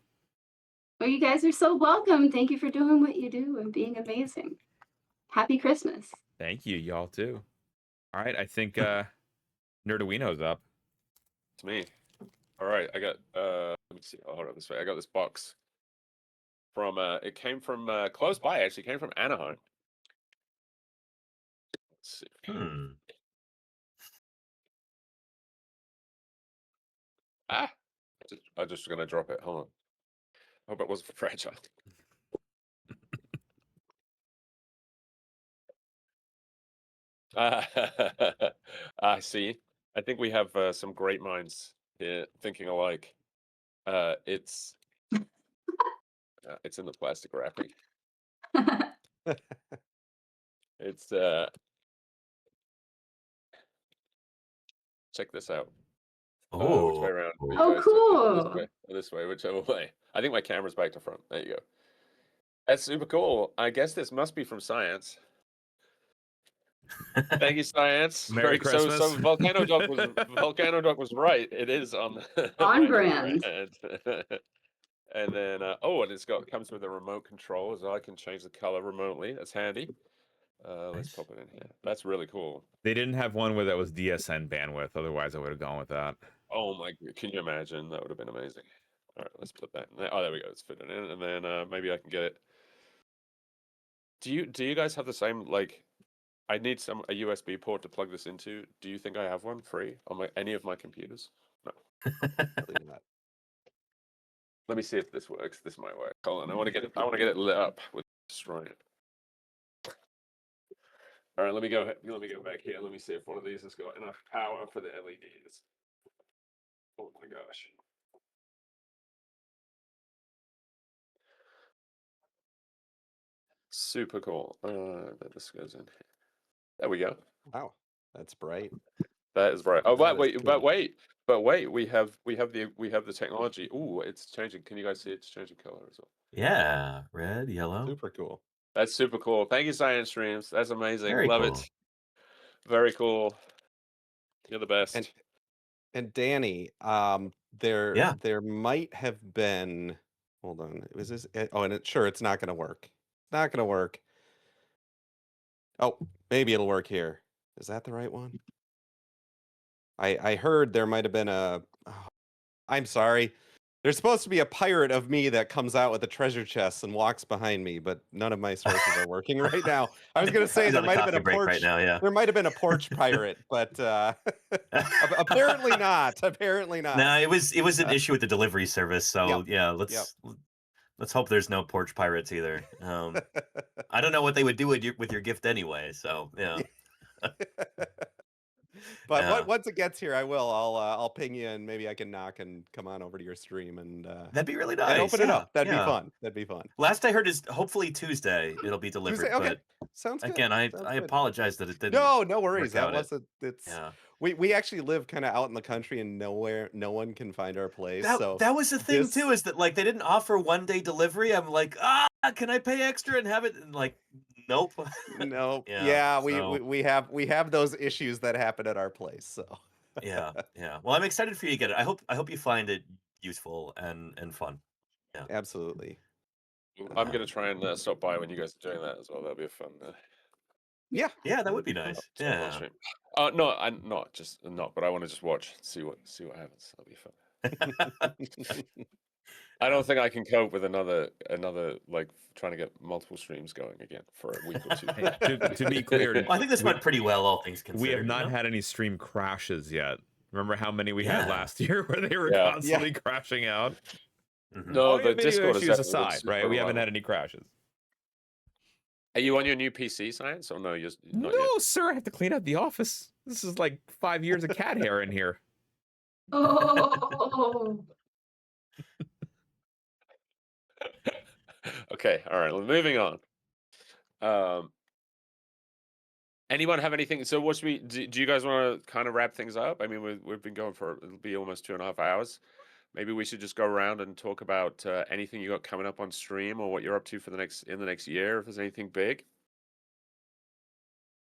Well, you guys are so welcome. Thank you for doing what you do and being amazing. Happy Christmas. Thank you, y'all too. All right, I think Nerduino's up. It's me. All right, I got let me see. Oh, hold on this way. I got this box from it came from close by actually. It came from Anaheim. Let's see. Ah, I'm just gonna drop it. Hold on. I hope it wasn't fragile. I see. I think we have some great minds here thinking alike. It's in the plastic wrapping. It's check this out. Which way Oh, around? for you Oh, guys? cool. This way, whichever way. I think my camera's back to front. There you go. That's super cool. I guess this must be from SciAnts. Thank you, SciAnts. Merry Christmas. So Volcano Doc was right. It is on On brand. And then and comes with a remote control, so I can change the color remotely. That's handy. Let's Nice. pop it in here. That's really cool. They didn't have one that was DSN bandwidth. Otherwise, I would have gone with that. Oh my! Can you imagine? That would have been amazing. All right, let's put that in there. Oh, there we go. Let's fit it in, and then maybe I can get it. Do you guys have the same like? I need a USB port to plug this into. Do you think I have one free on any of my computers? No. Probably not. Let me see if this works. This might work. Hold on. I want to get it lit up with destroying it. All right, let me go back here. Let me see if one of these has got enough power for the LEDs. Oh my gosh. Super cool. This goes in here. There we go. Wow, that's bright. That is right. Oh, That wait, is but cool. wait. We have the technology. Ooh, it's changing. Can you guys see it's changing color as well? Yeah, red, yellow. Super cool. That's super cool. Thank you, SciAnts Streams. That's amazing. Very Love cool. it. Very cool. You're the best. And Danny, Yeah. there might have been. Hold on, was this? Oh, and it's not going to work. Not going to work. Oh, maybe it'll work here. Is that the right one? I heard there might have been a. Oh, I'm sorry. There's supposed to be a pirate of me that comes out with a treasure chest and walks behind me, but none of my sources are working right now. I was going to say He's there on a might have been coffee a break porch. right now, yeah. There might have been a porch pirate, but apparently not. Apparently not. No, it was an issue with the delivery service. So Yep, yeah, let's hope there's no porch pirates either. I don't know what they would do with your gift anyway. So yeah. But Yeah. once it gets here, I will. I'll ping you, and maybe I can knock and come on over to your stream and That'd be really nice. and open it yeah, up. That'd be yeah. fun. That'd be fun. Last I heard is hopefully Tuesday it'll be delivered. Tuesday, okay. But Sounds good. again, I Sounds I good. apologize that it didn't. No worries. work That out. wasn't. It's Yeah. we actually live kind of out in the country and no one can find our place. So That was the thing this- too, is that like they didn't offer 1-day delivery. I'm like, can I pay extra and have it? And like, nope. no, Yeah, yeah, so- we have those issues that happen at our place. So yeah. Well, I'm excited for you to get it. I hope you find it useful and fun. absolutely. I'm gonna try and stop by when you guys are doing that as well. That'll be a fun. Yeah. Yeah, that would be nice. Stop on Yeah. stream. No, I'm not just not, but I want to just watch, see what happens. That'll be fun. I don't think I can cope with another like trying to get multiple streams going again for a week or two. Hey, to be clear, Well, I think this went pretty well, all things considered. we have you not know? had any stream crashes yet. Remember how many we had Yeah. last year where they were Yeah. constantly crashing out? Mhm. No, All the your video Discord is issues definitely aside, super right? We haven't reliable. had any crashes. Are you on your new PC, Science? Or no, you're not No, sir, I have to clean out the office. This is like 5 years of cat hair in here. Oh, yet? Okay, all right. Well, moving on. Anyone have anything? So, what should we do? You guys want to kind of wrap things up? I mean, we've been going for it'll be almost 2.5 hours. Maybe we should just go around and talk about anything you got coming up on stream or what you're up to for the next year. If there's anything big.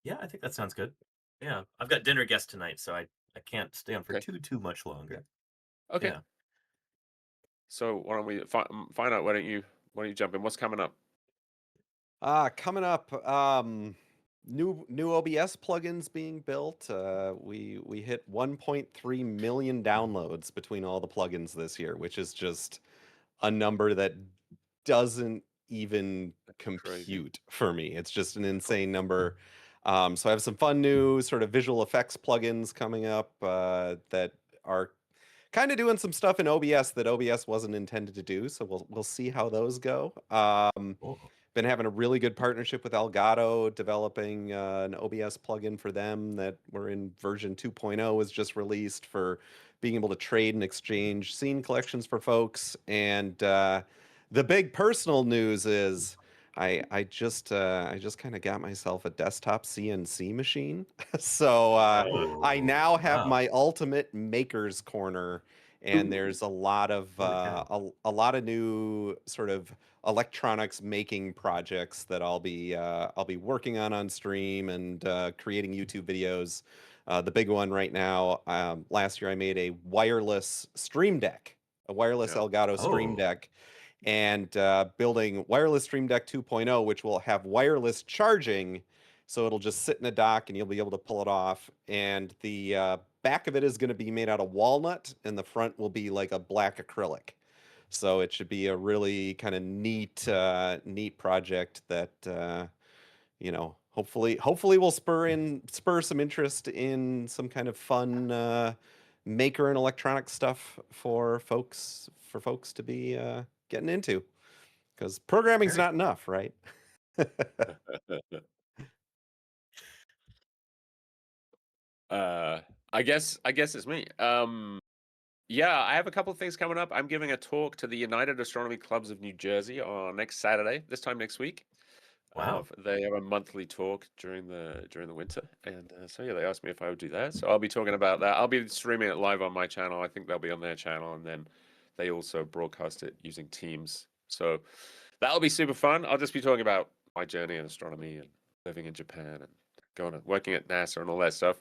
Yeah, I think that sounds good. Yeah, I've got dinner guests tonight, so I can't stay on for Okay. too much longer. Okay. Yeah. So why don't we find out? Why don't you jump in? What's coming up? Coming up, new OBS plugins being built. We hit 1.3 million downloads between all the plugins this year, which is just a number that doesn't even crazy. compute for me. It's just an insane number. So I have some fun new sort of visual effects plugins coming up that are kind of doing some stuff in OBS that OBS wasn't intended to do. So we'll see how those go. Cool. Been having a really good partnership with Elgato, developing an OBS plugin for them that we're in version 2.0 was just released for being able to trade and exchange scene collections for folks. And the big personal news is I just kind of got myself a desktop CNC machine. So I now have Wow. my ultimate maker's corner, and there's a lot of Holy a lot of new sort of electronics making projects that I'll be working on stream and creating YouTube videos. The big one right now, last year I made a wireless stream deck, a wireless Yeah. Elgato stream Oh. deck, and building wireless stream deck 2.0, which will have wireless charging. So it'll just sit in a dock and you'll be able to pull it off. And the back of it is going to be made out of walnut, and the front will be like a black acrylic. So it should be a really kind of neat project that hopefully will spur some interest in some kind of fun maker and electronic stuff for folks to be getting into, because programming's Very not enough, right? I guess it's me. Yeah, I have a couple of things coming up. I'm giving a talk to the United Astronomy Clubs of New Jersey on next Saturday, this time next week. Wow. They have a monthly talk during the winter, and so yeah, they asked me if I would do that. So I'll be talking about that. I'll be streaming it live on my channel. I think they'll be on their channel, and then they also broadcast it using Teams. So that'll be super fun. I'll just be talking about my journey in astronomy and living in Japan and working at NASA and all that stuff.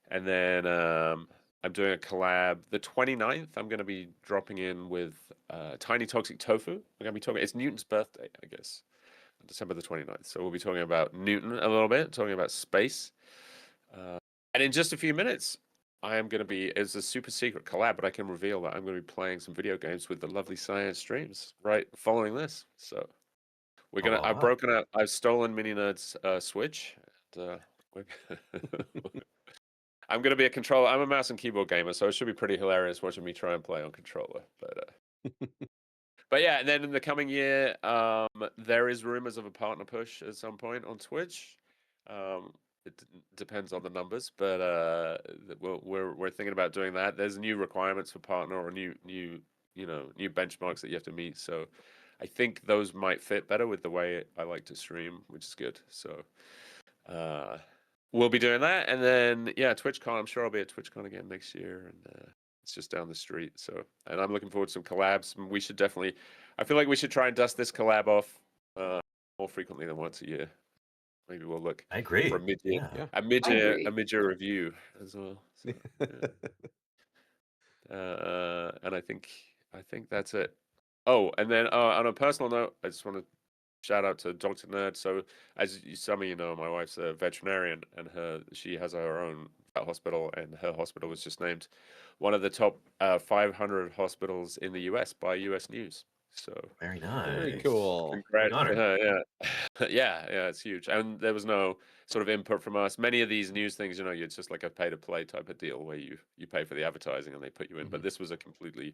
And then I'm doing a collab the 29th. I'm going to be dropping in with Tiny Toxic Tofu. We're going to be talking. It's Newton's birthday, I guess. December the 29th. So we'll be talking about Newton a little bit, talking about space. And in just a few minutes, it's a super secret collab, but I can reveal that I'm going to be playing some video games with the lovely SciAnts streams right following this. So I've stolen Mini Nerd's Switch. And, I'm going to be a controller. I'm a mouse and keyboard gamer, so it should be pretty hilarious watching me try and play on controller. But yeah, and then in the coming year, there is rumors of a partner push at some point on Twitch. it depends on the numbers, but we're thinking about doing that. There's new requirements for partner or new benchmarks that you have to meet. So I think those might fit better with the way I like to stream, which is good. So we'll be doing that, and then TwitchCon. I'm sure I'll be at TwitchCon again next year, and it's just down the street. So, and I'm looking forward to some collabs. We should definitely. I feel like we should try and dust this collab off more frequently than once a year. Maybe we'll look I agree. for a mid-year, Yeah. a mid-year review as well. So, and I think that's it. Oh, and then on a personal note, I just want to shout out to Dr. Nerd. So, as some of you know, my wife's a veterinarian, and she has her own vet hospital, and her hospital was just named one of the top 500 hospitals in the U.S. by U.S. News. So Very nice. Very cool. congrats to her. Yeah, it's huge. And there was no sort of input from us. Many of these news things, it's just like a pay-to-play type of deal where you pay for the advertising and they put you in. But this was a completely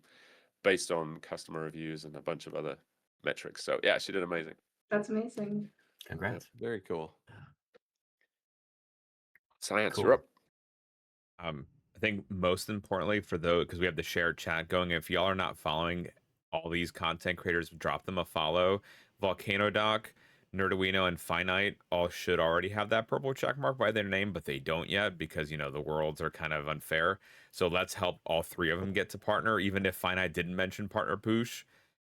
based on customer reviews and a bunch of other metrics. So yeah, she did amazing. That's amazing. Congrats. Very cool. SciAnts, Cool. you're up. I think most importantly for those, because we have the shared chat going, if y'all are not following all these content creators, drop them a follow. Volcano Doc, Nerduino, and Finite all should already have that purple check mark by their name, but they don't yet because, the worlds are kind of unfair. So let's help all three of them get to partner. Even if Finite didn't mention partner Poosh,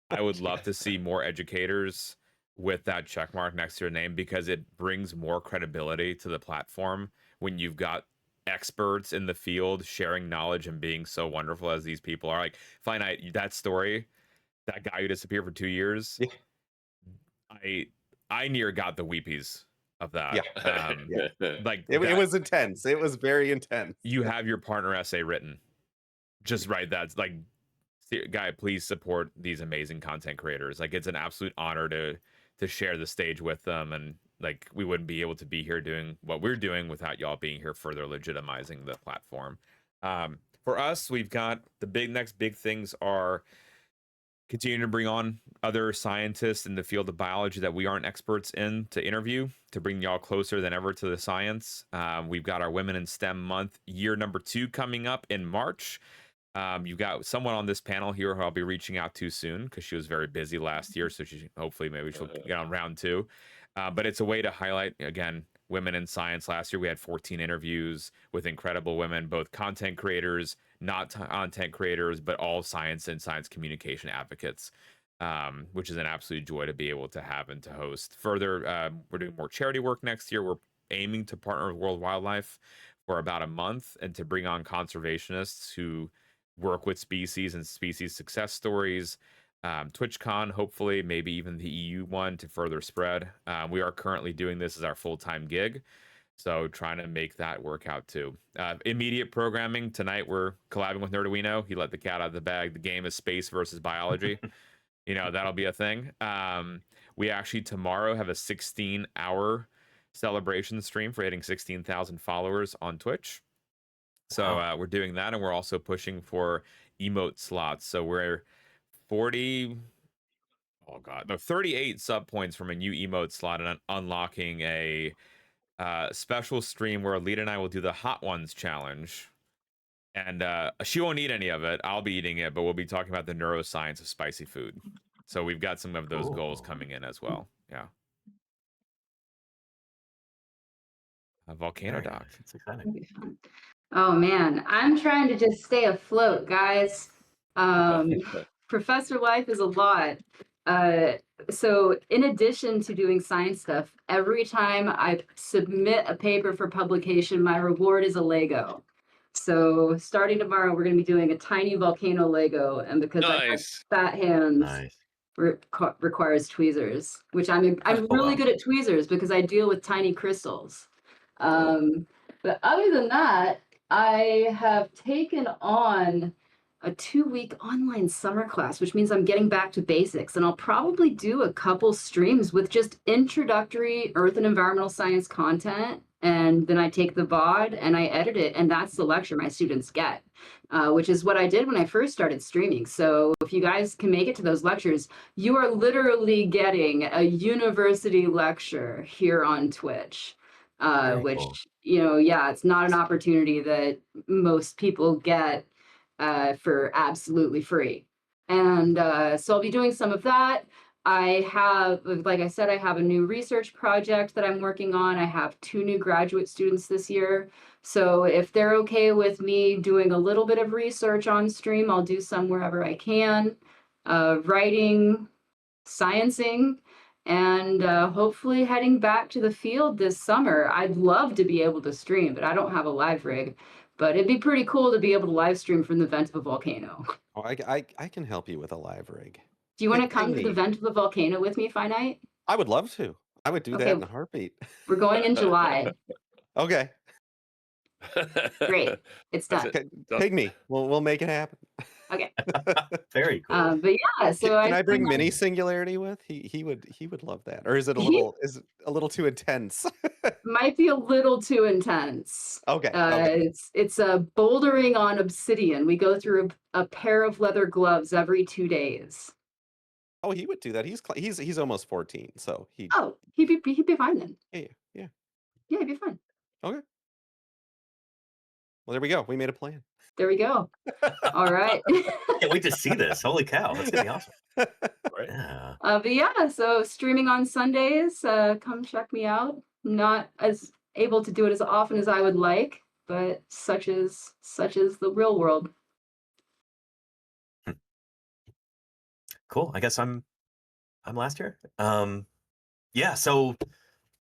I would love to see more educators with that check mark next to your name, because it brings more credibility to the platform when you've got experts in the field sharing knowledge and being so wonderful as these people are. Like Finite, that story, that guy who disappeared for 2 years, I near got the weepies of that. Like It was intense. It was very intense. You have your partner essay written. Just write that. Like, guy, please support these amazing content creators. Like, it's an absolute honor to share the stage with them, and like we wouldn't be able to be here doing what we're doing without y'all being here, further legitimizing the platform. For us, we've got the next big things are continuing to bring on other scientists in the field of biology that we aren't experts in to interview, to bring y'all closer than ever to the science. We've got our Women in STEM month, year number 2, coming up in March. You've got someone on this panel here who I'll be reaching out to soon, because she was very busy last year, so maybe she'll get on round 2. But it's a way to highlight, again, women in science. Last year we had 14 interviews with incredible women, both content creators, not content creators, but all science and science communication advocates, which is an absolute joy to be able to have and to host. Further, we're doing more charity work next year. We're aiming to partner with World Wildlife for about a month, and to bring on conservationists who work with species and species success stories. TwitchCon, hopefully, maybe even the EU one, to further spread. We are currently doing this as our full-time gig, so trying to make that work out too. Immediate programming, tonight we're collabing with Nerduino. He let the cat out of the bag. The game is space versus biology. That'll be a thing. We actually tomorrow have a 16-hour celebration stream for hitting 16,000 followers on Twitch. So we're doing that, and we're also pushing for emote slots. So we're 38 sub points from a new emote slot, and unlocking a special stream where Alita and I will do the Hot Ones challenge. And she won't eat any of it. I'll be eating it, but we'll be talking about the neuroscience of spicy food. So we've got some of those goals coming in as well. Yeah. Volcano Doc. It's exciting. Oh man, I'm trying to just stay afloat, guys. Professor life is a lot. So in addition to doing science stuff, every time I submit a paper for publication, my reward is a Lego. So starting tomorrow, we're going to be doing a tiny volcano Lego, and because I have fat hands, requires tweezers, which I'm really good at tweezers because I deal with tiny crystals. But other than that, I have taken on a 2-week online summer class, which means I'm getting back to basics, and I'll probably do a couple streams with just introductory earth and environmental science content, and then I take the VOD and I edit it, and that's the lecture my students get, which is what I did when I first started streaming. So if you guys can make it to those lectures, you are literally getting a university lecture here on Twitch. Very which, cool. yeah, it's not an opportunity that most people get for absolutely free. And so I'll be doing some of that. I have, like I said, I have a new research project that I'm working on. I have 2 new graduate students this year. So if they're okay with me doing a little bit of research on stream, I'll do some wherever I can. Writing, sciencing, and hopefully heading back to the field this summer. I'd love to be able to stream, but I don't have a live rig. But it'd be pretty cool to be able to live stream from the vent of a volcano. Oh, I can help you with a live rig. Do you want to Ping come to the me. vent of the volcano with me, Finite? I would love to. I would do that Okay, in a heartbeat. we're going in July. Okay. Great. It's That's done. it. Done. Ping me. We'll make it happen. Okay. Very cool. But yeah, so Can I bring stream on- mini singularity with? He would love that. Or is it a little too intense? might be a little too intense. Okay. Okay. It's a bouldering on obsidian. We go through a pair of leather gloves every 2 days. Oh, he would do that. He's almost 14, so he Oh, he'd be fine then. yeah. Yeah, he'd be fine. Okay. Well, there we go. We made a plan. There we go. All right. Can't wait to see this. Holy cow, that's gonna be awesome. Right. Yeah. But yeah, so streaming on Sundays. Come check me out. Not as able to do it as often as I would like, but such is the real world. Cool. I guess I'm last here. Yeah, so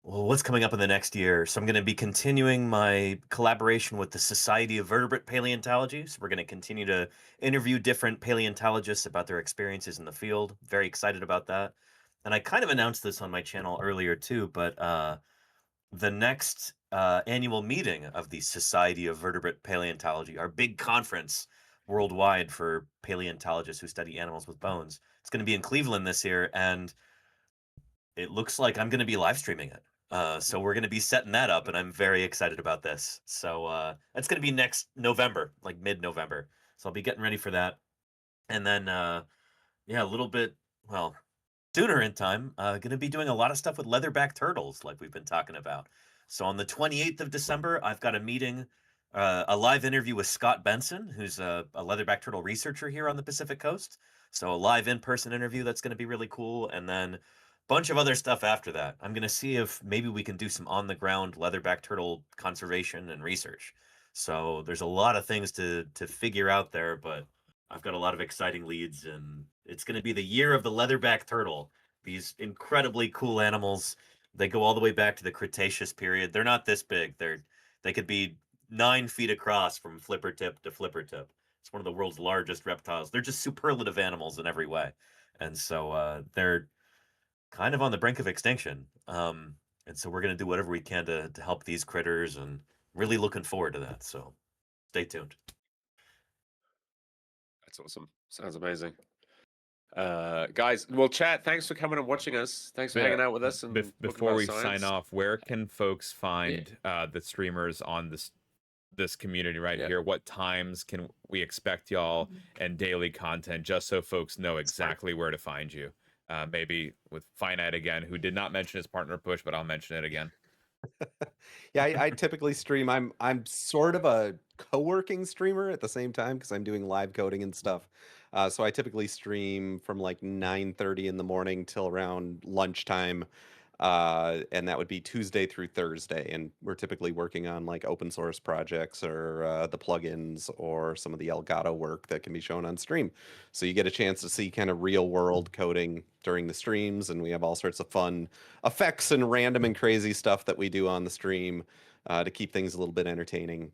what's coming up in the next year? So I'm going to be continuing my collaboration with the Society of Vertebrate Paleontology. So we're going to continue to interview different paleontologists about their experiences in the field. Very excited about that. And I kind of announced this on my channel earlier too, but the next annual meeting of the Society of Vertebrate Paleontology, our big conference worldwide for paleontologists who study animals with bones, it's going to be in Cleveland this year, and it looks like I'm going to be live streaming it. So we're going to be setting that up, and I'm very excited about this. So that's going to be next November, like mid-November. So I'll be getting ready for that. And then, yeah, a little bit, well, sooner in time, going to be doing a lot of stuff with leatherback turtles, like we've been talking about. So on the 28th of December, I've got a meeting, a live interview with Scott Benson, who's a leatherback turtle researcher here on the Pacific Coast. So a live in-person interview that's going to be really cool. And then bunch of other stuff after that. I'm going to see if maybe we can do some on-the-ground leatherback turtle conservation and research. So there's a lot of things to figure out there, but I've got a lot of exciting leads, and it's going to be the year of the leatherback turtle. These incredibly cool animals. They go all the way back to the Cretaceous period. They're not this big. They could be 9 feet across from flipper tip to flipper tip. It's one of the world's largest reptiles. They're just superlative animals in every way. And so they're kind of on the brink of extinction. And so we're going to do whatever we can to help these critters, and really looking forward to that. So stay tuned. That's awesome. Sounds amazing. Guys, well, chat, thanks for coming and watching us. Thanks for Yeah, hanging out with us. And talking Before about we science. sign off, where can folks find the streamers on this community right here? What times can we expect y'all and daily content, just so folks know exactly where to find you? Maybe with Finite again, who did not mention his partner push, but I'll mention it again. Yeah, I typically stream. I'm sort of a co-working streamer at the same time because I'm doing live coding and stuff. So I typically stream from like 9:30 in the morning till around lunchtime. And that would be Tuesday through Thursday. And we're typically working on like open source projects or the plugins or some of the Elgato work that can be shown on stream. So you get a chance to see kind of real world coding during the streams, and we have all sorts of fun effects and random and crazy stuff that we do on the stream to keep things a little bit entertaining.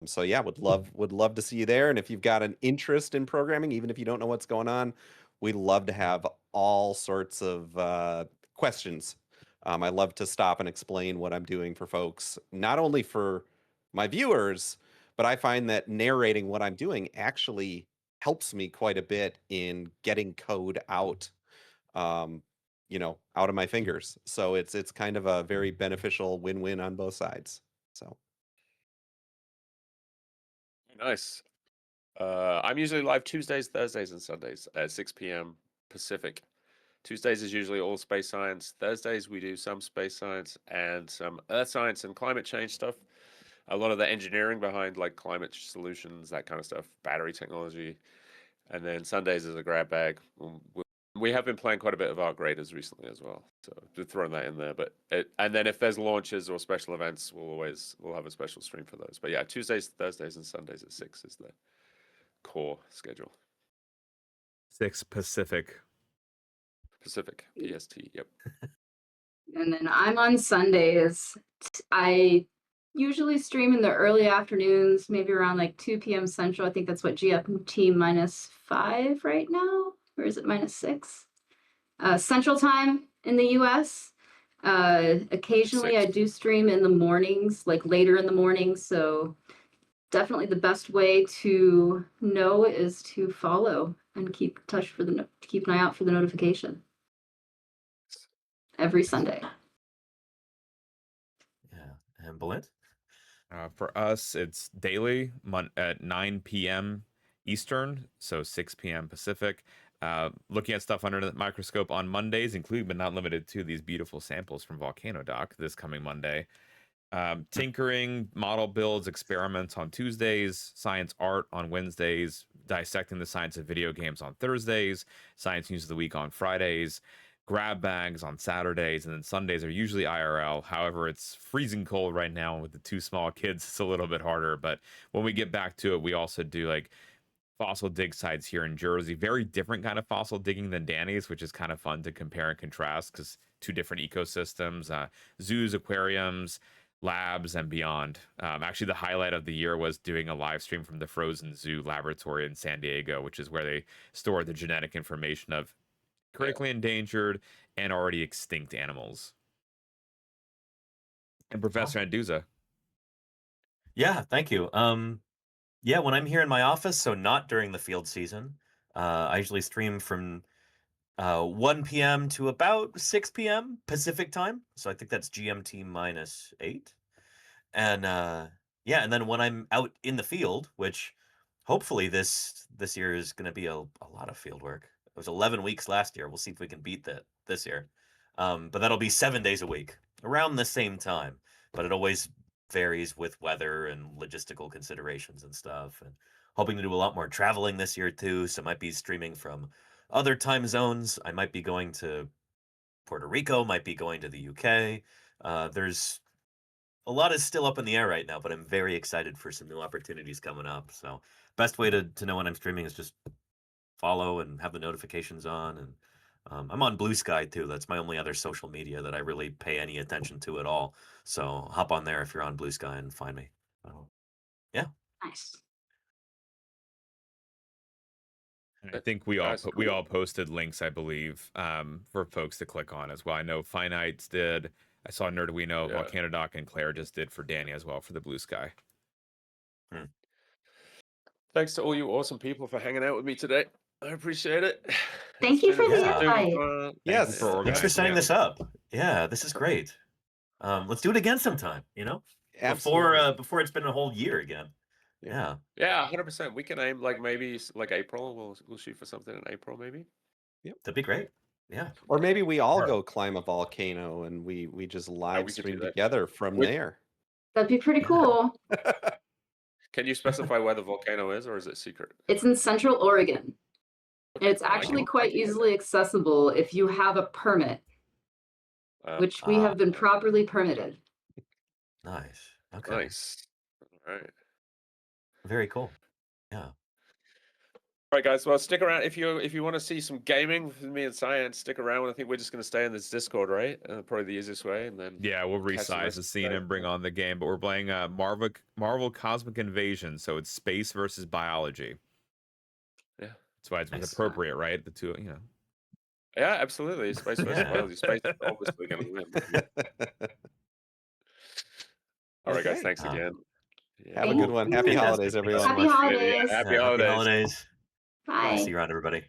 So yeah, would love to see you there. And if you've got an interest in programming, even if you don't know what's going on, we'd love to have all sorts of questions. I love to stop and explain what I'm doing for folks, not only for my viewers, but I find that narrating what I'm doing actually helps me quite a bit in getting code out, out of my fingers. So it's kind of a very beneficial win-win on both sides. So Nice. I'm usually live Tuesdays, Thursdays, and Sundays at 6 p.m. Pacific, Tuesdays is usually all space science. Thursdays we do some space science and some earth science and climate change stuff. A lot of the engineering behind like climate solutions, that kind of stuff, battery technology. And then Sundays is a grab bag. We have been playing quite a bit of art graders recently as well, so just throwing that in there. But and then if there's launches or special events, we'll have a special stream for those. But yeah, Tuesdays, Thursdays, and Sundays at 6 is the core schedule. 6 Pacific. Pacific, PST. Yep. And then I'm on Sundays. I usually stream in the early afternoons, maybe around like 2 p.m. Central. I think that's what GMT -5 right now, or is it -6? Central time in the US. Occasionally I do stream in the mornings, like later in the morning. So definitely the best way to know is to follow and keep in touch for keep an eye out for the notification every Sunday. Yeah. And Balint? For us, it's daily at 9 p.m. Eastern, so 6 p.m. Pacific. Looking at stuff under the microscope on Mondays, including but not limited to these beautiful samples from Volcano Doc this coming Monday. Tinkering, model builds, experiments on Tuesdays, science art on Wednesdays, dissecting the science of video games on Thursdays, science news of the week on Fridays, grab bags on Saturdays, and then Sundays are usually IRL. However, it's freezing cold right now with the 2 small kids. It's a little bit harder, but when we get back to it, we also do like fossil dig sites here in Jersey. Very different kind of fossil digging than Danny's, which is kind of fun to compare and contrast because 2 different ecosystems, zoos, aquariums, labs, and beyond. Actually, the highlight of the year was doing a live stream from the Frozen Zoo laboratory in San Diego, which is where they store the genetic information of critically endangered and already extinct animals. And Professor Anduza. Yeah, thank you. Yeah, when I'm here in my office, so not during the field season, I usually stream from 1 p.m. to about 6 p.m. Pacific time. So I think that's GMT -8. And yeah, and then when I'm out in the field, which hopefully this year is going to be a lot of field work. It was 11 weeks last year. We'll see if we can beat that this year. But that'll be 7 days a week around the same time. But it always varies with weather and logistical considerations and stuff. And hoping to do a lot more traveling this year too. So I might be streaming from other time zones. I might be going to Puerto Rico, might be going to the UK. There's a lot is still up in the air right now, but I'm very excited for some new opportunities coming up. So best way to know when I'm streaming is just follow and have the notifications on. And I'm on Blue Sky too. That's my only other social media that I really pay any attention to at all. So hop on there if you're on Blue Sky and find me. Yeah. Nice. I think we all posted links, I believe, for folks to click on as well. I know Finites did. I saw Nerduino, Volcano Doc, and Claire just did for Danny as well for the Blue Sky. Thanks to all you awesome people for hanging out with me today. I appreciate it. Thank you for the invite. Yes. Thanks for setting this up. Yeah, this is great. Let's do it again sometime, before it's been a whole year again. Yeah. Yeah, 100%. We can aim like maybe like April. We'll shoot for something in April maybe. Yep. That'd be great. Yeah. Or maybe we all go climb a volcano and we just live stream together from there. That'd be pretty cool. Can you specify where the volcano is, or is it secret? It's in Central Oregon. And it's actually quite easily accessible if you have a permit, which we have been properly permitted. Nice. Okay. Nice. All right. Very cool. Yeah. All right, guys. Well, stick around if you want to see some gaming with me and SciAnts. Stick around. I think we're just going to stay in this Discord, right? Probably the easiest way, and then we'll resize the scene and bring on the game. But we're playing Marvel Cosmic Invasion, so it's space versus biology. Yeah, that's why it's appropriate, right? The two, Yeah, absolutely. Space versus biology. Space is obviously going to win. All right, guys. Thanks again. Have a good one. Happy holidays, everyone. Happy holidays. Happy holidays. Bye. See you around, everybody.